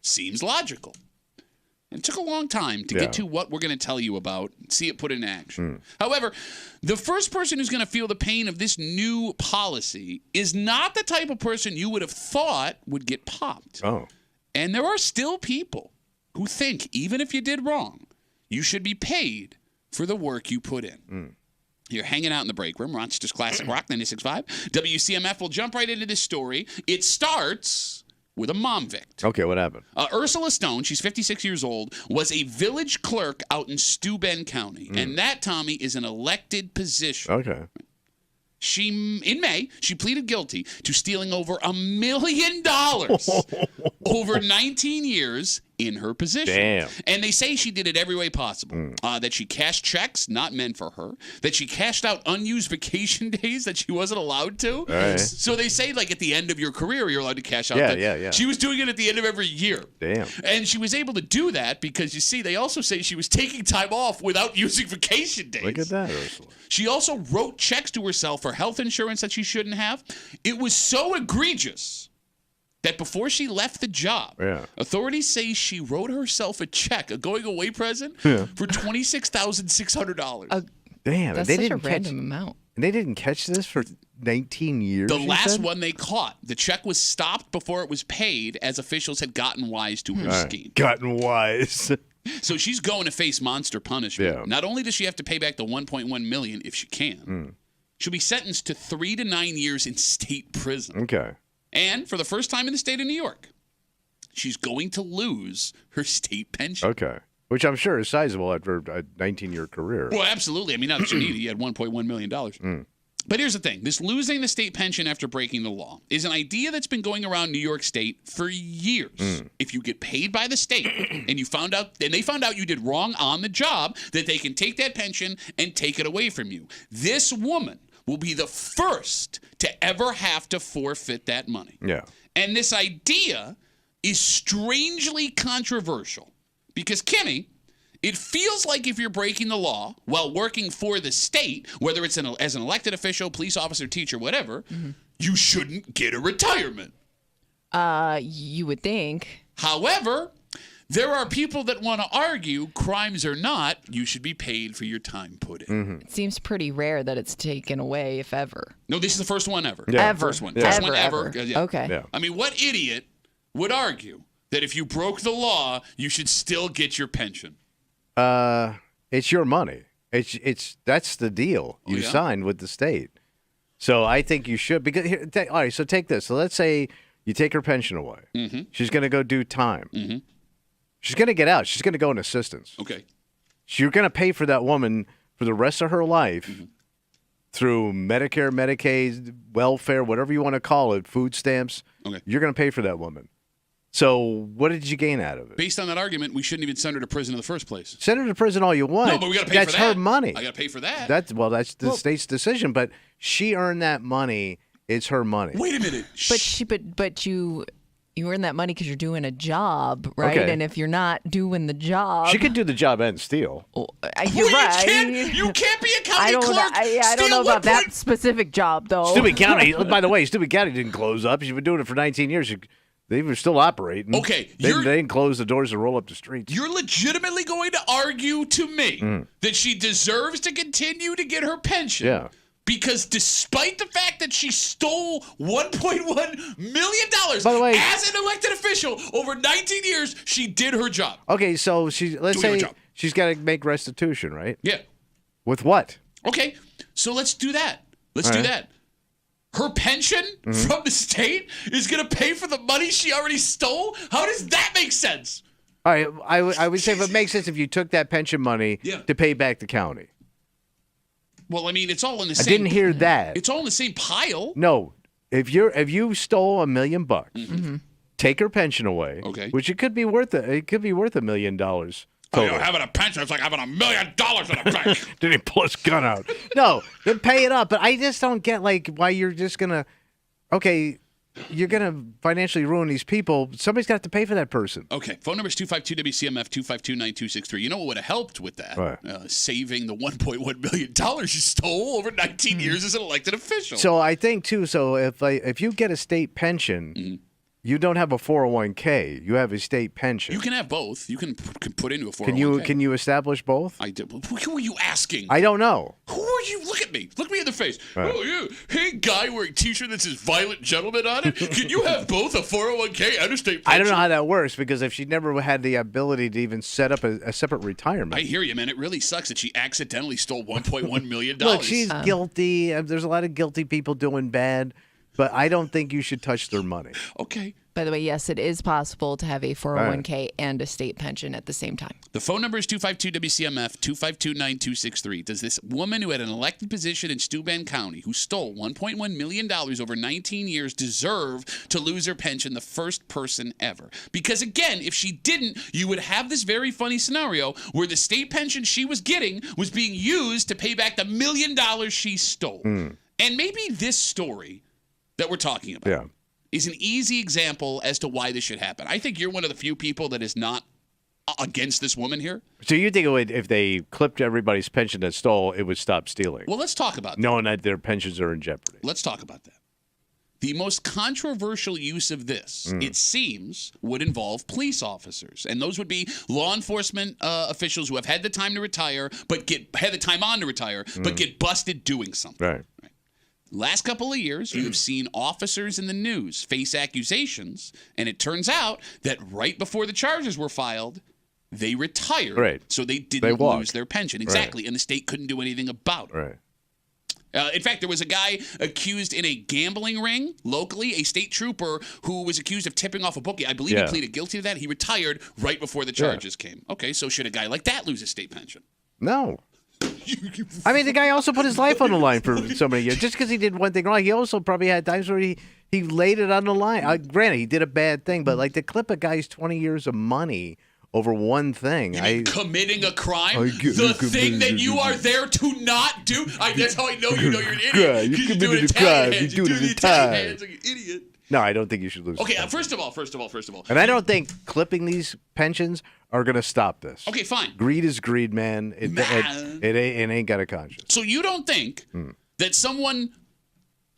Seems logical. It took a long time to get to what we're going to tell you about and see it put in action. However, the first person who's going to feel the pain of this new policy is not the type of person you would have thought would get popped. Oh. And there are still people who think even if you did wrong, you should be paid for the work you put in. You're hanging out in the break room, Rochester's Classic Rock 96.5. WCMF will jump right into this story. It starts with a mom vict. Okay, what happened? Ursula Stone, she's 56 years old, was a village clerk out in Steuben County. And that, Tommy, is an elected position. Okay. In May, she pleaded guilty to stealing over $1 million over 19 years in her position. Damn. And they say she did it every way possible. That she cashed checks not meant for her. That she cashed out unused vacation days that she wasn't allowed to. Right. So they say, like, at the end of your career, you're allowed to cash out. Yeah. She was doing it at the end of every year. Damn. And she was able to do that because, you see, they also say she was taking time off without using vacation days. Look at that, Ursula. She also wrote checks to herself for health insurance that she shouldn't have. It was so egregious that before she left the job, authorities say she wrote herself a check, a going-away present, for $26,600. Damn, that's such a random amount. And they didn't catch this for 19 years? The last one they caught. The check was stopped before it was paid as officials had gotten wise to her scheme. Gotten wise. So she's going to face monster punishment. Not only does she have to pay back the $1.1 million if she can, she'll be sentenced to 3 to 9 years in state prison. Okay. And for the first time in the state of New York, she's going to lose her state pension. Okay. Which I'm sure is sizable after a 19-year career. Well, absolutely. I mean, not that you need it. You had $1.1 million. But here's the thing. This losing the state pension after breaking the law is an idea that's been going around New York State for years. If you get paid by the state and they found out you did wrong on the job, that they can take that pension and take it away from you. This woman will be the first to ever have to forfeit that money. Yeah. And this idea is strangely controversial because, Kimmy, it feels like if you're breaking the law while working for the state, whether it's as an elected official, police officer, teacher, whatever, you shouldn't get a retirement. You would think. However, there are people that want to argue, crimes or not, you should be paid for your time put in. It seems pretty rare that it's taken away, if ever. No, this is the first one ever. Yeah. Ever. First one. Yeah. First one ever. Yeah. Okay. Yeah. I mean, what idiot would argue that if you broke the law, you should still get your pension? It's your money. That's the deal you signed with the state. So I think you should. Because all right, so take this. So let's say you take her pension away. She's going to go do time. She's going to get out. She's going to go in assistance. Okay. So you're going to pay for that woman for the rest of her life through Medicare, Medicaid, welfare, whatever you want to call it, food stamps. Okay. You're going to pay for that woman. So what did you gain out of it? Based on that argument, we shouldn't even send her to prison in the first place. Send her to prison all you want. No, but we got to pay That's for that. her money. I got to pay for that. That's the state's decision, but she earned that money. It's her money. Wait a minute. But you earn that money because you're doing a job, right? Okay. And if you're not doing the job, She could do the job and steal. You're right. You can't be a county clerk. I don't know about that specific job, though. Stupid County, by the way, Stupid County didn't close up. She's been doing it for 19 years. They were still operating. Okay. They didn't close the doors and roll up the streets. You're legitimately going to argue to me that she deserves to continue to get her pension. Yeah. Because despite the fact that she stole $1.1 million By the way, as an elected official over 19 years, she did her job. Okay, so let's Doing her say job. she's got to make restitution, right? Yeah. With what? Okay, so let's do that. Let's All do right. that. Her pension from the state is going to pay for the money she already stole? How does that make sense? All right, I would say if it makes sense if you took that pension money to pay back the county. Well, I mean, it's all in the I same. didn't hear that. It's all in the same pile. No, if you stole $1 million, take her pension away. Okay. Which it could be worth $1 million. Total. Having a pension, it's like having $1 million in the bank. Did he pull his gun out? No, then pay it up. But I just don't get why you're just gonna. Okay, you're going to financially ruin these people. Somebody's got to pay for that person. Okay. Phone number is 252-WCMF, 252-9263. You know what would have helped with that? Right. Saving the $1.1 million you stole over 19 years as an elected official. So I think, too, if you get a state pension, you don't have a 401k. You have a state pension. You can have both. You can put into a 401k. Can you establish both? I did. Who are you asking? I don't know. Who are you? Look at me. Look me in the face. Right. Oh, you. Hey, guy wearing a T-shirt that says "Violent Gentleman" on it. Can you have both a 401k and a state pension? I don't know how that works because if she never had the ability to even set up a separate retirement. I hear you, man. It really sucks that she accidentally stole $1.1 million. Look, she's guilty. There's a lot of guilty people doing bad, but I don't think you should touch their money. Okay. By the way, yes, it is possible to have a 401k and a state pension at the same time. The phone number is 252-WCMF, 252-9263. Does this woman who had an elected position in Steuben County, who stole $1.1 million over 19 years, deserve to lose her pension, the first person ever? Because, again, if she didn't, you would have this very funny scenario where the state pension she was getting was being used to pay back the $1 million she stole. And maybe this story that we're talking about is an easy example as to why this should happen. I think you're one of the few people that is not against this woman here. So you think if they clipped everybody's pension that stole, it would stop stealing? Well, let's talk about that. Knowing that their pensions are in jeopardy. Let's talk about that. The most controversial use of this, it seems, would involve police officers. And those would be law enforcement officials who have had the time to retire, but had the time on to retire, but get busted doing something. Right. Last couple of years, you have seen officers in the news face accusations, and it turns out that right before the charges were filed, they retired. Right. So they didn't lose their pension. Exactly. Right. And the state couldn't do anything about it. Right. In fact, there was a guy accused in a gambling ring locally, a state trooper who was accused of tipping off a bookie. I believe he pleaded guilty to that. He retired right before the charges came. Okay, so should a guy like that lose his state pension? No. I mean, the guy also put his life on the line for so many years. Just because he did one thing wrong, he also probably had times where he laid it on the line. Granted, he did a bad thing, but like to clip a guy's 20 years of money over one thing. You mean committing a crime? The thing that you are there to not do? That's how I know you know you're an idiot. You committed a crime. You do it in time. Hands like an idiot. No, I don't think you should lose. Okay, first of all. And I don't think clipping these pensions are going to stop this. Okay, fine. Greed is greed, man. It ain't got a conscience. So you don't think that someone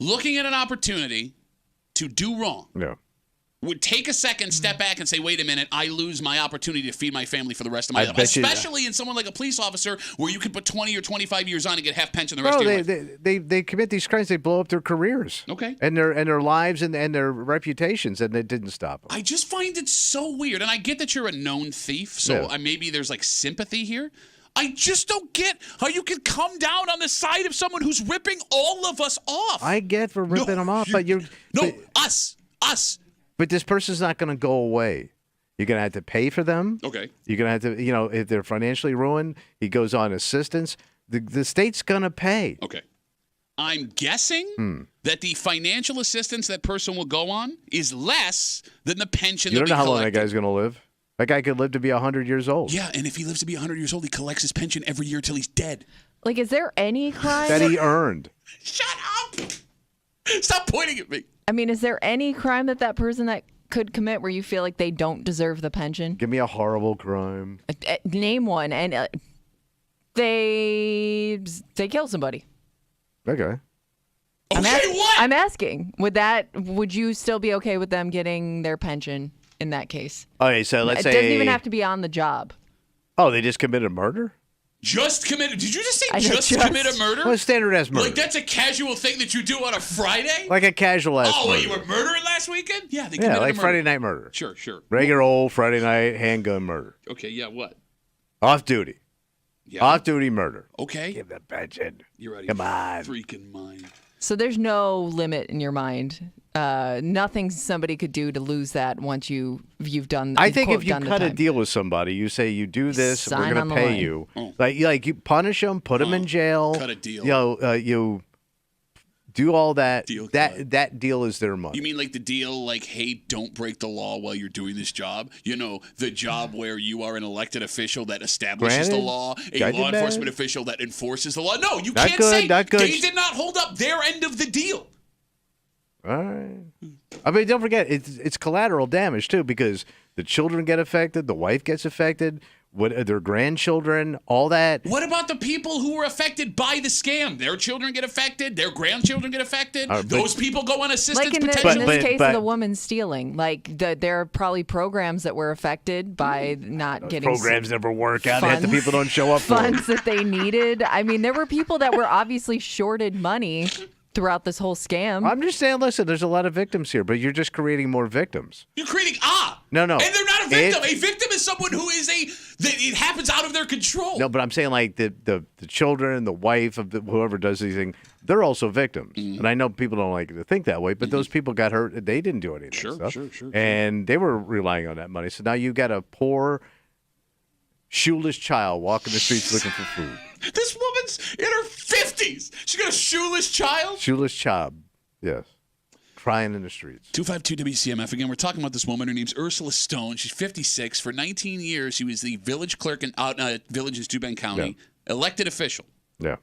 looking at an opportunity to do wrong would take a second, step back, and say, wait a minute, I lose my opportunity to feed my family for the rest of my life. Especially in someone like a police officer where you could put 20 or 25 years on and get half pension the rest of your life. They commit these crimes, they blow up their careers. Okay. And their lives and their reputations, and it didn't stop them. I just find it so weird. And I get that you're a known thief, so maybe there's like sympathy here. I just don't get how you can come down on the side of someone who's ripping all of us off. I get for ripping them off, but you're... Us. But this person's not going to go away. You're going to have to pay for them. Okay. You're going to have to, if they're financially ruined, he goes on assistance. The state's going to pay. Okay. I'm guessing that the financial assistance that person will go on is less than the pension You don't know how long that guy's going to live. That guy could live to be 100 years old. Yeah, and if he lives to be 100 years old, he collects his pension every year till he's dead. Like, is there any crime that he earned? Shut up! Stop pointing at me. I mean, is there any crime that person that could commit where you feel like they don't deserve the pension? Give me a horrible crime. Name one, and they kill somebody. Okay. I'm asking. Would you still be okay with them getting their pension in that case? Okay, so let's say it doesn't even have to be on the job. Oh, they just committed murder? Just committed. Did you just say just commit a murder? Well, standard as murder. Like that's a casual thing that you do on a Friday? Like a casual ass murder. Wait, you were murdering last weekend? Yeah, they committed like a murder. Friday night murder. Sure. Regular old Friday night handgun murder. Okay, yeah, what? Off duty. Yeah. Off duty murder. Okay. Give the pension. You're ready. Come on. Freaking mind. So there's no limit in your mind. Nothing somebody could do to lose that once you've done. I think if you cut a deal with somebody, you say you do this, we're going to pay you. Oh. Like you punish them, put them in jail. Cut a deal. You do all that. Deal that deal is their money. You mean like the deal, like, hey, don't break the law while you're doing this job? You know, the job where you are an elected official that establishes the law, a law enforcement official that enforces the law. No, you can't say they did not hold up their end of the deal. All right. I mean, don't forget, it's collateral damage, too, because the children get affected, the wife gets affected, their grandchildren, all that. What about the people who were affected by the scam? Their children get affected, their grandchildren get affected, those people go on assistance potentially? In this case of the woman stealing, there are probably programs that were affected by not getting programs never work out. The people don't show up funds that they needed. I mean, there were people that were obviously shorted money throughout this whole scam. I'm just saying, listen, there's a lot of victims here, but you're just creating more victims. You're creating No. And they're not a victim. A victim is someone who is it happens out of their control. No, but I'm saying like the children, the wife of whoever does these things, they're also victims. And I know people don't like to think that way, but those people got hurt. They didn't do anything. Sure. And they were relying on that money. So now you got a poor, shoeless child walking the streets looking for food. This woman's in her 50s. She got a shoeless child? Shoeless child, yes. Crying in the streets. 252 WCMF. Again, we're talking about this woman. Her name's Ursula Stone. She's 56. For 19 years, she was the village clerk in village in Steuben County, elected official. Yeah.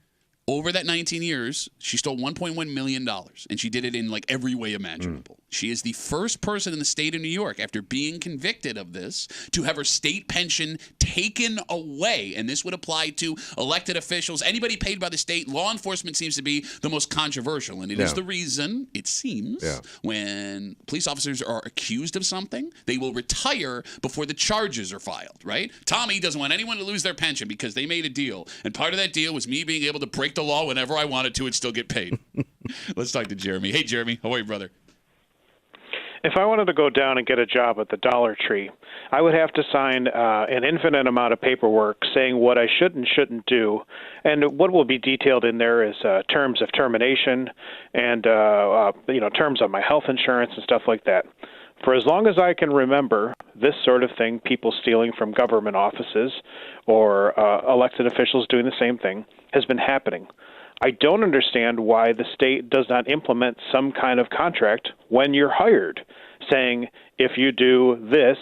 Over that 19 years, she stole $1.1 million, and she did it in like every way imaginable. She is the first person in the state of New York, after being convicted of this, to have her state pension taken away. And this would apply to elected officials, anybody paid by the state. Law enforcement seems to be the most controversial, and it is the reason, it seems, when police officers are accused of something, they will retire before the charges are filed, right? Tommy doesn't want anyone to lose their pension because they made a deal, and part of that deal was me being able to break the law whenever I wanted to and still get paid. Let's talk to Jeremy. Hey, Jeremy. How are you, brother? If I wanted to go down and get a job at the Dollar Tree, I would have to sign an infinite amount of paperwork saying what I should and shouldn't do. And what will be detailed in there is terms of termination and terms on my health insurance and stuff like that. For as long as I can remember, this sort of thing, people stealing from government offices or elected officials doing the same thing, has been happening. I don't understand why the state does not implement some kind of contract when you're hired, saying if you do this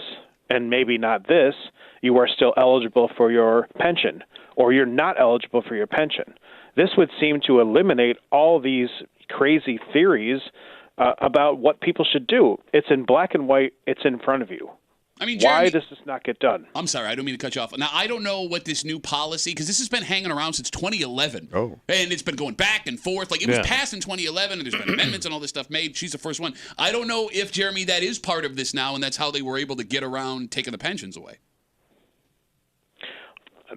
and maybe not this, you are still eligible for your pension, or you're not eligible for your pension. This would seem to eliminate all these crazy theories about what people should do. It's in black and white. It's in front of you. I mean, Jeremy, why does this not get done? I'm sorry, I don't mean to cut you off. Now, I don't know what this new policy, because this has been hanging around since 2011. Oh. And it's been going back and forth. Like, it was passed in 2011, and there's been amendments and all this stuff made. She's the first one. I don't know if, Jeremy, that is part of this now, and that's how they were able to get around taking the pensions away.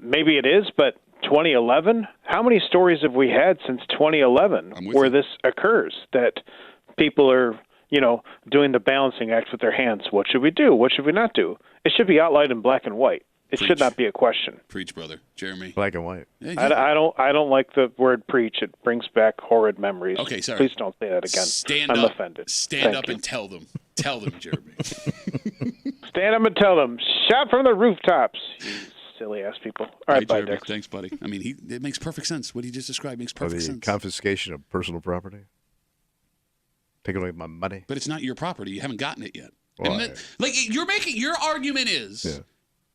Maybe it is, but 2011? How many stories have we had since 2011 where this occurs, that people are doing the balancing act with their hands? What should we do? What should we not do? It should be outlined in black and white. It should not be a question. Preach, brother. Jeremy. Black and white. I don't like the word preach. It brings back horrid memories. Okay, sorry. Please don't say that again. I'm offended. Stand up and tell them. Tell them, Jeremy. Stand up and tell them. Shout from the rooftops. You silly ass people. All right, bye, Jeremy. Thanks, buddy. I mean, it makes perfect sense. What he just described makes perfect sense. Confiscation of personal property. Taking away my money. But it's not your property. You haven't gotten it yet. Well, your argument is,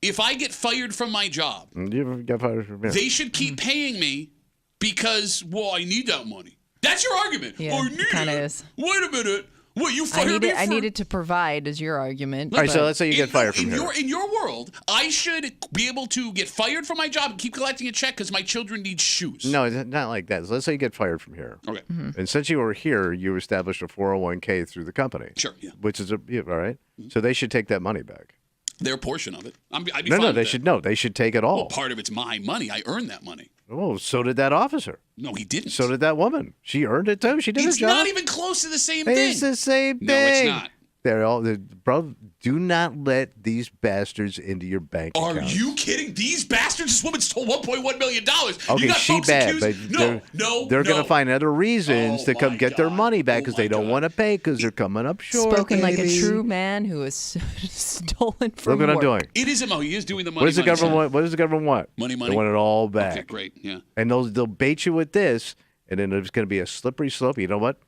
if I get fired from my job, you got fired from they should keep paying me because, I need that money. That's your argument. Yeah, it kind of is. Wait a minute. What, you fired me? I needed to provide is your argument. All right, so let's say you get fired from here. In your world, I should be able to get fired from my job and keep collecting a check because my children need shoes. No, it's not like that. So let's say you get fired from here. Okay. Mm-hmm. And since you were here, you established a 401k through the company. Sure, yeah. Which is all right. Mm-hmm. So they should take that money back. Their portion of it. I'd be no, fine with they that. should. No, they should take it all. Well, part of it's my money. I earned that money. Oh, so did that officer. No, he didn't. So did that woman. She earned it too. She did her job. It's not even close to the same thing. It's the same thing. No, it's not. Bro, do not let these bastards into your bank account. Are you kidding? These bastards? This woman stole $1.1 million. Okay, you got she folks bad, accused? but they're going to find other reasons to come get their money back because they don't want to pay because they're coming up short. Spoken like a true man who has stolen from Look what I'm doing. It is he is doing the money. What does the government want? What does the government want? Money. They want it all back. Okay, great. Yeah. And they'll bait you with this, and then there's going to be a slippery slope. You know what?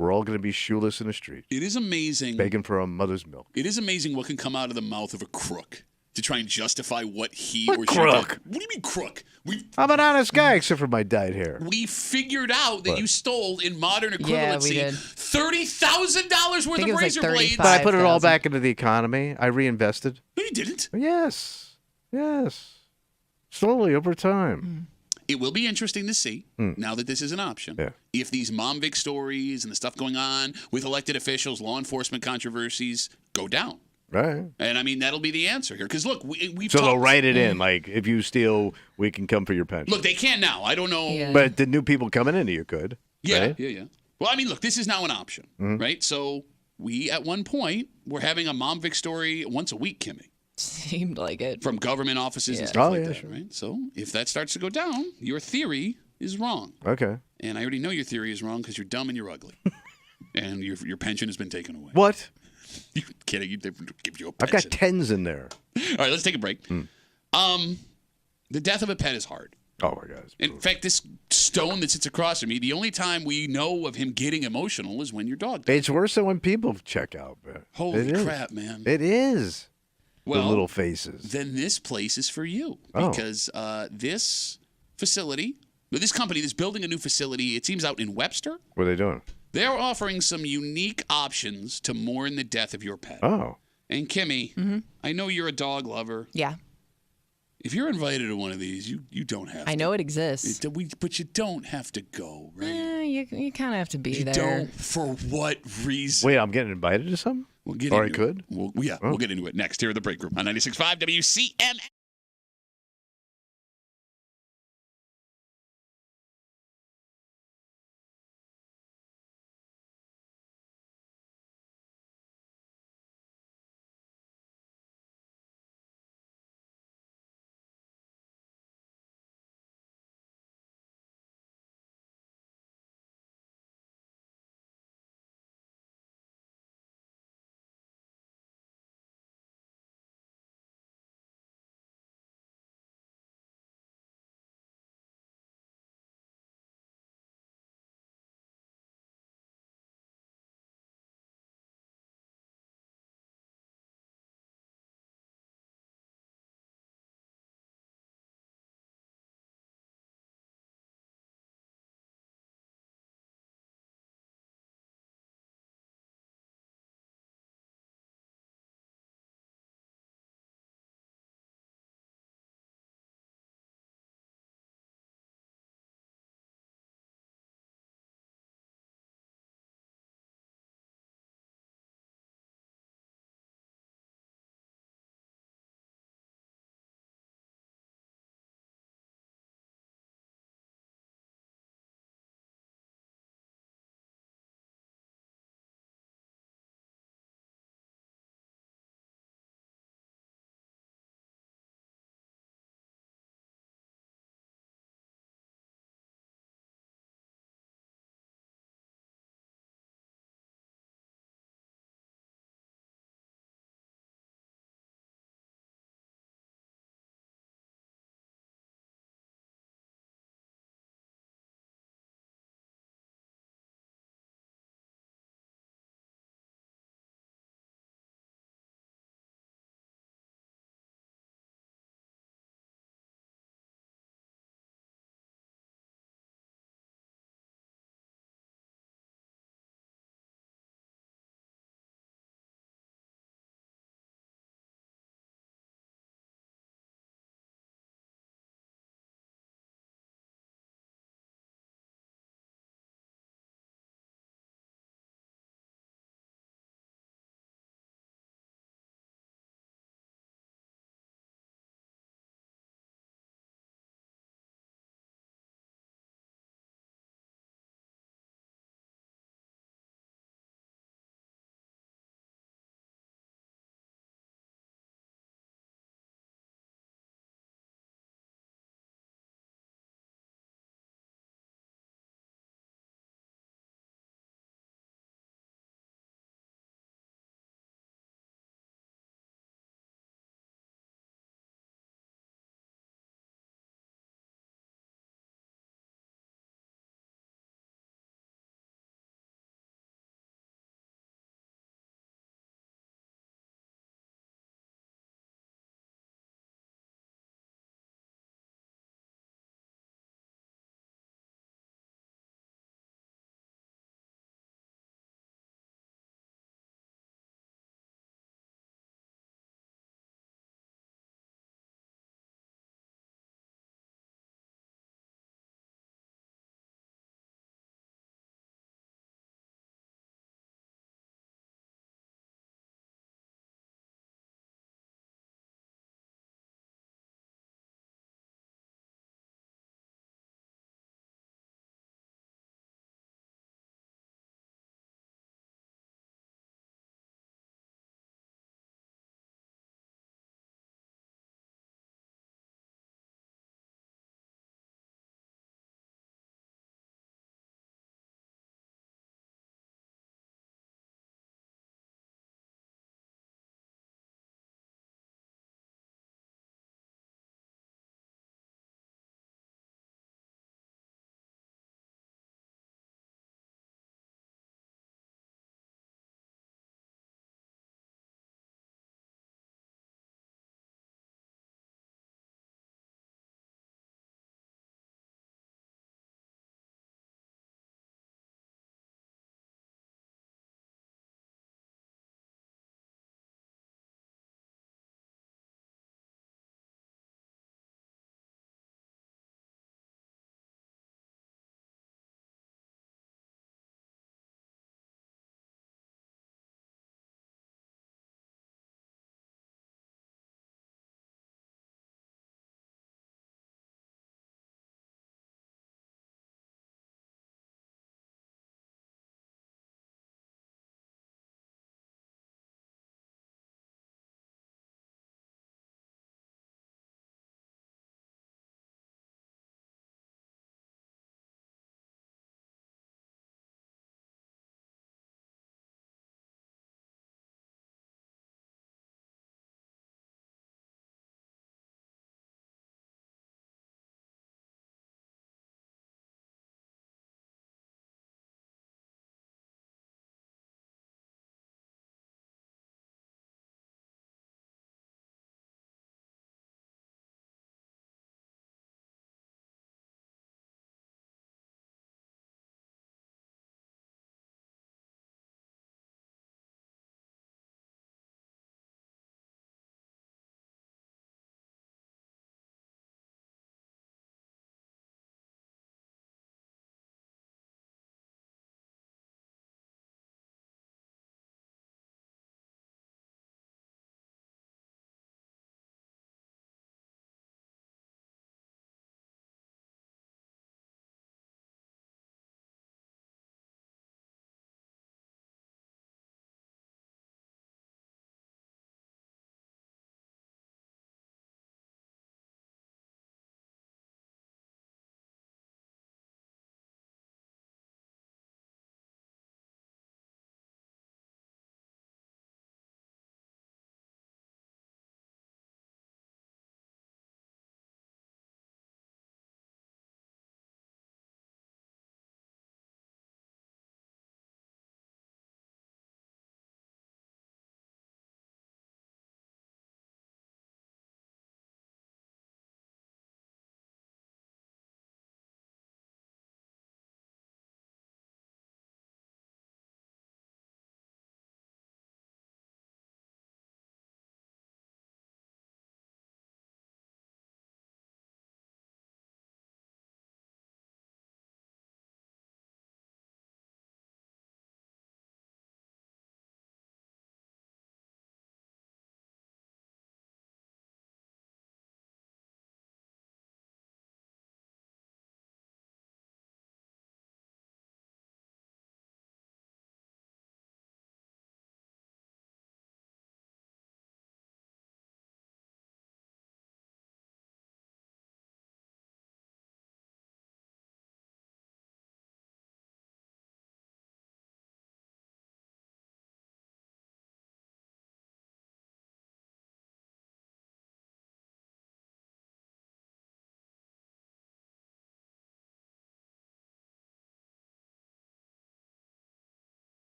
We're all going to be shoeless in the street. It is amazing. Begging for a mother's milk. It is amazing what can come out of the mouth of a crook. to try and justify what he What or she crook? did. What do you mean crook? I'm an honest guy, except for my dyed hair. We figured out that What? you stole in modern equivalency Yeah, we did. $30,000 worth of it was like razor blades. But I put it all 5,000. back into the economy. I reinvested. No, you didn't. Yes. Slowly over time. It will be interesting to see, now that this is an option, if these Mom Vic stories and the stuff going on with elected officials, law enforcement controversies go down. Right. And I mean, that'll be the answer here. Because look, we've So they'll talked- write it in, like, if you steal, we can come for your pension. Look, they can now. I don't know. Yeah. But the new people coming into you could. Yeah, right? yeah. Well, I mean, look, this is now an option, right? So we, at one point, were having a Mom Vic story once a week, Kimmy. Seemed like it. From government offices and Yeah. stuff Oh, like yeah, that, sure. right? So if that starts to go down, your theory is wrong. Okay. And I already know your theory is wrong because you're dumb and you're ugly. And your pension has been taken away. What? You kidding? They give you a I've pension. got tens in there. All right, let's take a break. The death of a pet is hard. Oh, my God. In fact, this stone that sits across from me, the only time we know of him getting emotional is when your dog dies. It's worse than when people check out, man. Holy It is. crap, man. It is. Well, the little faces. Then this place is for you Oh. because this facility, this company that's building a new facility, it seems out in Webster. What are they doing? They're offering some unique options to mourn the death of your pet. Oh. And Kimmy, I know you're a dog lover. Yeah. If you're invited to one of these, you don't have to. I know it exists. But you don't have to go, right? You kind of have to be You there. don't. For what reason? Wait, I'm getting invited to something? We'll get Or I into could? it. We'll get into it next here at the break room on 96.5 WCMF.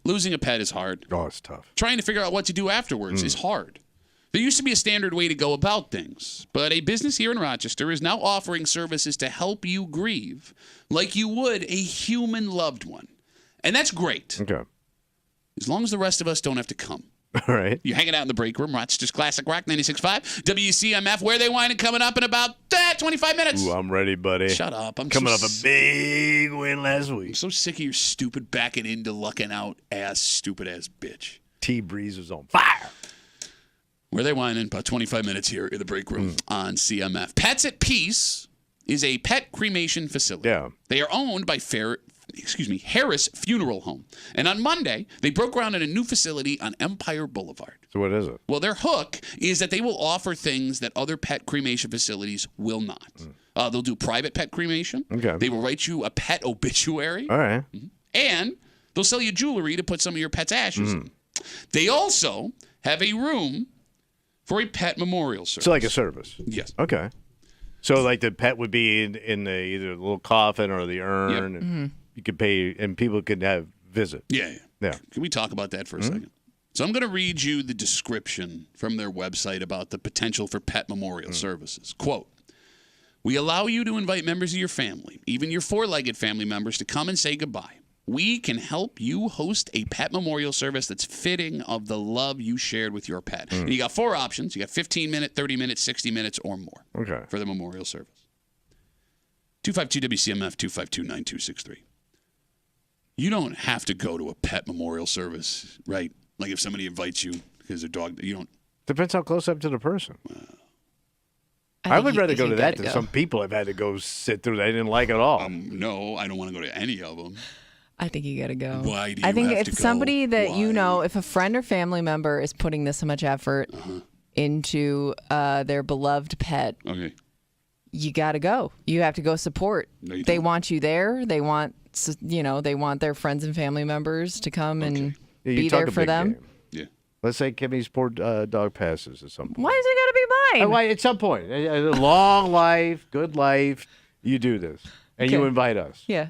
Losing a pet is hard. Oh, it's tough. Trying to figure out what to do afterwards is hard. There used to be a standard way to go about things, but a business here in Rochester is now offering services to help you grieve like you would a human loved one. And that's great. Okay. As long as the rest of us don't have to come. All right. You're hanging out in the break room, Rochester's Classic Rock 96.5, WCMF, Where They Whining, coming up in about 25 minutes. Ooh, I'm ready, buddy. Shut up. I'm coming so off a big win last week. I'm so sick of your stupid backing into lucking out stupid ass bitch. T-Breeze was on fire. Where They Whining, about 25 minutes here in the break room on CMF. Pets at Peace is a pet cremation facility. Yeah. They are owned by Harris Funeral Home. And on Monday, they broke ground in a new facility on Empire Boulevard. So what is it? Well, their hook is that they will offer things that other pet cremation facilities will not. They'll do private pet cremation. Okay. They will write you a pet obituary. All right. And they'll sell you jewelry to put some of your pet's ashes in. They also have a room for a pet memorial service. So like a service? Yes. Okay. So like the pet would be in the either the little coffin or the urn. Yep. And you could pay, and people could have visit. Yeah. Can we talk about that for a second? So I'm going to read you the description from their website about the potential for pet memorial services. Quote, we allow you to invite members of your family, even your four-legged family members, to come and say goodbye. We can help you host a pet memorial service that's fitting of the love you shared with your pet. And you got 4 options. You got 15 minutes, 30 minutes, 60 minutes, or more for the memorial service. 252-WCMF, 252-9263. You don't have to go to a pet memorial service, right? Like if somebody invites you because their dog, you don't. Depends how close up to the person. I would rather go to that than some people have had to go sit through that. I didn't like it at all. No, I don't want to go to any of them. I think you got to go. Why do you I think have if to somebody go? that you know, if a friend or family member is putting this much effort into their beloved pet, you got to go. You have to go support. No, they want you there. They want, they want their friends and family members to come and be there for them. Game. Yeah. Let's say Kimmy's poor dog passes at some point. Why is it got to be mine? Why, at some point. A long life, good life, you do this. And you invite us. Yeah.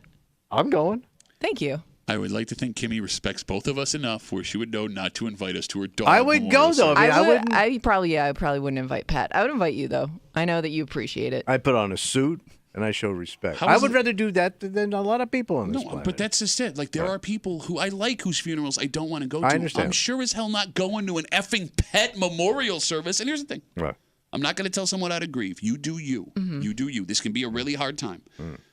I'm going. Thank you. I would like to think Kimmy respects both of us enough where she would know not to invite us to her dog. I would go, though. I probably wouldn't invite Pat. I would invite you, though. I know that you appreciate it. I put on a suit and I show respect. I would rather do that than a lot of people on this planet. But that's just it. Like, there are people who I like whose funerals I don't want to go to. I understand. I'm sure as hell not going to an effing pet memorial service. And here's the thing. Right. I'm not going to tell someone how to grieve. You do you. You do you. This can be a really hard time.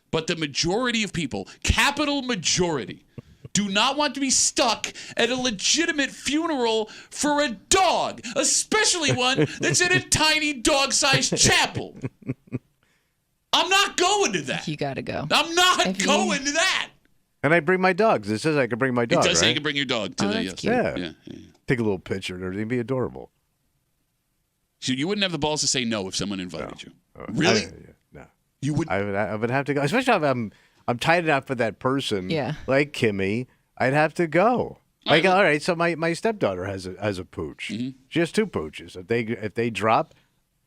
But the majority of people, capital majority, do not want to be stuck at a legitimate funeral for a dog, especially one that's in a tiny dog-sized chapel. I'm not going to that. You got to go. I'm not going to that. And I bring my dogs. It says I can bring my dog, It does say right? you can bring your dog to the... That's cute. Yeah. Take a little picture and everything. Be adorable. So you wouldn't have the balls to say no if someone invited you? Really? No. You would... I would have to go. Especially if I'm tied enough with that person, like Kimmy, I'd have to go. Like, all right, so my stepdaughter has a pooch. She has 2 pooches. If they drop,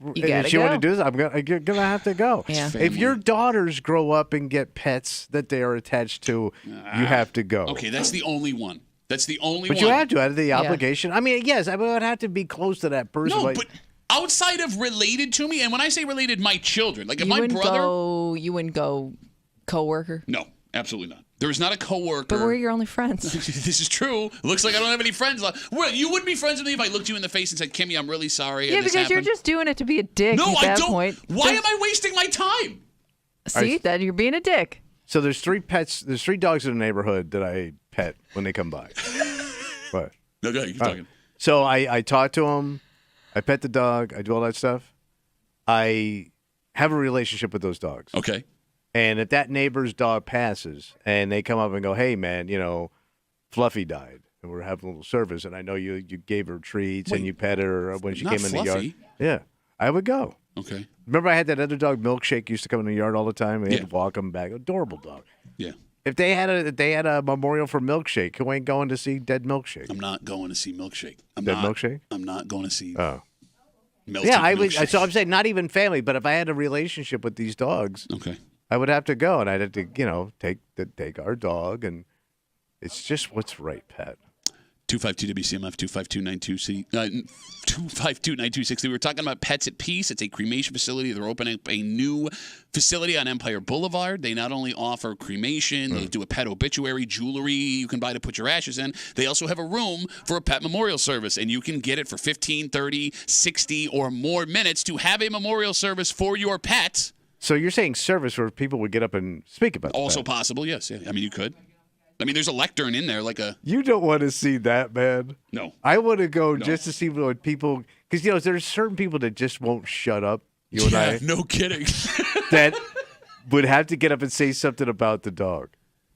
if she want to do this, I'm gonna have to go. Yeah. If your daughters grow up and get pets that they are attached to, you have to go. Okay, that's the only one. That's the only one. But you have to out of the obligation. I mean, yes, I would have to be close to that person. No, but outside of related to me, and when I say related, my children. Like if you my brother... You wouldn't go coworker? No, absolutely not. There is not a coworker. But we're your only friends. This is true. Looks like I don't have any friends left. Well, you wouldn't be friends with me if I looked you in the face and said, Kimmy, I'm really sorry. Yeah, because you're just doing it to be a dick no, at that point. Why am I wasting my time? See, that you're being a dick. So there's 3 pets. There's 3 dogs in the neighborhood that I pet when they come by. What? No, go ahead. Keep talking. So I talk to them. I pet the dog. I do all that stuff. I have a relationship with those dogs. Okay. And if that neighbor's dog passes and they come up and go, hey, man, Fluffy died, and we're having a little service, and I know you gave her treats and you pet her when she came in the yard. Yeah, I would go. Okay. Remember I had that other dog, Milkshake, used to come in the yard all the time. We had to walk him back. Adorable dog. Yeah. If they had a memorial for Milkshake, who ain't going to see dead Milkshake? I'm not going to see Milkshake. Milkshake? I'm not going to see Milkshake. Yeah, I would. So I'm saying not even family, but if I had a relationship with these dogs, okay, I would have to go, and I'd have to, take our dog and It's just what's right, Pat. 252-WCMF, 252-926. We were talking about Pets at Peace. It's a cremation facility. They're opening up a new facility on Empire Boulevard. They not only offer cremation, they do a pet obituary, jewelry you can buy to put your ashes in. They also have a room for a pet memorial service, and you can get it for 15, 30, 60, or more minutes to have a memorial service for your pet. So you're saying service where people would get up and speak about Also the pet. possible, yes. Yeah. I mean, you could. I mean, there's a lectern in there, like a... You don't want to see that, man. No. I want to go just to see what people... Because, there's certain people that just won't shut up, you and I. No kidding. That would have to get up and say something about the dog.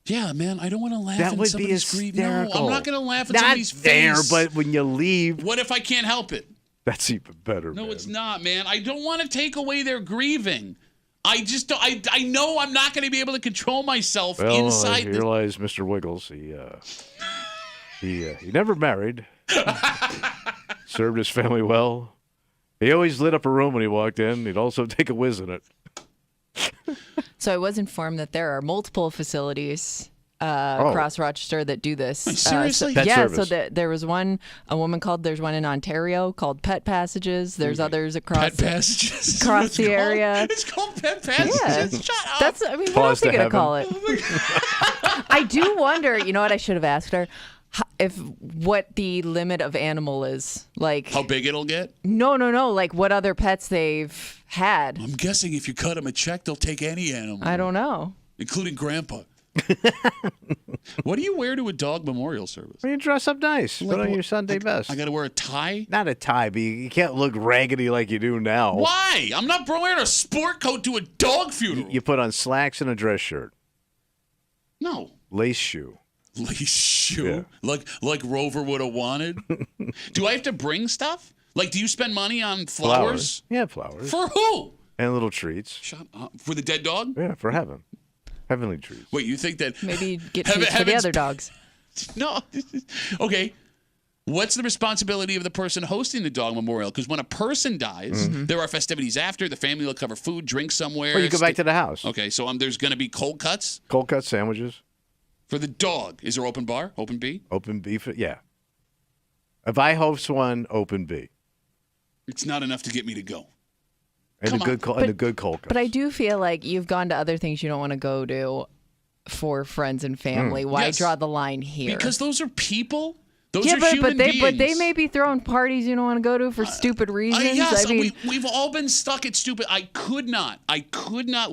Yeah, man, I don't want to laugh that in would somebody's be grief. No, I'm not going to laugh in somebody's face. There, but when you leave... What if I can't help it? That's even better, No, man. it's not, man. I don't want to take away their grieving. I just don't, I know I'm not going to be able to control myself inside. Here lies Mr. Wiggles. He never married. Served his family well. He always lit up a room when he walked in. He'd also take a whiz in it. So I was informed that there are multiple facilities across Rochester that do this. Seriously? Pet service. So there was one, there's one in Ontario called Pet Passages. There's others across Pet Passages? across the area. It's called Pet Passages? Yeah. Shut up. That's, I mean, what else are you going to call it? I do wonder, you know what I should have asked her? What the limit of animal is. Like how big it'll get? No. Like what other pets they've had. I'm guessing if you cut them a check, they'll take any animal. I don't know. Including Grandpa. What do you wear to a dog memorial service? Well, you dress up nice. Put on your Sunday best. I got to wear a tie? Not a tie, but you can't look raggedy like you do now. Why? I'm not wearing a sport coat to a dog funeral. You put on slacks and a dress shirt. No. Lace shoe. Lace shoe? Yeah. Like Rover would have wanted? Do I have to bring stuff? Like, do you spend money on flowers? Yeah, flowers. For who? And little treats. Shut up. For the dead dog? Yeah, for heaven. Heavenly treats. Wait, you think that... Maybe get treats for the other dogs. No. Okay. What's the responsibility of the person hosting the dog memorial? Because when a person dies, there are festivities after. The family will cover food, drink somewhere. Or you go back to the house. Okay, so there's going to be cold cuts? Cold cut sandwiches. For the dog. Is there open bar? Open B? Open B, yeah. If I host one, open B. It's not enough to get me to go. And a good cold cut. But I do feel like you've gone to other things you don't want to go to for friends and family. Why draw the line here? Because those are people. Those are human but beings. But they may be throwing parties you don't want to go to for stupid reasons. Yes, I mean, we've all been stuck at stupid. I could not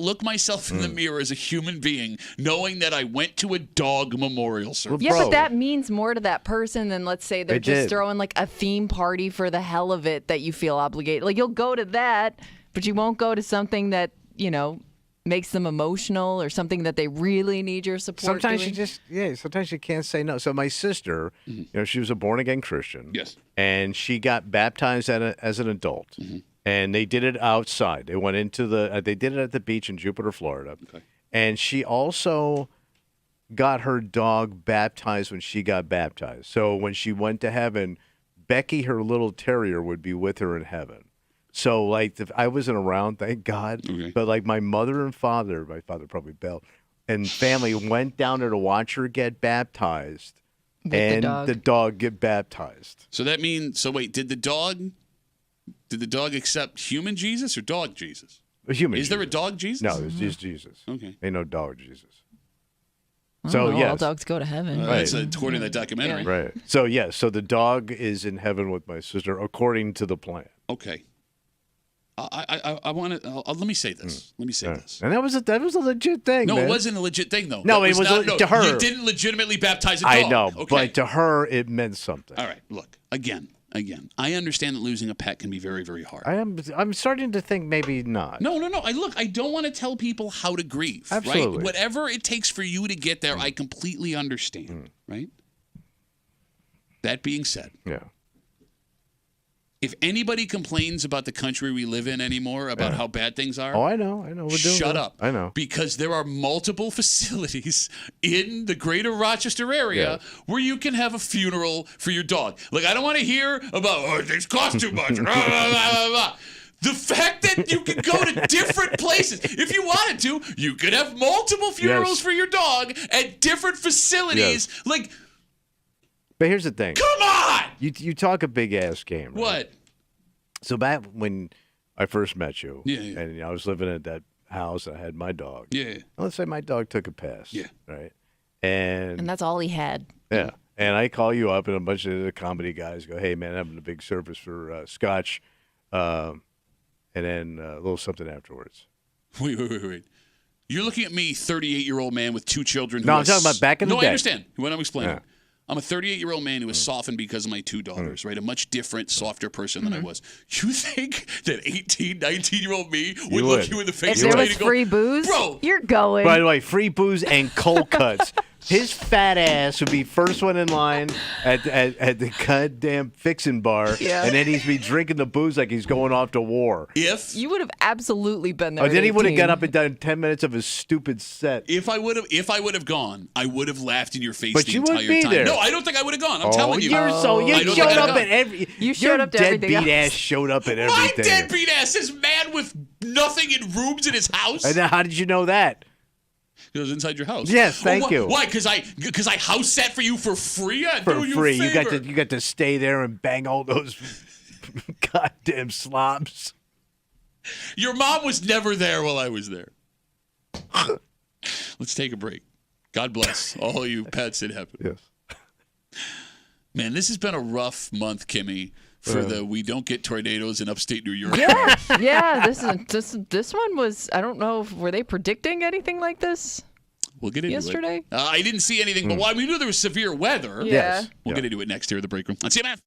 look myself in the mirror as a human being knowing that I went to a dog memorial service. Yeah, but that means more to that person than, let's say, they're just throwing like a theme party for the hell of it that you feel obligated. Like, you'll go to that, but you won't go to something that, makes them emotional or something that they really need your support. Sometimes sometimes you can't say no. So my sister, she was a born-again Christian. Yes. And she got baptized as an adult. And they did it outside. They went into they did it at the beach in Jupiter, Florida. Okay. And she also got her dog baptized when she got baptized. So when she went to heaven, Becky, her little terrier, would be with her in heaven. So, like, I wasn't around, thank God. Okay. But, like, my mother and father, my father probably bailed, and family went down there to watch her get baptized and the dog get baptized. So that means, wait, did the dog accept human Jesus or dog Jesus? Human Jesus. Is there a dog Jesus? No, there's just Jesus. Okay. Ain't no dog Jesus. All dogs go to heaven. That's according to that documentary. Yeah. Right. So, so the dog is in heaven with my sister according to the plan. Okay. I want to. Let me say this. Let me say this. And that was a legit thing. No, man. it wasn't a legit thing, though. No, it was to her. You didn't legitimately baptize a dog. I know, okay. but to her, it meant something. All right, look again. I understand that losing a pet can be very, very hard. I'm starting to think maybe not. No. I don't want to tell people how to grieve. Absolutely. Right? Whatever it takes for you to get there, I completely understand. Right. That being said. Yeah. If anybody complains about the country we live in anymore, about how bad things are, I know. We're doing shut up. I know. Because there are multiple facilities in the greater Rochester area where you can have a funeral for your dog. Like, I don't want to hear about, things cost too much. The fact that you could go to different places. If you wanted to, you could have multiple funerals for your dog at different facilities. Yes. Like, but here's the thing. Come on! You talk a big-ass game, right? What? So back when I first met you, Yeah. and I was living at that house, I had my dog. Yeah. Let's say my dog took a pass. Yeah. Right? And that's all he had. Yeah. And I call you up, and a bunch of the comedy guys go, hey, man, I'm having a big service for Scotch. And then a little something afterwards. Wait. You're looking at me, 38-year-old man with 2 children. No, I'm talking about back in the day. No, I understand what I'm explaining. Yeah. I'm a 38-year-old man who was softened because of my 2 daughters, right? A much different, softer person than I was. You think that 18, 19-year-old me would look you in the face if there and was go, free booze, bro, you're going. By the way, free booze and cold cuts. His fat ass would be first one in line at the goddamn fixin' bar, Yeah. and then he'd be drinking the booze like he's going off to war. If you would have absolutely been there. Oh, then he would have 18. got up and done 10 minutes of his stupid set. If I would have gone, I would have laughed in your face But the you entire wouldn't be time. there. No, I don't think I would have gone. I'm telling you. You I don't showed think up I'd at every. You showed up to everything deadbeat else. ass showed up at My everything. deadbeat ass is man with nothing in rooms in his house. And then how did you know that? It was inside your house. Yes, thank you. Why? Because I house sat for you for free. I For do you free, a you favor. got to stay there and bang all those goddamn slobs. Your mom was never there while I was there. Let's take a break. God bless all you pets in heaven. Yes. Man, this has been a rough month, Kimmy, for the we don't get tornadoes in upstate New York. Yeah, this one was. I don't know. Were they predicting anything like this? We'll get into yesterday? it. I didn't see anything, but we knew there was severe weather. Yeah. Yes. We'll get into it next here at the break room. On CMF.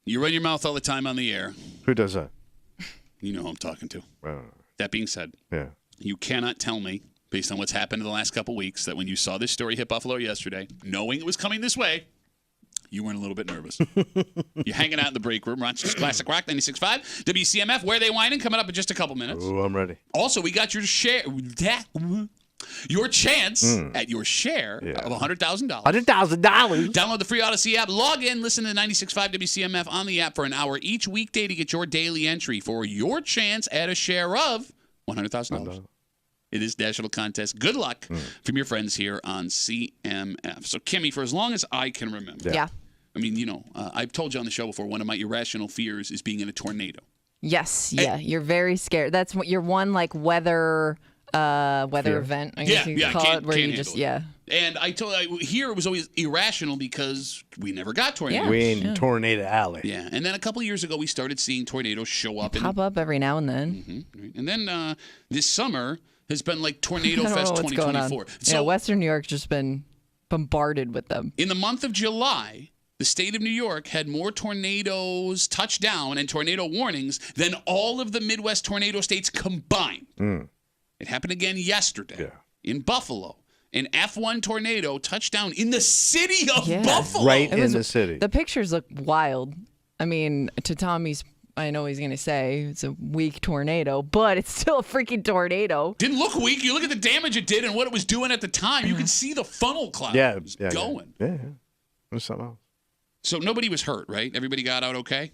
You run your mouth all the time on the air. Who does that? You know who I'm talking to. Uh, That being said, yeah. you cannot tell me, based on what's happened in the last couple weeks, that when you saw this story hit Buffalo yesterday, knowing it was coming this way, you weren't a little bit nervous. You're hanging out in the break room. Rochester's Classic Rock 96.5. WCMF, Where They Whining, coming up in just a couple minutes. Oh, I'm ready. Also, we got your share. Your chance at your share of $100,000. $100,000. Download the free Odyssey app. Log in. Listen to 96.5 WCMF on the app for an hour each weekday to get your daily entry for your chance at a share of $100,000. It is national contest. Good luck from your friends here on CMF. So, Kimmy, for as long as I can remember. Yeah. I mean, you know, I've told you on the show before, one of my irrational fears is being in a tornado. Yes. Yeah. You're very scared. That's what your one like weather event. I guess you could call it, where you just And I told here it was always irrational because we never got tornadoes. We in Tornado Alley. Yeah, and then a couple of years ago we started seeing tornadoes show up. Pop up every now and then. Mm-hmm. And then this summer has been like Tornado Fest 2024. So Western New York's just been bombarded with them. In the month of July, the state of New York had more tornadoes touch down and tornado warnings than all of the Midwest tornado states combined. It happened again yesterday in Buffalo. An F1 tornado touched down in the city of Buffalo. Right in the city. The pictures look wild. I mean, to Tommy's, I know he's going to say it's a weak tornado, but it's still a freaking tornado. Didn't look weak. You look at the damage it did and what it was doing at the time. You could see the funnel cloud going. Yeah. There's something else. So nobody was hurt, right? Everybody got out okay?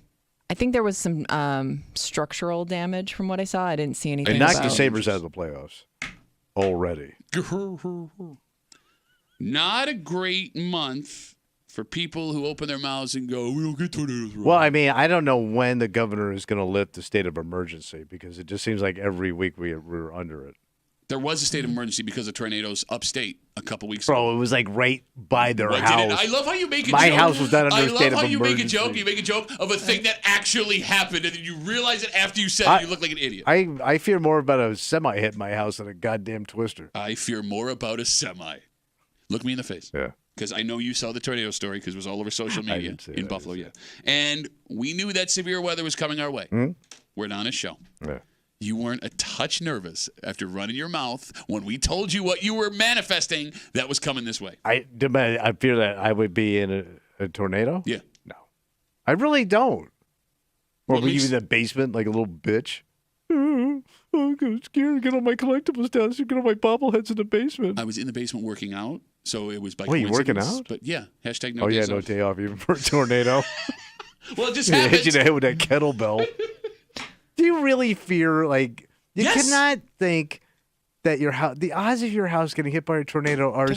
I think there was some structural damage from what I saw. I didn't see anything. And knocked the Sabres out of the playoffs already. Not a great month for people who open their mouths and go, we don't get tornadoes. Well, I mean, I don't know when the governor is going to lift the state of emergency because it just seems like every week we're under it. There was a state of emergency because of tornadoes upstate a couple weeks ago. Bro, it was like right by their house. I love how you make a joke. My house was not under a state of emergency. I love how you make a joke. You make a joke of a thing that actually happened, and then you realize it after you said it. You look like an idiot. I fear more about a semi hitting my house than a goddamn twister. I fear more about a semi. Look me in the face. Yeah. Because I know you saw the tornado story because it was all over social media in Buffalo. Yeah. And we knew that severe weather was coming our way. We're on a show. Yeah. You weren't a touch nervous after running your mouth when we told you what you were manifesting that was coming this way. I fear that I would be in a tornado? Yeah. No. I really don't. Or be in the basement like a little bitch. Oh, I'm scared. Get all my collectibles down. So get all my bobbleheads in the basement. I was in the basement working out, so it was by Wait, you working out? But yeah, hashtag no days days off. No day off even for a tornado. Well, it just happens. Hit you in the head with that kettlebell. Do you really fear, like, you cannot think that your house, the odds of your house getting hit by a tornado are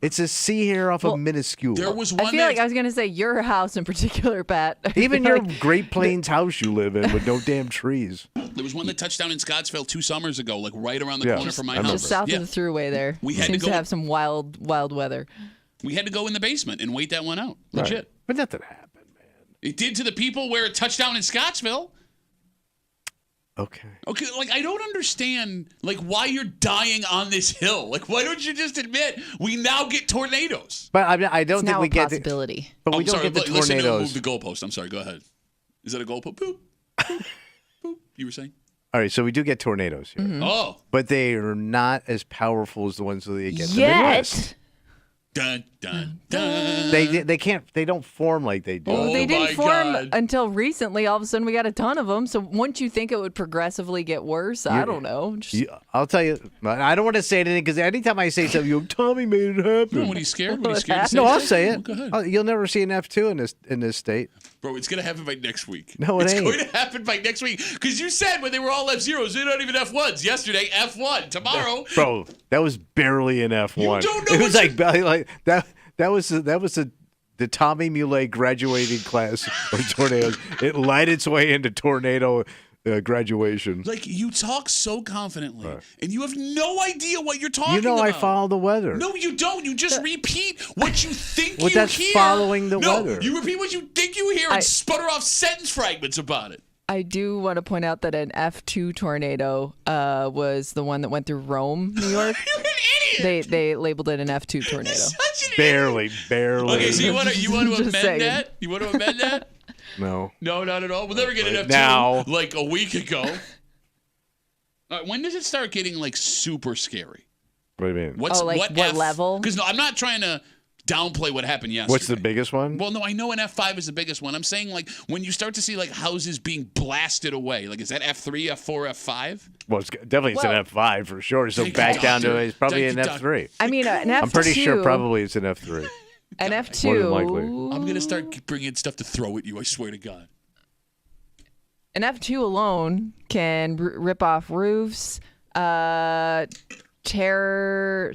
it's a sea hair off a minuscule. There was one I feel like I was going to say your house in particular, Pat. Even your Great Plains house you live in with no damn trees. There was one that touched down in Scottsville 2 summers ago, like right around the corner from my house. Just south of the thruway there. We had Seems to have some wild weather. We had to go in the basement and wait that one out. Legit. Right. But nothing happened, man. It did to the people where it touched down in Scottsville. Okay, like I don't understand like why you're dying on this hill. Like why don't you just admit we now get tornadoes? But I don't think we get the possibility. But we don't get the tornadoes. Listen to move the goalpost. I'm sorry. Go ahead. Is that a goalpost? Boop, boop, boop. You were saying? All right, so we do get tornadoes here. Oh, but they are not as powerful as the ones that they get in the Midwest. Dun, dun, dun. They can't. They don't form like they do. Well, they didn't form until recently. All of a sudden, we got a ton of them. So, wouldn't you think it would progressively get worse? I don't know. I'll tell you. I don't want to say anything because anytime I say something, you go, Tommy made it happen. No, when he's scared, to say no, I'll say it. Go ahead. You'll never see an F2 in this state. Bro, it's gonna happen by next week. No, it's ain't. going to happen by next week because you said when they were all F0s, they're not even F1s. Yesterday, F1. Tomorrow, bro, that was barely an F1. You don't know it was like that. That was the Tommy Muley graduating class of tornadoes. It lied its way into tornado graduation. Like you talk so confidently, and you have no idea what you're talking about. You know I follow the weather. No, you don't. You just repeat what you think you that's hear. Following the weather. You repeat what you think you hear and sputter off sentence fragments about it. I do want to point out that an F2 tornado was the one that went through Rome, New York. You're an idiot. They labeled it an F2 tornado. Such an barely. Okay, so you want to amend saying. that? You want to amend that? No. No, not at all. We'll never get an F2 now. like a week ago. All right, when does it start getting like super scary? What do you mean? What level? Because no, I'm not trying to downplay what happened yesterday. What's the biggest one? Well, no, I know an F5 is the biggest one. I'm saying like when you start to see like houses being blasted away. Like is that F3, F4, F5? Well, it's definitely it's an F5 for sure. So back down to it's probably an F3. I mean, an F2. I'm pretty sure probably it's an F3. An F2. More than likely. I'm gonna start bringing stuff to throw at you. I swear to God. An F2 alone can rip off roofs, tear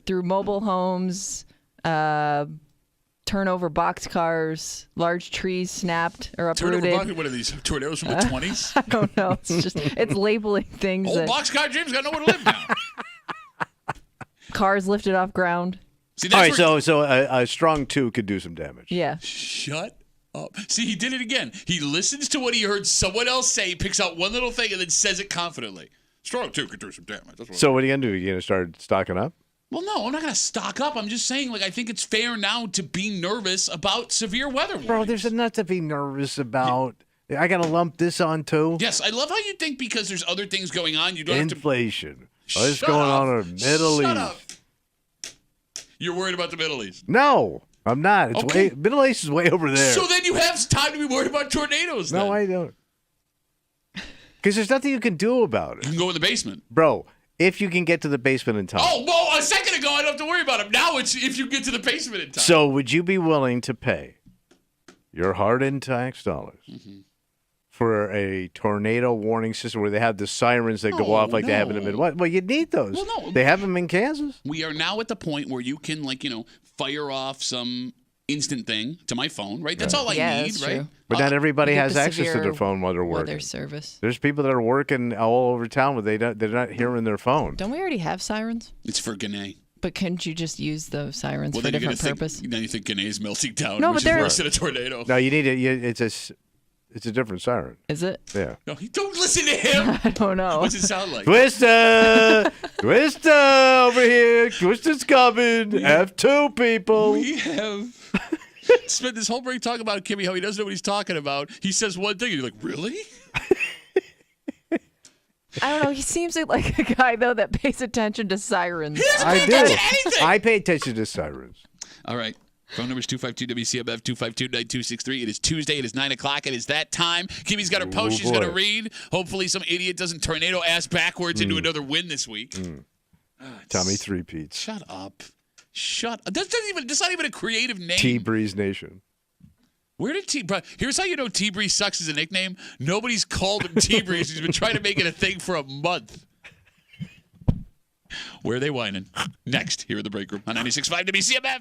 through mobile homes, turn over boxcars, large trees snapped or uprooted. Turn over what are these tornadoes from the 20s? I don't know. It's labeling things. Old boxcar James got nowhere to live now. Cars lifted off ground. See, all right, so a strong 2 could do some damage. Yeah. Shut up. See, he did it again. He listens to what he heard someone else say, picks out one little thing, and then says it confidently. Strong 2 could do some damage. So what are you going to do? You going to start stocking up? Well, no, I'm not going to stock up. I'm just saying, like, I think it's fair now to be nervous about severe weather warnings. Bro, there's enough to be nervous about. I got to lump this on, too? Yes, I love how you think because there's other things going on, you don't have to... Inflation. What's going on in the Middle East? Up. You're worried about the Middle East? No, I'm not. It's Okay. Middle East is way over there. So then you have time to be worried about tornadoes, then. No, I don't. Because there's nothing you can do about it. You can go in the basement. Bro, if you can get to the basement in time. Oh, well, a second ago, I don't have to worry about it. Now it's if you get to the basement in time. So would you be willing to pay your hard-earned tax dollars for a tornado warning system where they have the sirens that go off like they have in the Midwest? Well, you need those. Well, no. They have them in Kansas. We are now at the point where you can, like, fire off some instant thing to my phone, right? That's all I need, that's right? true. But not everybody You get has the access to severe their phone while they're working. Weather service. There's people that are working all over town, but they're not hearing their phone. Don't we already have sirens? It's for Gannett. But couldn't you just use those sirens for a then you're different gonna purpose? Then you think Gannett's melting down, No, which but is they're- worse than a tornado. No, you need it. It's a different siren. Is it? Yeah. No, don't listen to him. I don't know. What's it sound like? Twister! Twister over here. Twister's coming. F2 people. We have spent this whole break talking about Kimmy, how he doesn't know what he's talking about. He says one thing, and you're like, really? I don't know. He seems like a guy, though, that pays attention to sirens. I do. anything. I pay attention to sirens. All right. Phone number is 252-WCMF, 252-9263. It is Tuesday. It is 9 o'clock. It is that time. Kimmy's got her post. She's going to read. Hopefully some idiot doesn't tornado ass backwards into another win this week. Tommy three-peats. Shut up. Shut up. That's not even a creative name. T-Breeze Nation. Where did Here's how you know T-Breeze sucks as a nickname. Nobody's called him T-Breeze. He's been trying to make it a thing for a month. Where are they whining? Next, here in the break room on 96.5 WCMF.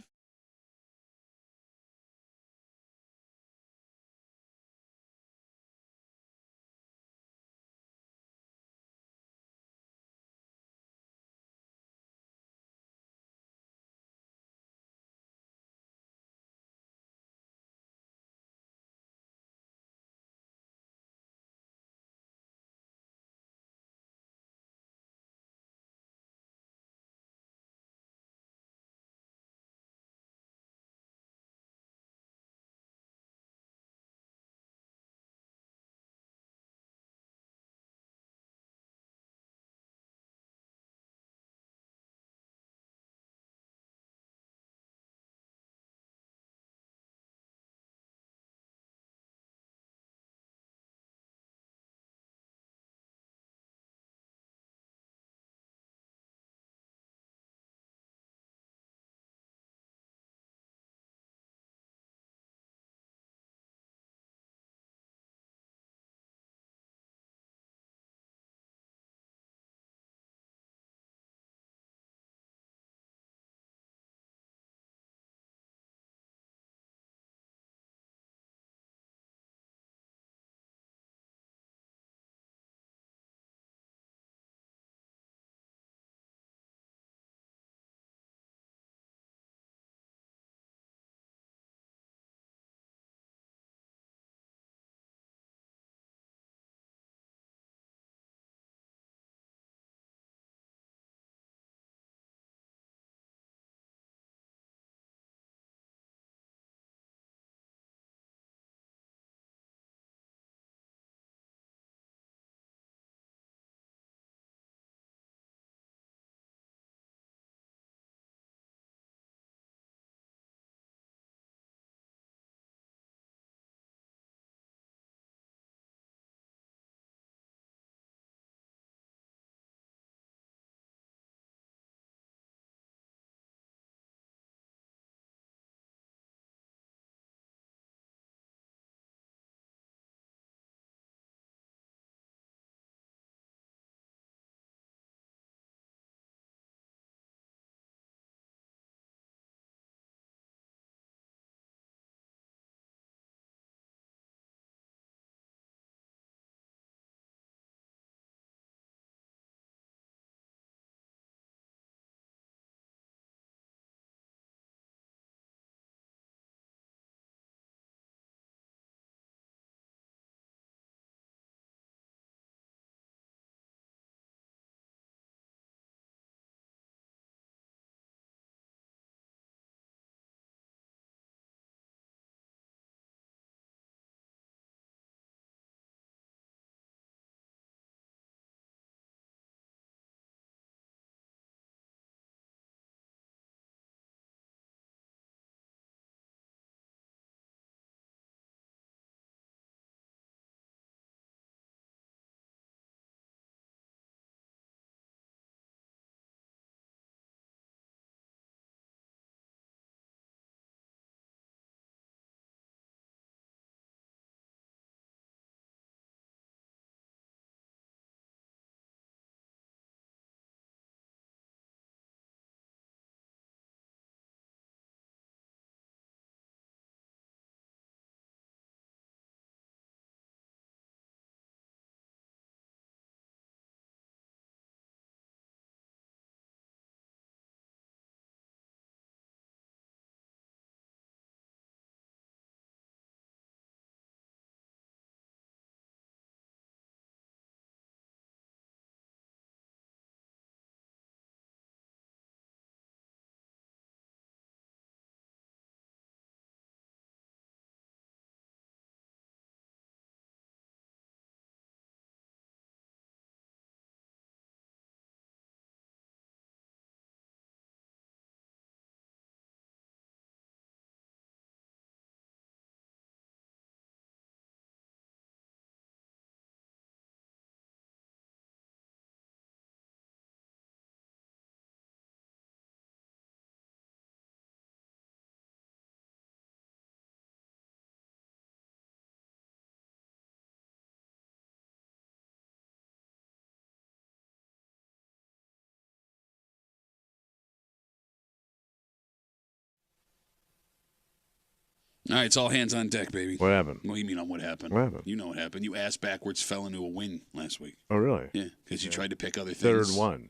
All right, it's all hands on deck, baby. What happened? What do you mean on what happened? What happened? You know what happened. You ass backwards fell into a win last week. Oh, really? Yeah, because you tried to pick other Third things. one.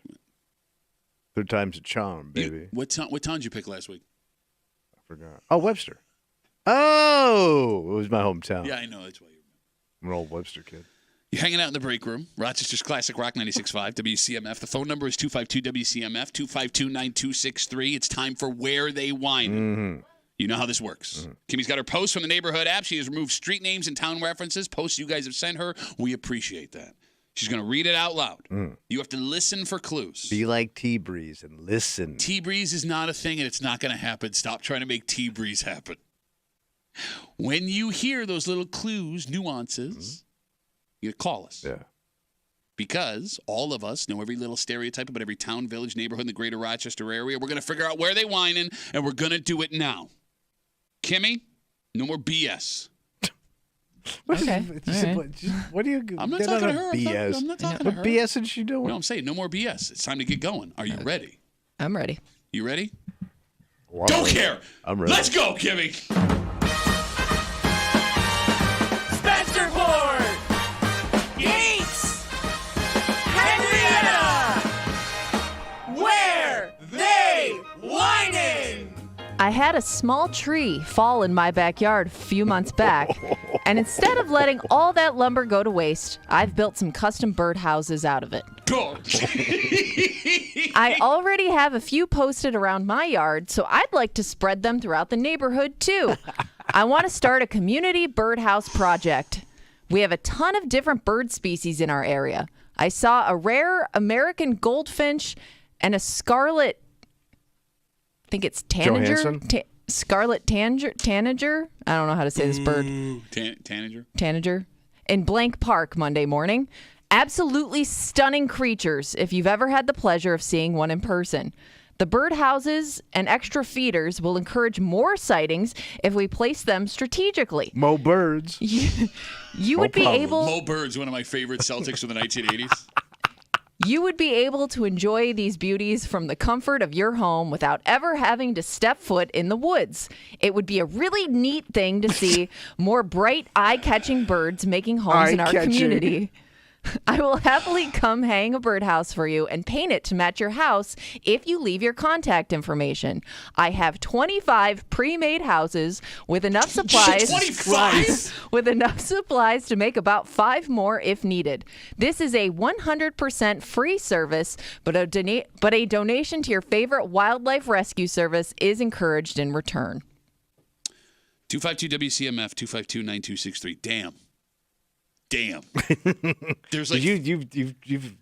Third time's a charm, baby. What town did you pick last week? I forgot. Oh, Webster. Oh, it was my hometown. Yeah, I know. That's why you remember. I'm an old Webster kid. You're hanging out in the break room. Rochester's Classic Rock 96.5 WCMF. The phone number is 252-WCMF, 252-9263. It's time for Where They Whine. Mm-hmm. You know how this works. Kimmy's got her posts from the neighborhood app. She has removed street names and town references. Posts you guys have sent her. We appreciate that. She's going to read it out loud. You have to listen for clues. Be like T-Breeze and listen. T-Breeze is not a thing, and it's not going to happen. Stop trying to make T-Breeze happen. When you hear those little clues, nuances, you call us. Yeah. Because all of us know every little stereotype about every town, village, neighborhood in the greater Rochester area. We're going to figure out where they whining, and we're going to do it now. Kimmy, no more BS. Okay. What do you? I'm not talking to her. BS. I'm not talking to her. What BS is she doing? No, I'm saying no more BS. It's time to get going. Are you ready? I'm ready. You ready? Wow. Don't care. I'm ready. Let's go, Kimmy. Spencerport, Yates, Henrietta, where they whining? I had a small tree fall in my backyard a few months back, and instead of letting all that lumber go to waste, I've built some custom birdhouses out of it. Go. I already have a few posted around my yard, so I'd like to spread them throughout the neighborhood too. I want to start a community birdhouse project. We have a ton of different bird species in our area. I saw a rare American goldfinch and a scarlet, I think it's tanager? Scarlet tanager? I don't know how to say this bird. Tanager? Tanager. In Blank Park Monday morning. Absolutely stunning creatures if you've ever had the pleasure of seeing one in person. The birdhouses and extra feeders will encourage more sightings if we place them strategically. Mo birds. You would be able... Mo Bird's one of my favorite Celtics from the 1980s. You would be able to enjoy these beauties from the comfort of your home without ever having to step foot in the woods. It would be a really neat thing to see more bright, eye-catching birds making homes in our community. I will happily come hang a birdhouse for you and paint it to match your house if you leave your contact information. I have 25 pre-made houses with enough supplies. 25? With enough supplies to make about 5 more if needed. This is a 100% free service, but a donation to your favorite wildlife rescue service is encouraged in return. 252-WCMF, 252-9263. Damn. There's like you've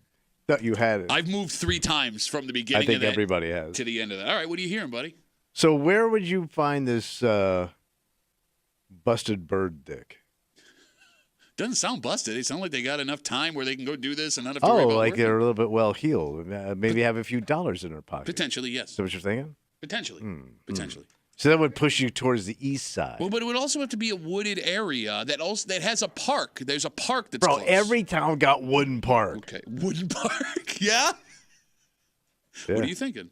thought you had it. I've moved 3 times from the beginning I think of that everybody has. to the end of that. All right, what are you hearing, buddy? So where would you find this busted bird dick? Doesn't sound busted. They sound like they got enough time where they can go do this and not have to worry about like working. they're a little bit well heeled. Maybe have a few dollars in their pocket. Potentially, yes. Is that what you're thinking? Potentially. Potentially. So that would push you towards the east side. Well, but it would also have to be a wooded area that has a park. There's a park that's Bro, close. every town got wooden park. Okay, wooden park. Yeah? What are you thinking?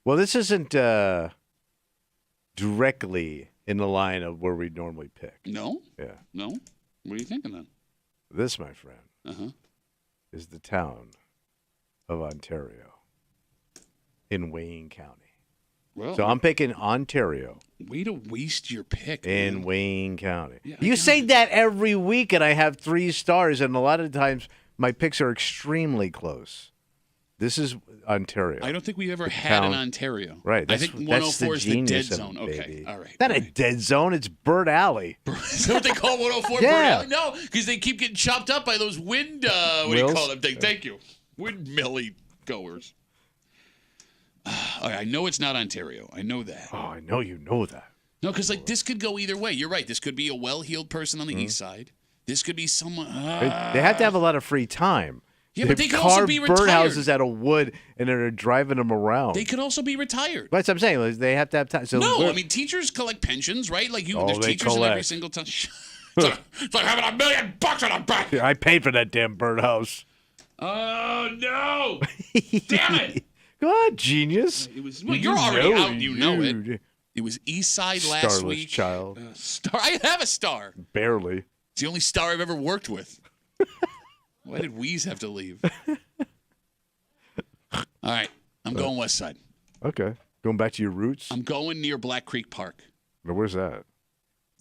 Well, this isn't directly in the line of where we normally pick. No? Yeah. No? What are you thinking then? This, my friend, is the town of Ontario in Wayne County. Well, So I'm picking Ontario way to waste your pick. in man. Wayne County. Yeah, You say that every week, and I have 3 stars, and a lot of times my picks are extremely close. This is Ontario. I don't think we ever had town. an Ontario. Right. I think 104 is the dead genius of zone. it, Okay. baby. All right. Not a dead zone. It's Bird Alley. Is that what they call 104 Yeah. Bird Alley? No, because they keep getting chopped up by those wind, what do you Wheels? call them? Thank you. Windmilly goers. All right, I know it's not Ontario. I know that. Oh, I know you know that. No, because like this could go either way. You're right. This could be a well-heeled person on the Mm-hmm. east side. This could be someone. They have to have a lot of free time. Yeah, but they could also be retired. birdhouses out of wood, and they're driving them around. They could also be retired. That's what I'm saying. They have to have time. So No, I mean teachers collect pensions, right? Like you, Oh, there's they teachers in every collect. single town. It's like having $1 million in a bank. I paid for that damn birdhouse. Oh no! Damn it! Go on, genius. It was. Well, you're already out. You know it. It was East Side last Starless week. child. Star. I have a star. Barely. It's the only star I've ever worked with. Why did Wheeze have to leave? All right. I'm going West Side. Okay. Going back to your roots? I'm going near Black Creek Park. Now, where's that?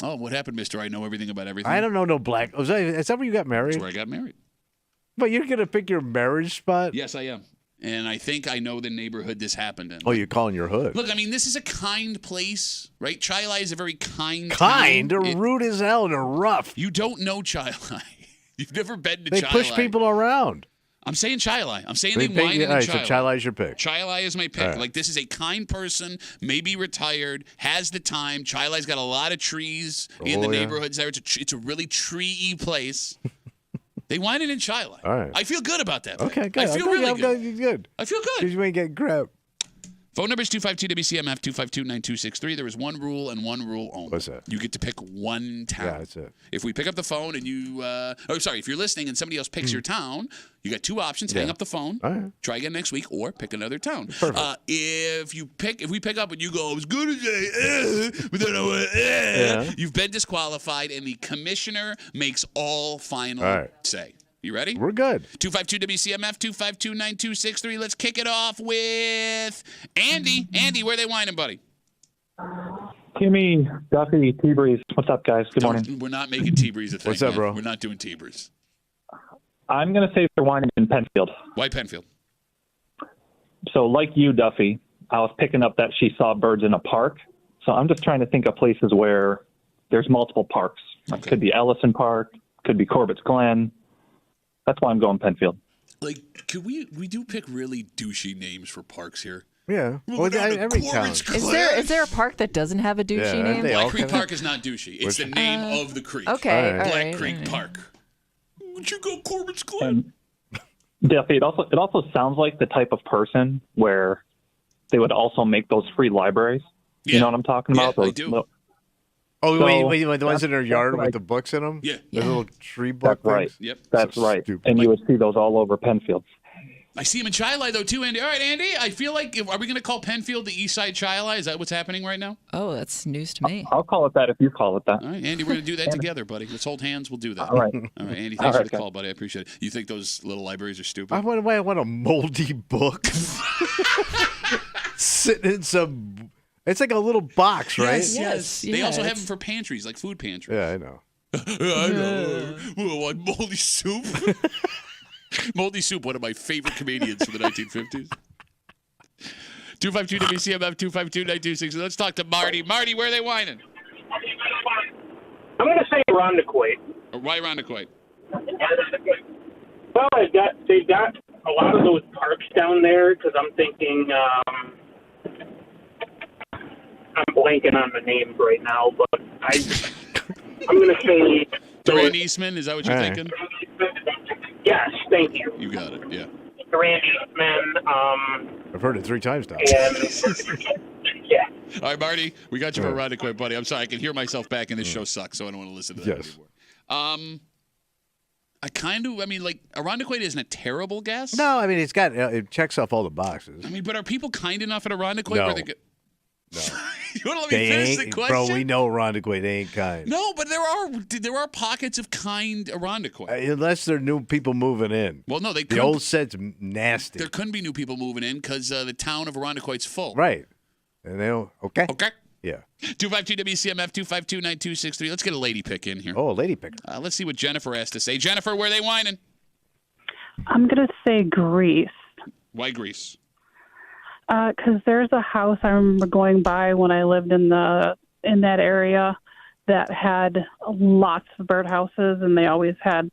Oh, what happened, mister? I know everything about everything. I don't know no Black. Is that where you got married? That's where I got married. But you're going to pick your marriage spot? Yes, I am. And I think I know the neighborhood this happened in. Oh, you're calling your hood. Look, I mean, this is a kind place, right? Chai-Lai is a very kind Kind? town. They're rude as hell and they're rough. You don't know Chai-Lai. You've never been to They Chai-Lai. push people around. I'm saying Chai-Lai. I'm saying they whine in All right, so Chai-Lai. Chai-Lai's your pick. Chai-Lai is my pick. All right. Like, this is a kind person, maybe retired, has the time. Chai-Lai's got a lot of trees in the neighborhoods there. It's a really tree-y place. They whine in Chai-Lai. All right. I feel good about that. Okay, good. I feel really good. Good. I feel good. Because you ain't getting crap. Phone number is 252-WCMF, 252-9263. There is one rule and one rule only. What's that? You get to pick one town. Yeah, that's it. If we pick up the phone and you, if you're listening and somebody else picks your town, you got two options. Hang up the phone, all right. Try again next week, or pick another town. Perfect. If we pick up and you go, I was good today, but then I went, you've been disqualified, and the commissioner makes all final say. You ready? We're good. 252-WCMF, 252-9263. Let's kick it off with Andy. Andy, where they whining, buddy? Kimmy, Duffy, T-Breeze. What's up, guys? Good morning. We're not making T-Breeze a thing. What's up, bro? We're not doing T-Breeze. I'm going to say they're whining in Penfield. Why Penfield? So, like you, Duffy, I was picking up that she saw birds in a park. So I'm just trying to think of places where there's multiple parks. Like, could be Ellison Park, could be Corbett's Glen. That's why I'm going Penfield. Like, could we do pick really douchey names for parks here? Yeah. Well, every town. Is there a park that doesn't have a douchey name? Black Creek Park is not douchey. It's the name of the creek. Okay. Black Creek Park. Would you go Corbett's Glen? Duffy, it also sounds like the type of person where they would also make those free libraries. Yeah. You know what I'm talking about? I do. Wait, the ones in their yard with the books in them? Yeah. The little tree book That's right. things? Yep. That's right. Stupid. And you would see those all over Penfield. I see him in Chai-Lai, though, too, Andy. All right, Andy, I feel like, are we going to call Penfield the East Side Chai-Lai? Is that what's happening right now? Oh, that's news to me. I'll call it that if you call it that. All right, Andy, we're going to do that together, buddy. Let's hold hands. We'll do that. All right. All right, Andy, thanks for the call, buddy. I appreciate it. You think those little libraries are stupid? I want a moldy book sitting in some. It's like a little box, right? Yes. They also have them for pantries, like food pantries. Yeah, I know. I know. What, moldy soup? Moldy Soup, one of my favorite comedians from the 1950s. 252-WCMF, 252-9263. Let's talk to Marty. Marty, where are they whining? I'm going to say Irondequoit. Why Irondequoit? Well, they've got a lot of those parks down there because I'm thinking, I'm blanking on the names right now, but I'm going to say Durand Eastman, is that what you're thinking? Yes, thank you. You got it, yeah. Durand Eastman. I've heard it 3 times now. Yeah. All right, Marty, we got you for Irondequoit, buddy. I'm sorry, I can hear myself back, and this show sucks, so I don't want to listen to that anymore. Irondequoit isn't a terrible guess. No, I mean, it checks off all the boxes. I mean, but are people kind enough at Irondequoit where they get... No. You want to let me finish the question? Bro, we know Irondequoit ain't kind. No, but there are pockets of kind Irondequoit. Unless there are new people moving in. Well, no, the old set's nasty. There couldn't be new people moving in because the town of Irondequoit's full. Right. And they don't, okay. Yeah. 252-WCMF, 252-9263. Let's get a lady pick in here. Oh, a lady picker. Let's see what Jennifer has to say. Jennifer, where are they whining? I'm going to say Greece. Why Greece? Because there's a house I remember going by when I lived in that area that had lots of birdhouses, and they always had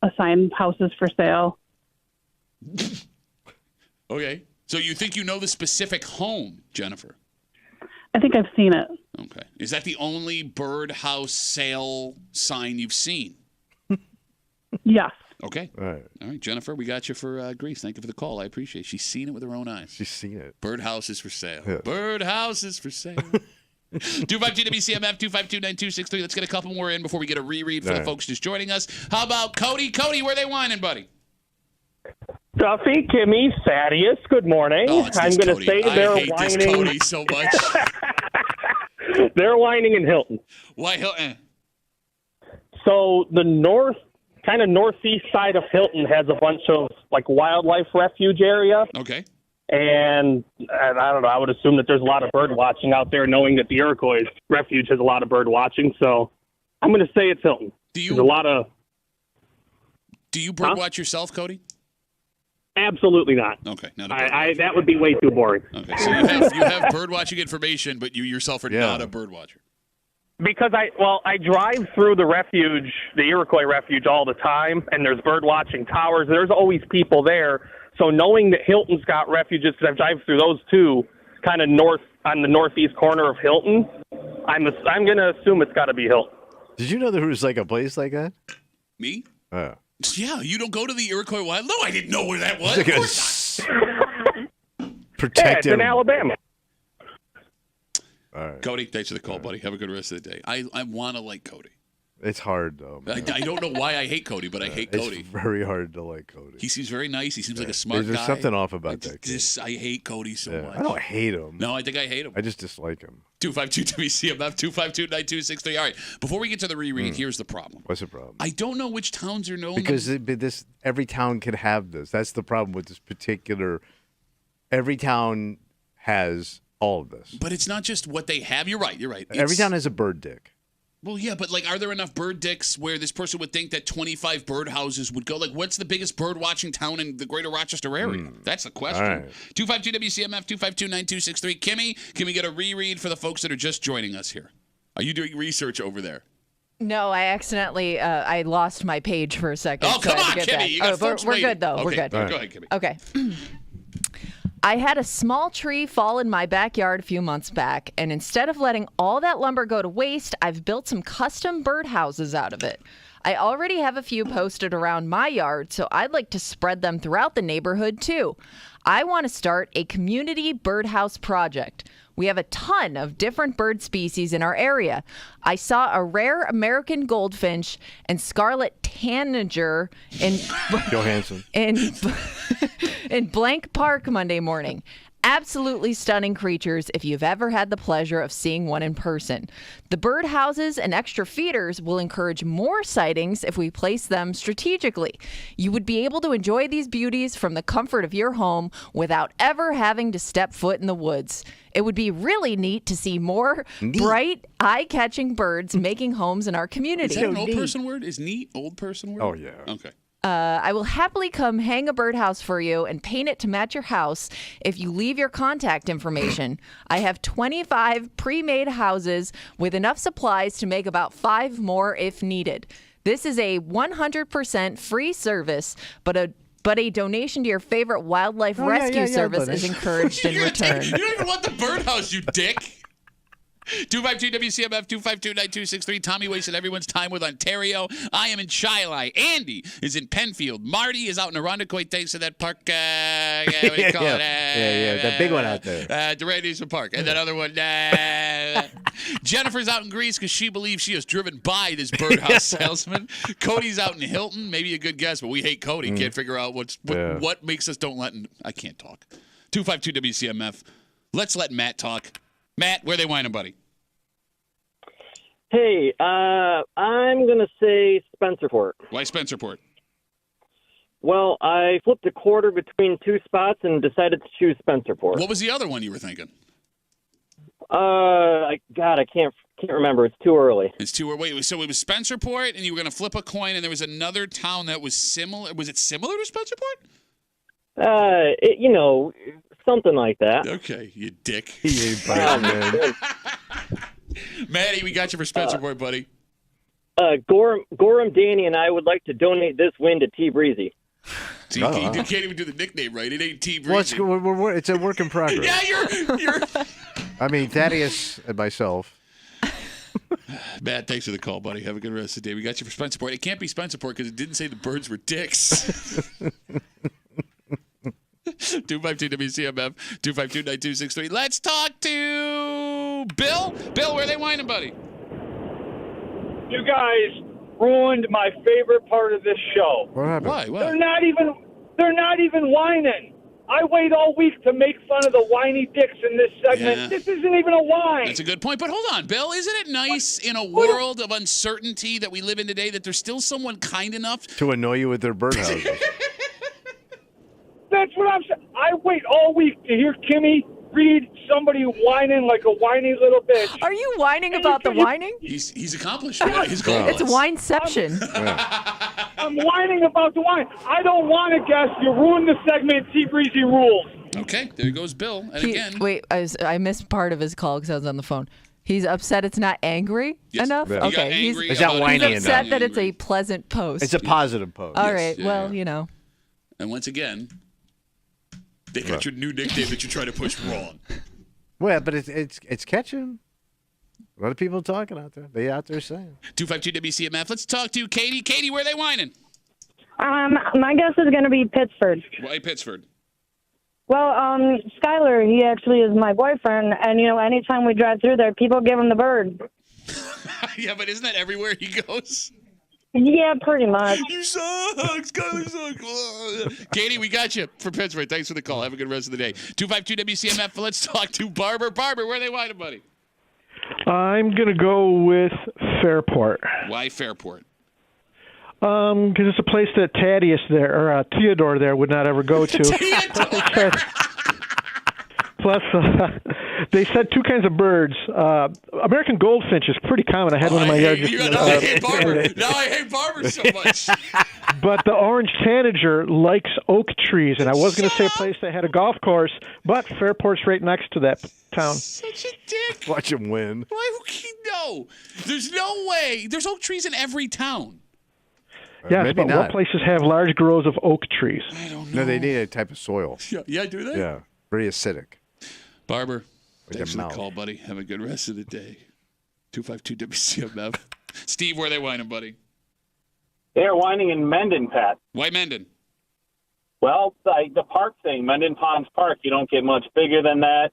assigned houses for sale. Okay. So you think you know the specific home, Jennifer? I think I've seen it. Okay. Is that the only birdhouse sale sign you've seen? Yes. Okay. All right, Jennifer, we got you for Greece. Thank you for the call. I appreciate it. She's seen it with her own eyes. She's seen it. Birdhouses for sale. Yeah. Birdhouses for sale. 252-WCMF, 252-9263. Let's get a couple more in before we get a reread for the folks just joining us. How about Cody? Cody, where they whining, buddy? Duffy, Kimmy, Thaddeus, good morning. Oh, I'm going to say they're I hate whining. this Cody so much. They're whining in Hilton. Why Hilton? So the northeast side of Hilton has a bunch of like wildlife refuge area. Okay. And I don't know, I would assume that there's a lot of bird watching out there, knowing that the Iroquois refuge has a lot of bird watching. So I'm going to say it's Hilton. Do you bird watch yourself, Cody? Absolutely not. Okay. That would be way too boring. Okay. So you have bird watching information, but you yourself are not a bird watcher. Because I drive through the refuge, the Iroquois refuge, all the time, and there's bird watching towers. There's always people there. So knowing that Hilton's got refuges, because I've driven through those two, kind of on the northeast corner of Hilton, I'm going to assume it's got to be Hilton. Did you know there was like a place like that? Me? Oh. Yeah, you don't go to the Iroquois Wild? No, I didn't know where that was. Of course Protect it's in Alabama. All right. Cody, thanks for the call, buddy. Have a good rest of the day. I want to like Cody. It's hard, though. I don't know why I hate Cody, but I hate Cody. It's very hard to like Cody. He seems very nice. He seems like a smart guy. There's something off about that kid. I hate Cody so much. I don't hate him. No, I think I hate him. I just dislike him. 252-WCMF, 252-9263. All right, before we get to the reread, here's the problem. What's the problem? I don't know which towns are known. Because every town can have this. That's the problem with this particular. Every town has all of this. But it's not just what they have. You're right. Every town has a bird dick. Well, yeah, but are there enough bird dicks where this person would think that 25 birdhouses would go? What's the biggest bird watching town in the greater Rochester area? That's the question. Right. 252-WCMF, 252-9263. Kimmy, can we get a reread for the folks that are just joining us here? Are you doing research over there? No, I accidentally I lost my page for a second. Oh, come on, Kimmy. You got folks we're waiting. good, though. Okay, We're good. Go ahead, Kimmy. Okay. I had a small tree fall in my backyard a few months back, and instead of letting all that lumber go to waste, I've built some custom birdhouses out of it. I already have a few posted around my yard, so I'd like to spread them throughout the neighborhood too. I want to start a community birdhouse project. We have a ton of different bird species in our area. I saw a rare American goldfinch and scarlet tanager in Johansson in Blank Park Monday morning. Absolutely stunning creatures if you've ever had the pleasure of seeing one in person. The birdhouses and extra feeders will encourage more sightings if we place them strategically. You would be able to enjoy these beauties from the comfort of your home without ever having to step foot in the woods. It would be really neat to see more bright, eye-catching birds making homes in our community. Is that an old person word? Is neat old person word? Oh, yeah. Okay. I will happily come hang a birdhouse for you and paint it to match your house if you leave your contact information. I have 25 pre-made houses with enough supplies to make about 5 more if needed. This is a 100% free service, but a donation to your favorite wildlife rescue service is encouraged in return. You don't even want the birdhouse, you dick. 252-WCMF, 252-9263. Tommy wasted everyone's time with Ontario. I am in Shiloh. Andy is in Penfield. Marty is out in Irondequoit thanks to that park. What do you call it? That big one out there. Durant Eastman Park. And that other one. Jennifer's out in Greece because she believes she is driven by this birdhouse salesman. Cody's out in Hilton. Maybe a good guess, but we hate Cody. Can't figure out what makes us don't let him. I can't talk. 252-WCMF. Let's let Matt talk. Matt, where they whining, buddy? Hey, I'm going to say Spencerport. Why Spencerport? Well, I flipped a quarter between 2 spots and decided to choose Spencerport. What was the other one you were thinking? I can't remember. It's too early. It's too early. Wait, so it was Spencerport, and you were going to flip a coin, and there was another town that was similar. Was it similar to Spencerport? Something like that. Okay, you dick. He ain't biting, man. Matty, we got you for Spencerport, buddy. Gorham, Danny, and I would like to donate this win to T Breezy. See, you can't even do the nickname right. It ain't T Breezy. Well, it's a work in progress. Yeah, you're. I mean, Thaddeus and myself. Matt, thanks for the call, buddy. Have a good rest of the day. We got you for Spencerport. It can't be Spencerport because it didn't say the birds were dicks. 252-WCMF, 252-9263. Let's talk to Bill. Bill, where are they whining, buddy? You guys ruined my favorite part of this show. What happened? Why? What? They're not even whining. I wait all week to make fun of the whiny dicks in this segment. Yeah. This isn't even a whine. That's a good point. But hold on, Bill. Isn't it nice in a world of uncertainty that we live in today that there's still someone kind enough to annoy you with their birdhouses? That's what I'm saying. I wait all week to hear Kimmy read somebody whining like a whiny little bitch. Are you whining about the whining? He's accomplished what his goal It's was. wineception. I'm whining about the wine. I don't want to guess. You ruined the segment. T-Breezy rules. Okay, there goes Bill. And again. Wait, I missed part of his call because I was on the phone. He's upset it's not angry enough? Yeah. Okay. It's not whiny He's upset enough. that it's a pleasant post. It's a positive post. All right. Well, you know. And once again, they got your new nickname that you try to push wrong. Well, but it's catching. A lot of people talking out there. They out there saying. 252 WCMF. Let's talk to Katie. Katie, where are they whining? My guess is going to be Pittsford. Why Pittsford? Well, Skyler, he actually is my boyfriend, and anytime we drive through there, people give him the bird. Yeah, but isn't that everywhere he goes? Yeah, pretty much. You suck. Skyler sucks. Katie, we got you for Pittsburgh. Thanks for the call. Have a good rest of the day. 252 WCMF. Let's talk to Barber. Barber, where are they whining, buddy? I'm going to go with Fairport. Why Fairport? Because it's a place that Theodore there would not ever go to. Plus, they said two kinds of birds. American goldfinch is pretty common. I had one in my yard. Now I hate Barber. Now I hate Barber so much. But the orange tanager likes oak trees, and I was going to say a place that had a golf course, but Fairport's right next to that town. Such a dick. Watch him win. Why? No. There's no way. There's oak trees in every town. Yes, maybe but not. what places have large groves of oak trees? I don't know. No, they need a type of soil. Yeah, do they? Yeah, very acidic. Barber, Like thanks a for the mouth. call, buddy. Have a good rest of the day. 252 WCMF. Steve, where are they whining, buddy? They're whining in Mendon, Pat. Why Mendon? Well, the park thing, Mendon Ponds Park, you don't get much bigger than that.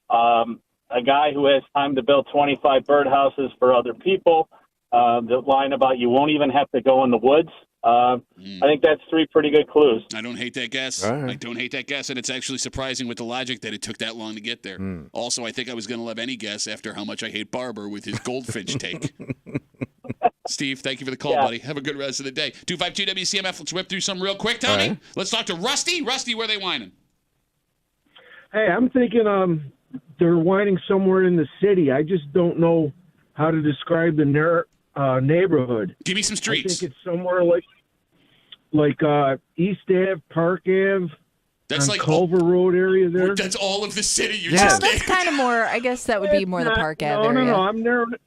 A guy who has time to build 25 birdhouses for other people. The line about you won't even have to go in the woods. I think that's three pretty good clues. I don't hate that guess. All right. I don't hate that guess, and it's actually surprising with the logic that it took that long to get there. Also, I think I was going to love any guess after how much I hate Barber with his goldfinch take. Steve, thank you for the call, buddy. Have a good rest of the day. 252 WCMF. Let's whip through some real quick, Tony. All right. Let's talk to Rusty. Rusty, where are they whining? Hey, I'm thinking they're whining somewhere in the city. I just don't know how to describe the neighborhood. Give me some streets. I think it's somewhere like East Ave, Park Ave, That's on like Culver Road area there. That's all of the city you Well, just that's named. kind of more, I guess that would be more the Park Ave No, area. I'm narrowing it.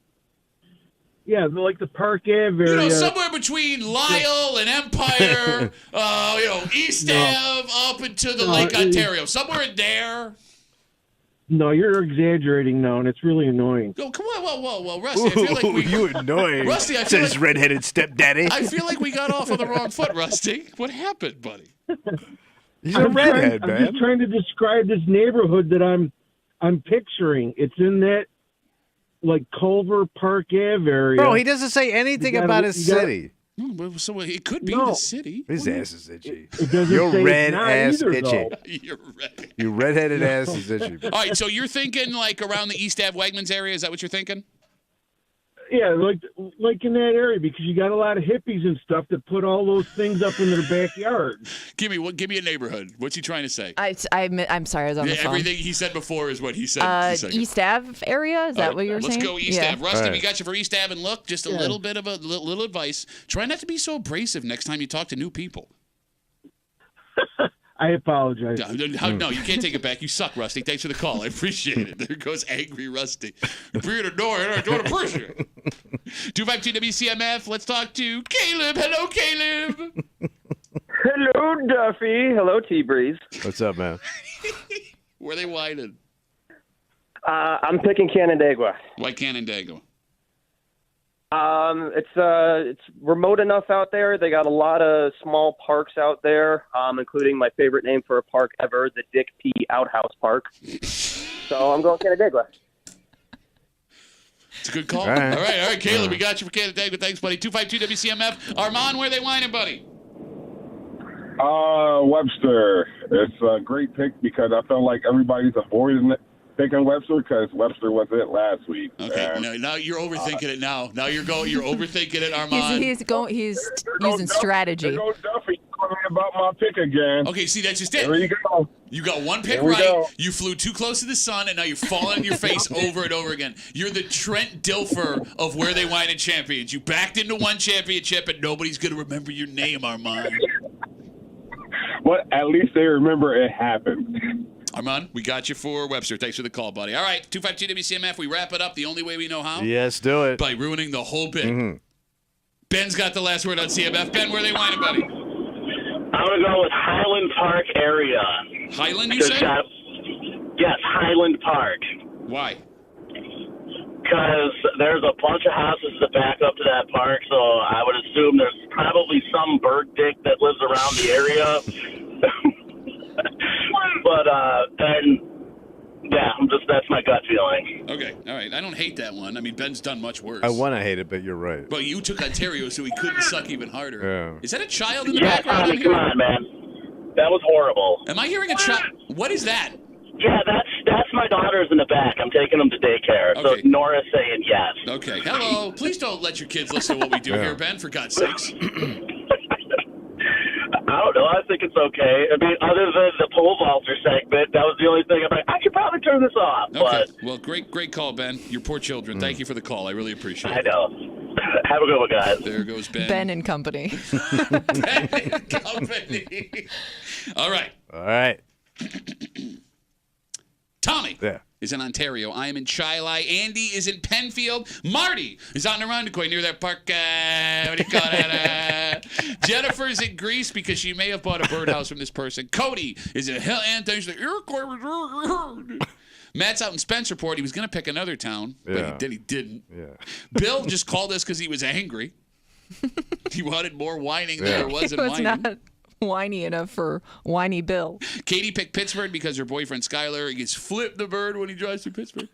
Yeah, like the Park Ave area. You know, somewhere between Lyle and Empire, East Ave up into the Lake Ontario. Somewhere in there. No, you're exaggerating now, and it's really annoying. Oh, come on, whoa, Rusty. I feel like we... you annoying. Rusty, I feel says like... redheaded stepdaddy. I feel like we got off on the wrong foot, Rusty. What happened, buddy? He's a redhead, I'm man. just trying to describe this neighborhood that I'm picturing. It's in that like Culver Park Ave area. Bro, he doesn't say anything about his city. So it could be the city. His ass is itchy. It doesn't Your say red it's not ass either, itchy. though. You're right. Your redheaded ass is itchy. All right, so you're thinking like around the East Ave Wegmans area? Is that what you're thinking? Yeah, like in that area, because you got a lot of hippies and stuff that put all those things up in their backyard. Give me a neighborhood. What's he trying to say? I'm sorry, I was on the phone. Everything he said before is what he said. East Ave area? Is that what you were saying? Let's go East Ave. Rusty, All right. we got you for East Ave. And look, just a little bit of a little advice. Try not to be so abrasive next time you talk to new people. I apologize. No, you can't take it back. You suck, Rusty. Thanks for the call. I appreciate it. There goes angry Rusty. You're annoying. I don't appreciate it. 252 WCMF. Let's talk to Caleb. Hello, Caleb. Hello, Duffy. Hello, T-Breeze. What's up, man? Where are they whining? I'm picking Canandaigua. Why Canandaigua? It's remote enough out there. They got a lot of small parks out there, including my favorite name for a park ever, the Dick P. Outhouse Park. So I'm going Canandaigua. It's a good call. All right. All right, Caleb, we got you for Canandaigua. Thanks, buddy. 252 WCMF. Armand, where are they whining, buddy? Webster. It's a great pick because I felt like everybody's avoiding it. Picking Webster because Webster was it last week. Okay, now you're overthinking it. Now you're overthinking it, Armand. He's using strategy. There goes Duffy talking about my pick again. Okay, see, that's just it. There you go. You got one pick There we right. go. You flew too close to the sun, and now you're falling on your face over and over again. You're the Trent Dilfer of where they whine at champions. You backed into one championship, and nobody's gonna remember your name, Armand. But at least they remember it happened. Armand, we got you for Webster. Thanks for the call, buddy. All right, 252 WCMF. We wrap it up the only way we know how. Yes, do it. By ruining the whole bit. Mm-hmm. Ben's got the last word on CMF. Ben, where are they whining, buddy? I'm going to go with Highland Park area. Highland, you said? Yes, Highland Park. Why? Because there's a bunch of houses that back up to that park, so I would assume there's probably some bird dick that lives around the area. But, that's my gut feeling. Okay, all right. I don't hate that one. I mean, Ben's done much worse. I want to hate it, but you're right. But you took Ontario, so he couldn't suck even harder. Yeah. Is that a child in the Yeah, background? Tommy, come on, man. That was horrible. Am I hearing a child? What is that? Yeah, that's my daughter's in the back. I'm taking them to daycare. Okay. So Nora's saying yes. Okay. Hello. Please don't let your kids listen to what we do here, Ben, for God's sakes. I don't know. I think it's okay. I mean, other than the pole vaulter segment, that was the only thing. I'm like, I should probably turn this off. Okay. But Well, great call, Ben. Your poor children. Thank you for the call. I really appreciate it. I know. Have a good one, guys. There goes Ben. Ben and company. Ben and company. All right. All right. Tommy Yeah. is in Ontario. I am in Chilai. Andy is in Penfield. Marty is out in Irondequoit near that park. What do you call it? Jennifer's in Greece because she may have bought a birdhouse from this person. Cody is in Hill Anthony. The Iroquois was. Matt's out in Spencerport. He was going to pick another town, but he didn't. Yeah. Bill just called us because he was angry. He wanted more whining than there was in It was whining. not whiny enough for whiny Bill. Katie picked Pittsburgh because her boyfriend Skylar gets flipped the bird when he drives through Pittsburgh.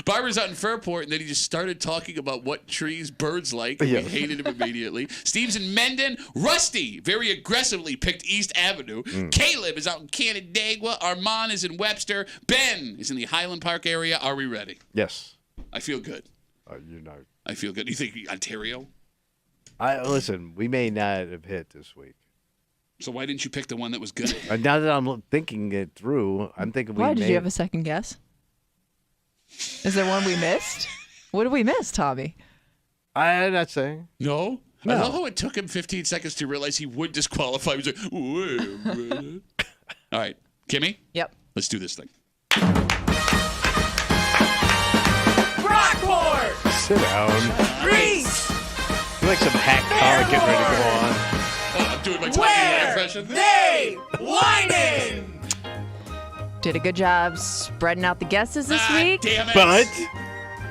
Barbara's out in Fairport, and then he just started talking about what trees birds like. And we hated him immediately. Steve's in Mendon. Rusty very aggressively picked East Avenue. Caleb is out in Canandaigua. Armand is in Webster. Ben is in the Highland Park area. Are we ready? Yes. I feel good. You know. I feel good. You think Ontario? Listen, we may not have hit this week. So why didn't you pick the one that was good? Now that I'm thinking it through, I'm thinking Why did you have a second guess? Is there one we missed? What did we miss, Tommy? I'm not saying. No? No. I love how it took him 15 seconds to realize he would disqualify. He was like, wait a minute. All right. Kimmy? Yep. Let's do this thing. Rockport! Sit down. Greece! You're like some hack comic getting ready to go on. Oh, I'm doing my Tommy Where impression. they whining? Did a good job spreading out the guesses this week. Damn it. But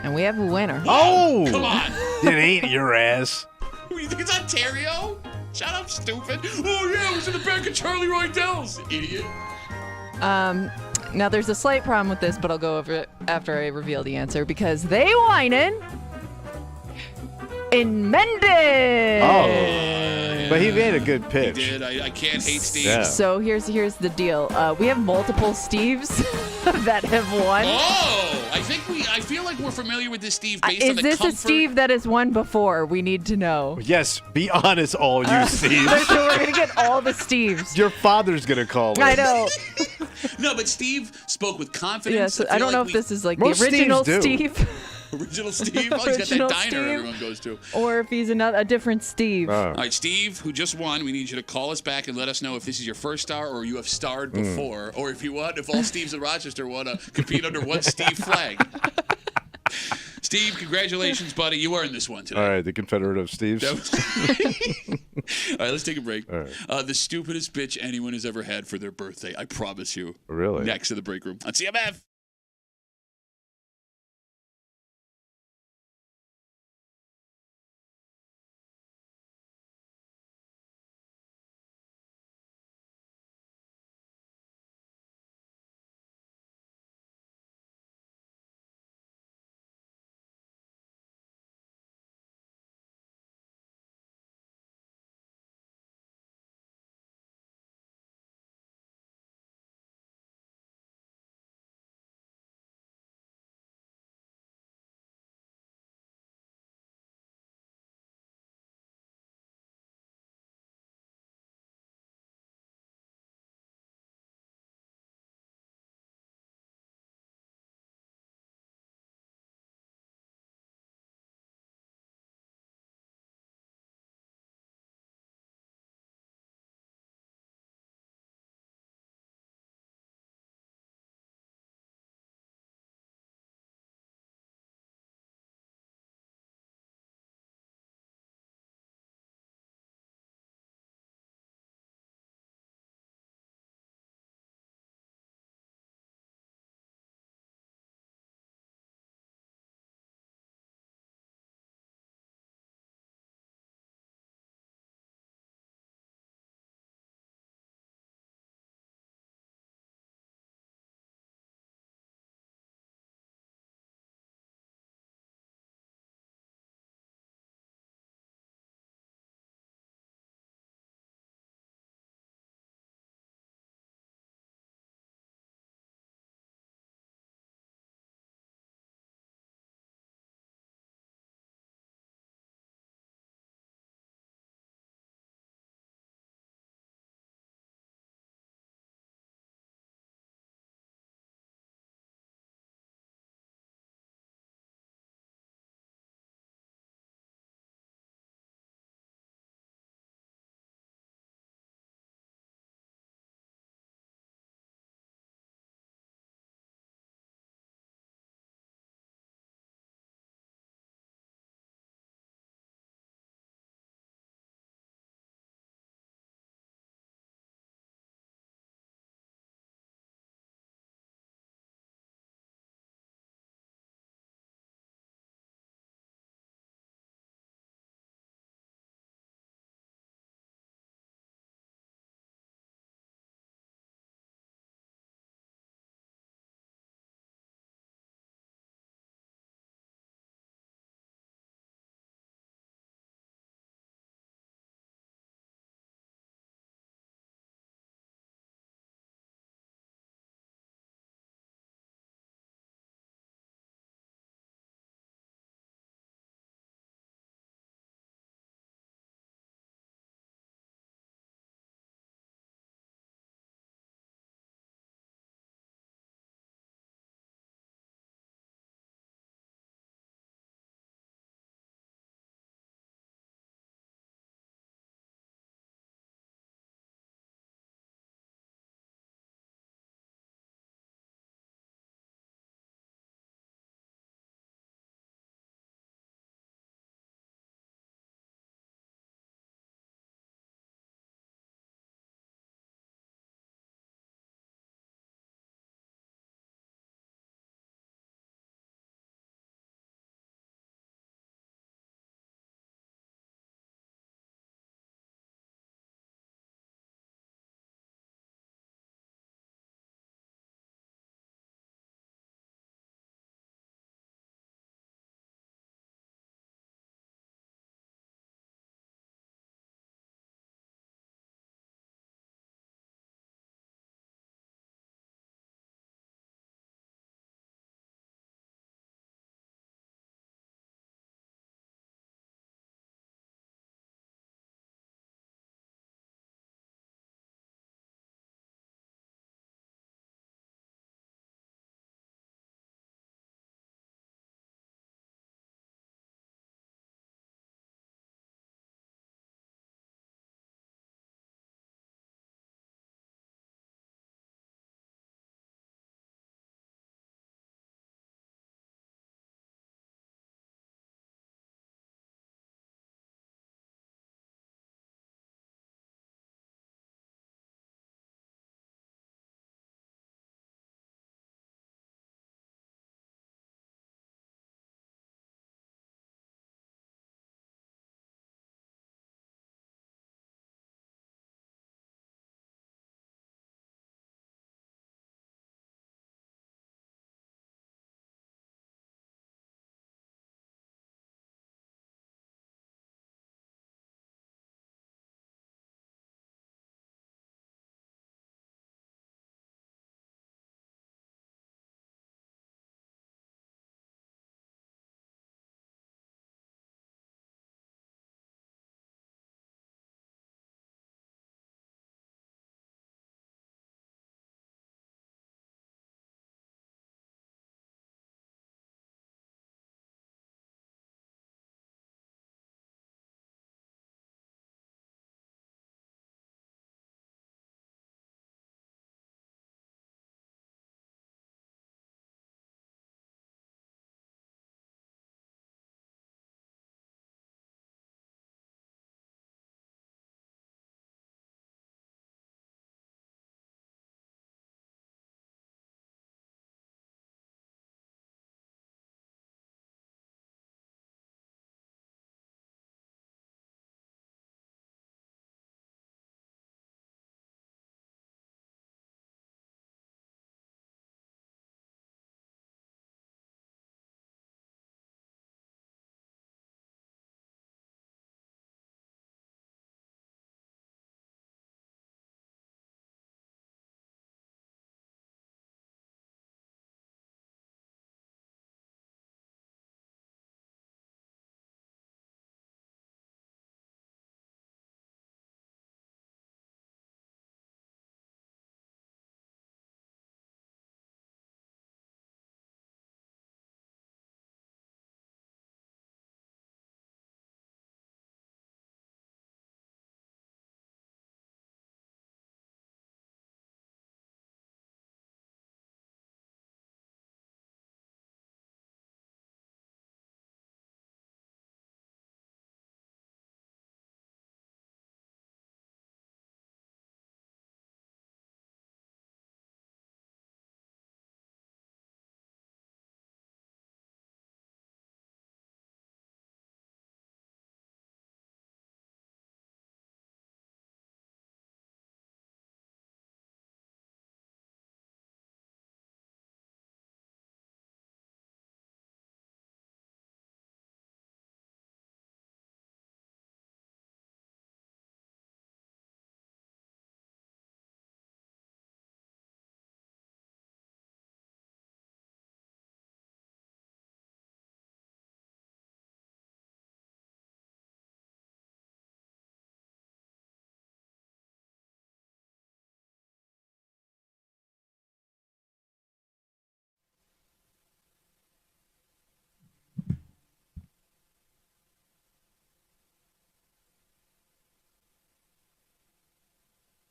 And we have a winner. oh, Come on. it ain't your ass. You think it's Ontario? Shut up, stupid. Oh, yeah, it was in the back of Charlie Rydell's, idiot. Now there's a slight problem with this, but I'll go over it after I reveal the answer because they whining in Mendon. Oh, but he made a good pitch. He did. I can't hate Steve. Yeah. So here's the deal. We have multiple Steves that have won. Oh, I feel like we're familiar with this Steve based on Is the this comfort. a Steve that has won before? We need to know. Yes, be honest, all you Steve. So we're gonna get all the Steves. Your father's gonna call in. I know. No, but Steve spoke with confidence. Yes, I don't know if this is like the Most original Steves do. Steve. Original Steve? Oh, he's got that Original diner Steve. everyone goes to. Or if he's a different Steve. All right, Steve, who just won, we need you to call us back and let us know if this is your first star or you have starred before, or if all Steves in Rochester want to compete under one Steve flag. Steve, congratulations, buddy. You earned this one today. All right, the Confederate of Steves. All right, let's take a break. All right. The stupidest bitch anyone has ever had for their birthday. I promise you. Really? Next to the break room on CMF.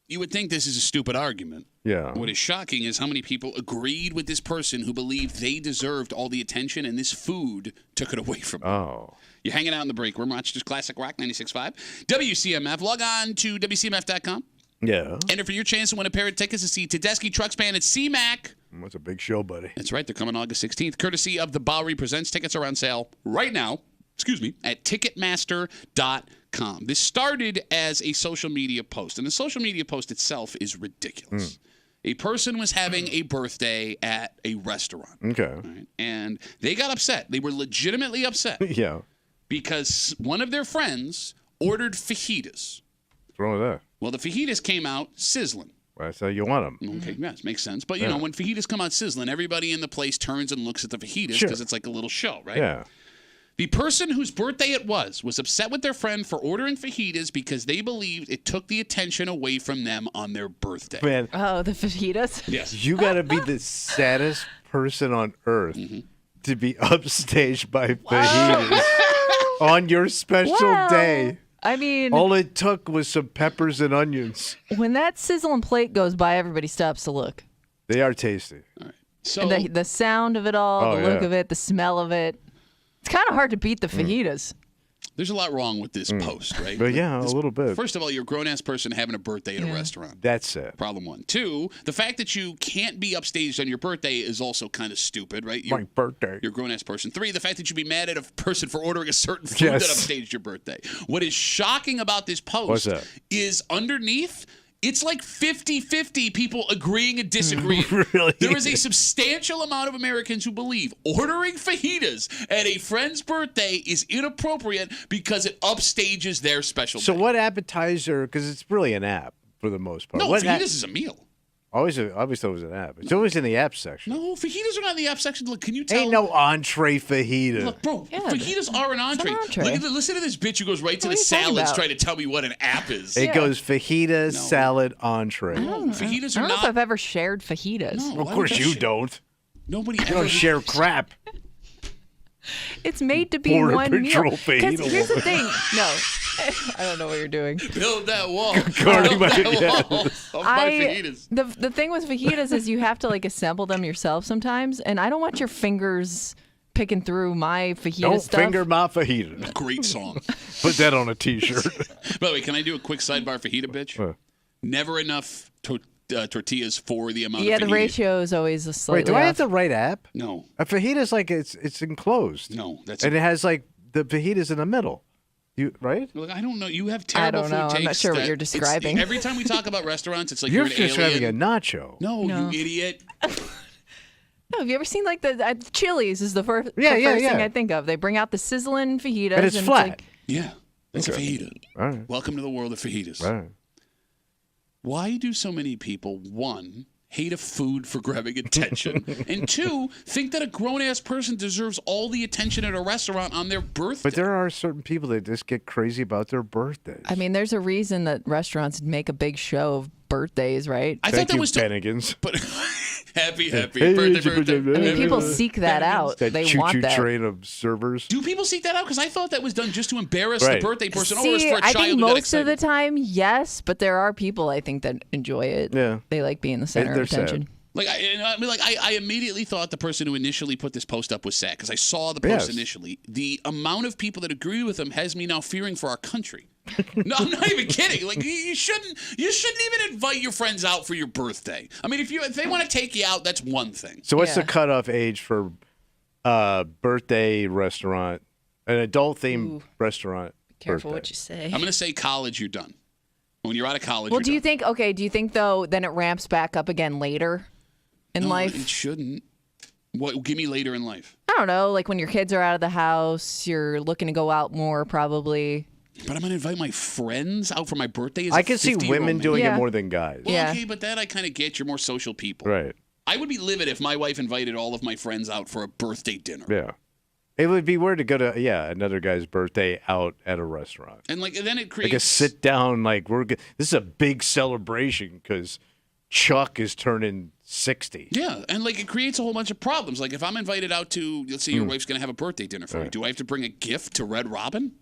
You would think this is a stupid argument. Yeah. What is shocking is how many people agreed with this person who believed they deserved all the attention and this food took it away from them. Oh. You're hanging out in the break room, Rochester's Classic Rock 96.5. WCMF. Log on to WCMF.com. Yeah. Enter for your chance to win a pair of tickets to see Tedeschi Trucks Band at CMAC. That's a big show, buddy. That's right. They're coming August 16th, courtesy of the Bowery Presents. Tickets are on sale right now. At Ticketmaster.com. This started as a social media post, and the social media post itself is ridiculous. A person was having a birthday at a restaurant. Okay. Right? And they got upset. They were legitimately upset. Yeah. Because one of their friends ordered fajitas. What's wrong with that? Well, the fajitas came out sizzling. Well, that's how you want them. Okay, yes, makes sense. But, you know, when fajitas come out sizzling, everybody in the place turns and looks at the fajitas because it's like a little show, right? Yeah. The person whose birthday it was upset with their friend for ordering fajitas because they believed it took the attention away from them on their birthday. Man. Oh, the fajitas? Yes. You got to be the saddest person on earth to be upstaged by fajitas on your special day. I mean, all it took was some peppers and onions. When that sizzling plate goes by, everybody stops to look. They are tasty. All right. So And the sound of it all, the look of it, the smell of it. It's kind of hard to beat the fajitas. There's a lot wrong with this post, right? But yeah, a little bit. First of all, you're a grown-ass person having a birthday at a restaurant. That's it. Problem one. Two, the fact that you can't be upstaged on your birthday is also kind of stupid, right? My birthday. You're a grown-ass person. Three, the fact that you'd be mad at a person for ordering a certain food that upstaged your birthday. What is shocking about this post is underneath, it's like 50-50 people agreeing and disagreeing. Really? There is a substantial amount of Americans who believe ordering fajitas at a friend's birthday is inappropriate because it upstages their special So day. what appetizer, because it's really an app for the most part. No, What fajitas is a meal. I always thought it was an app. It's always in the app section. No, fajitas are not in the app section. Look, can you tell? Ain't no entree fajita. Look, bro, fajitas are an entree. entree. Listen to this bitch who goes right to What the are you talking salads about? trying to tell me what an app is. It goes fajita, salad, entree. Fajitas I are don't know if not. I've ever shared fajitas. No, Of why course would you that don't. Nobody You ever. don't share crap. It's made to be Border one Patrol meal. 'Cause fajita here's the woman. thing. No, I don't know what you're doing. Build that wall. Guarding Build my- that yeah. wall of my fajitas. The thing with fajitas is you have to like assemble them yourself sometimes, and I don't want your fingers picking through my fajita Don't stuff. finger my fajita. Great song. Put that on a T-shirt. By the way, can I do a quick sidebar fajita, bitch? Never enough tortillas for the amount Yeah, of the fajita. ratio is always a slightly Wait, do I have off. the right app? No. A fajita's like it's enclosed. No, that's and it has like the fajitas in the middle. You right? Look, I don't know. You have I terrible don't know. food I'm not takes sure what that you're it's- describing. Every time we talk about restaurants, it's like You're you're an just having a alien. nacho. No, No. you idiot. No, have you ever seen like the Chili's is the first, Yeah, the yeah, first thing yeah. I think of. They bring out the sizzling fajitas. And it's flat. like, Yeah, that's a fajita. All right. Welcome to the world of fajitas. All right. Why do so many people, one, hate a food for grabbing attention, and two, think that a grown-ass person deserves all the attention at a restaurant on their birthday? But there are certain people that just get crazy about their birthdays. I mean, there's a reason that restaurants make a big show of birthdays, right? I Thank thought that you, was Bennigan's. But happy Hey, birthday. I mean, people seek that out. That They choo-choo want that. train of servers. Do people seek that out? Because I thought that was done just to embarrass Right. the birthday person, or was See, for a I child think who got most of excited. the time, yes, but there are people I think that enjoy it. Yeah. They like being the center They're of attention. sad. Like I immediately thought the person who initially put this post up was sad because I saw the post Yes. initially. The amount of people that agree with him has me now fearing for our country. No, I'm not even kidding. Like you shouldn't even invite your friends out for your birthday. I mean, if they want to take you out, that's one thing. So what's Yeah. the cutoff age for birthday restaurant, an adult themed restaurant? Careful birthday? what you say. I'm gonna say college. You're done. When you're out of college, Well, you're do you done. think? Okay, do you think though? Then it ramps back up again later in No, life. it shouldn't. What? Give me later in life. I don't know. Like when your kids are out of the house, you're looking to go out more, probably. But I'm gonna invite my friends out for my birthday. As I a can see 50-year-old women man. doing Yeah. it more than guys. Well, Yeah. okay, but that I kind of get. You're more social people. Right. I would be livid if my wife invited all of my friends out for a birthday dinner. Yeah. It would be weird to go to another guy's birthday out at a restaurant. And then it creates Like a sit down, like this is a big celebration because Chuck is turning 60. Yeah, and it creates a whole bunch of problems. Like if I'm invited out to, let's say your wife's gonna have a birthday dinner for me. Do I have to bring a gift to Red Robin?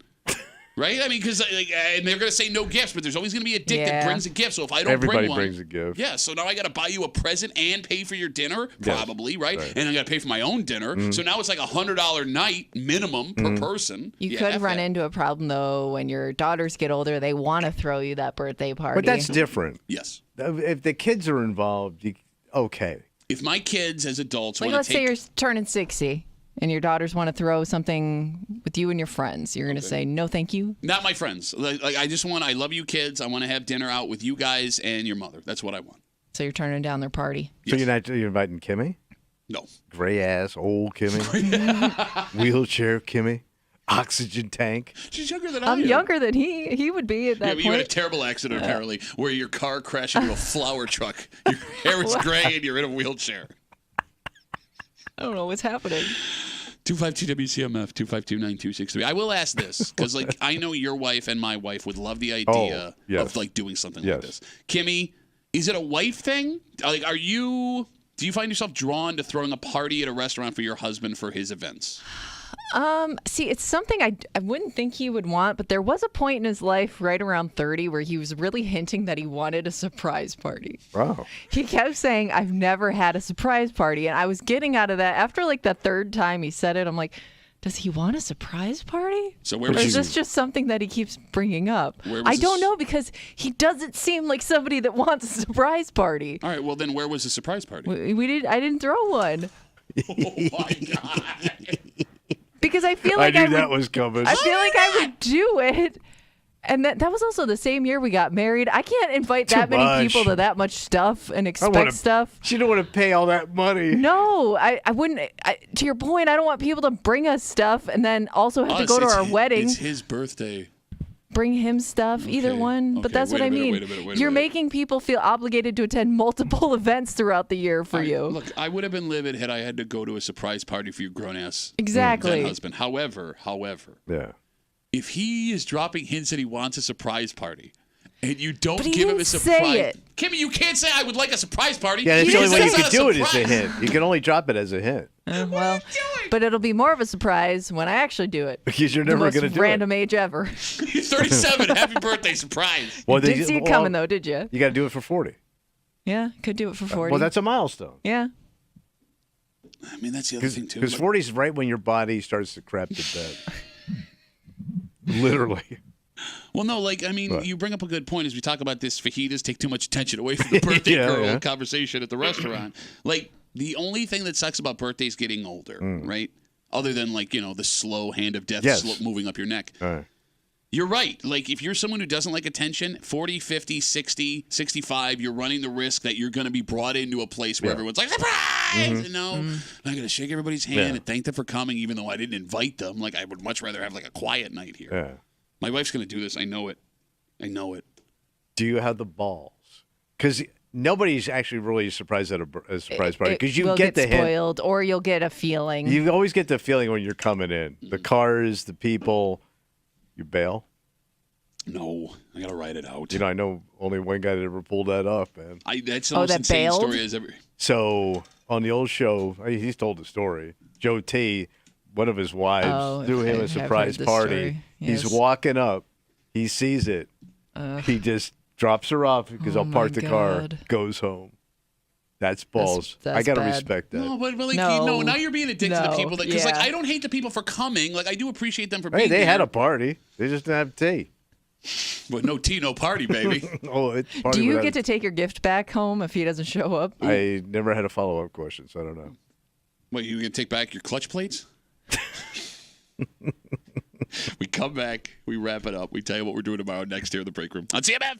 Right? I mean, because and they're going to say no gifts, but there's always going to be a dick that brings a gift. So if I don't Everybody bring one, brings a gift. Yeah. So now I got to buy you a present and pay for your dinner, probably, right? And I got to pay for my own dinner. So now it's like $100 night minimum per person. You could run into a problem though when your daughters get older. They want to throw you that birthday party. But that's different. Yes. If the kids are involved, okay. If my kids as adults like, want let's to take... say you're turning 60 and your daughters want to throw something with you and your friends, you're going to say, no, thank you? Not my friends. Like I love you kids. I want to have dinner out with you guys and your mother. That's what I want. So you're turning down their party. So you're inviting Kimmy? No. Gray ass, old Kimmy. Wheelchair Kimmy. Oxygen tank. She's younger than I am. I'm younger than he would be at that but point. You had a terrible accident, apparently, where your car crashed into a flower truck. Your hair is gray and you're in a wheelchair. I don't know what's happening. 252-WCMF, 252-9263. I will ask this, because I know your wife and my wife would love the idea of doing something like this. Kimmy, is it a wife thing? Do you find yourself drawn to throwing a party at a restaurant for your husband for his events? See, it's something I wouldn't think he would want, but there was a point in his life right around 30 where he was really hinting that he wanted a surprise party. Wow. He kept saying, I've never had a surprise party. And I was getting out of that. After like the third time he said it, I'm like, does he want a surprise party? So where or is this just something that he keeps bringing up? I don't know, because he doesn't seem like somebody that wants a surprise party. All right, well then where was the surprise party? I didn't throw one. Oh my God. Because I feel like I knew that was coming. I feel like I would do it. And that was also the same year we got married. I can't invite that many people to that much stuff and expect stuff. She don't want to pay all that money. No, I wouldn't. To your point, I don't want people to bring us stuff and then also have to go to our wedding. It's his birthday. Bring him stuff, either one. But that's what I mean. You're making people feel obligated to attend multiple events throughout the year for you. Look, I would have been livid had I had to go to a surprise party for your grown-ass husband. However, yeah. If he is dropping hints that he wants a surprise party, and you don't But he give him a didn't surprise, say it. Kimmy, you can't say I would like a surprise party. Yeah, that's the only way you can can do it is a hint. You can only drop it as a hint. Well, but it'll be more of a surprise when I actually do it. Because you're never going to do random age ever. You're 37. Happy birthday, surprise. Well, didn't see it coming though, did you? You got to do it for 40. Yeah, could do it for 40. Well, that's a milestone. Yeah. I mean, that's the other thing too. Because 40 is right when your body starts to crap to bed. Literally. Well, no, you bring up a good point as we talk about this fajitas take too much attention away from the birthday girl conversation at the restaurant. The only thing that sucks about birthdays getting older, right? Other than the slow hand of death moving up your neck. You're right. If you're someone who doesn't like attention, 40, 50, 60, 65, you're running the risk that you're going to be brought into a place where everyone's like, surprise! And I'm going to shake everybody's hand and thank them for coming, even though I didn't invite them. I would much rather have a quiet night here. Yeah. My wife's going to do this. I know it. Do you have the balls? Because nobody's actually really surprised at a surprise party. Because you get the spoiled, or you'll get a feeling. You always get the feeling when you're coming in. The cars, the people. You bail? No, I got to write it out. I know only one guy that ever pulled that off, man. That's the most insane story I've ever. So on the old show, he's told the story. Joe T, one of his wives, threw him a surprise party. Yes. He's walking up. He sees it. He just drops her off because I'll park the car, goes home. That's balls. That's I got to bad. respect that. No, but now you're being a dick to the people. Because I don't hate the people for coming. I do appreciate them for being there. They had a party. They just didn't have tea. But no tea, no party, baby. Do you get to take your gift back home if he doesn't show up? I never had a follow-up question, so I don't know. What, you going to take back your clutch plates? We come back, we wrap it up, we tell you what we're doing tomorrow next here in the break room on CMF.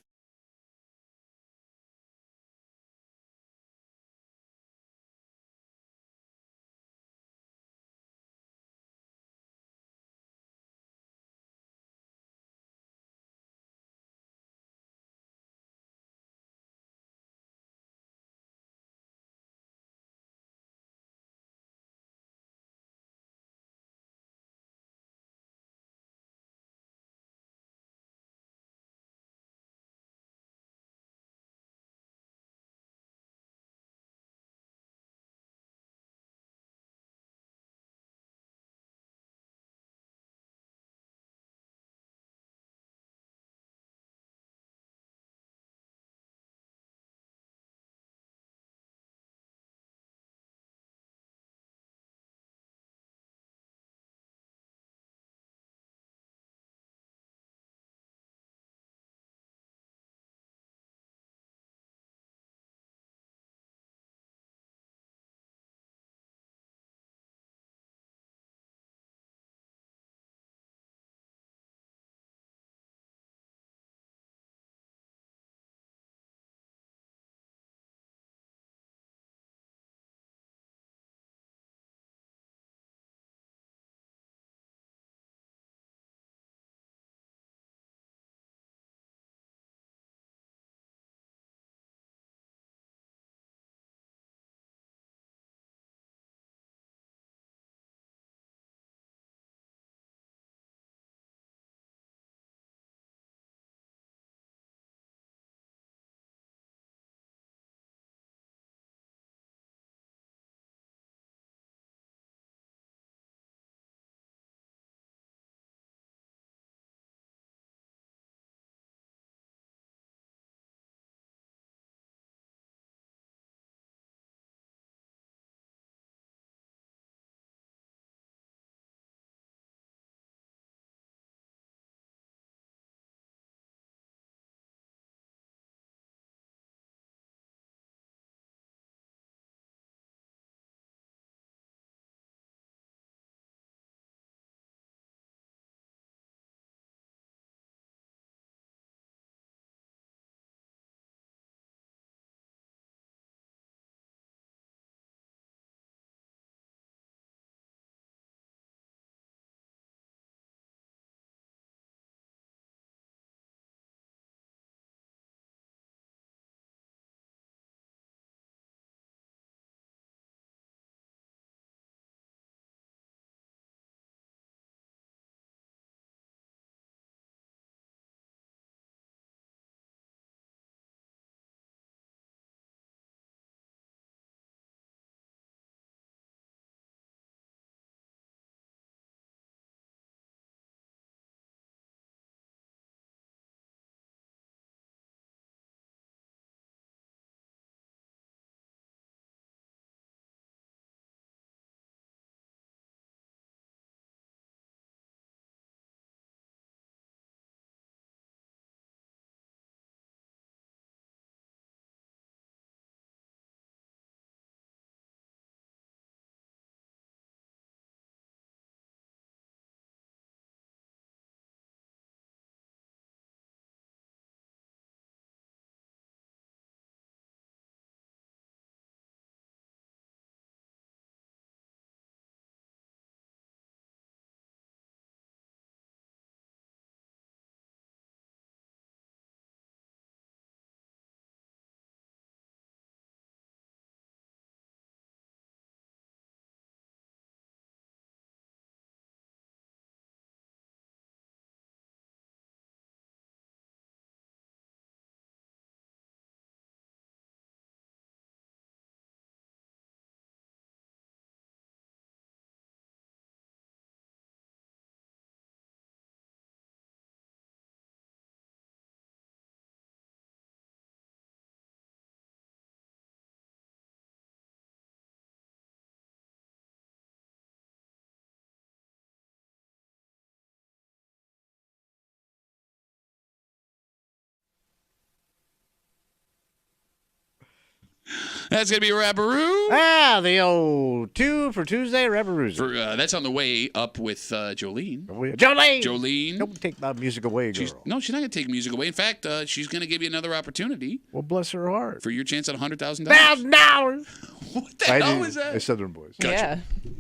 That's going to be Rapperoo. The old 2 for Tuesday, Rapperoo. That's on the way up with Jolene. Jolene! Don't take my music away, girl. She's not going to take music away. In fact, she's going to give you another opportunity. Well, bless her heart. For your chance at $100,000. $1,000! What the hell was that? The Southern Boys. Gotcha. Yeah.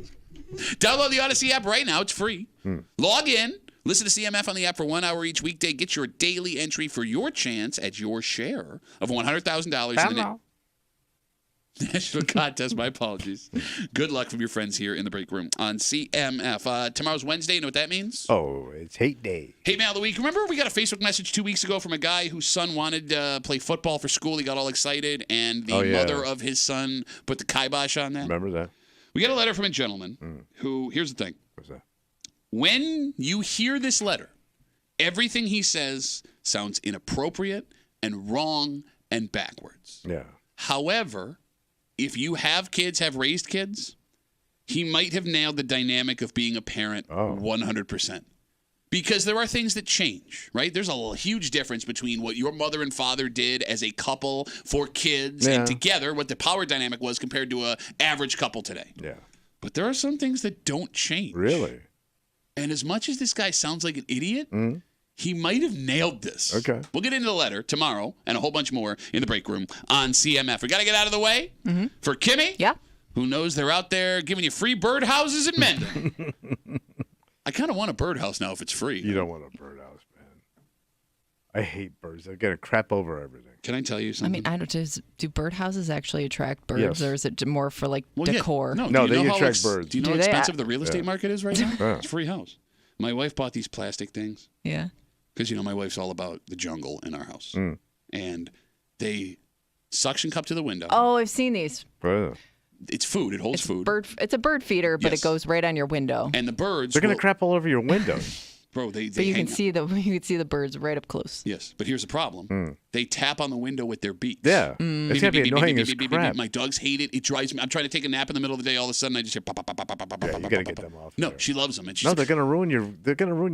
Download the Odyssey app right now. It's free. Log in. Listen to CMF on the app for 1 hour each weekday. Get your daily entry for your chance at your share of $100,000 in the National Contest. My apologies. Good luck from your friends here in the break room on CMF. Tomorrow's Wednesday. You know what that means? Oh, it's Hate Day. Hate Mail of the Week. Remember we got a Facebook message 2 weeks ago from a guy whose son wanted to play football for school. He got all excited, and the mother of his son put the kibosh on that. Remember that? We got a letter from a gentleman who, here's the thing. What's that? When you hear this letter, everything he says sounds inappropriate and wrong and backwards. Yeah. However, if you have kids, have raised kids, he might have nailed the dynamic of being a parent 100%. Because there are things that change, right? There's a huge difference between what your mother and father did as a couple for kids and together, what the power dynamic was compared to an average couple today. Yeah. But there are some things that don't change. Really? And as much as this guy sounds like an idiot, he might have nailed this. Okay. We'll get into the letter tomorrow and a whole bunch more in the break room on CMF. We got to get out of the way for Kimmy. Yeah. Who knows they're out there giving you free birdhouses in Mendon. I kind of want a birdhouse now if it's free. You don't want a birdhouse, man. I hate birds. They get a crap over everything. Can I tell you something? I mean, do birdhouses actually attract birds, or is it more for decor? Yeah. No, they attract birds. Do you know how expensive the real estate market is right now? It's a free house. My wife bought these plastic things. Yeah. Because, my wife's all about the jungle in our house. And they suction cup to the window. Oh, I've seen these. It's food. It holds food. It's a bird feeder, but it goes right on your window. And the birds... They're going to crap all over your window. Bro, they you can see the birds right up close. Yes, but here's the problem. They tap on the window with their beaks. Yeah. It's going to be annoying as crap. My dogs hate it. It drives me. I'm trying to take a nap in the middle of the day. All of a sudden, I just hear pop, pop, pop, pop, pop, pop, Yeah, you got to get them off. No, she loves them. And no, they're going to ruin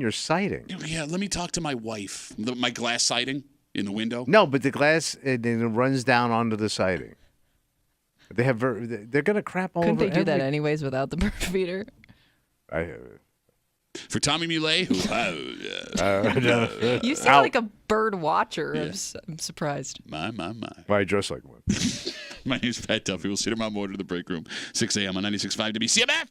your siding. Yeah, let me talk to my wife. My glass siding in the window. No, but the glass it runs down onto the siding. They're going to crap all Couldn't over. Couldn't they do that anyways without the bird feeder? For Tommy Muley, who you seem like a bird watcher. Yeah. I'm surprised. My. Why I dress like one. My name's Pat Duffy. We'll see you tomorrow morning to the break room, 6 a.m. on 96.5 WCMF.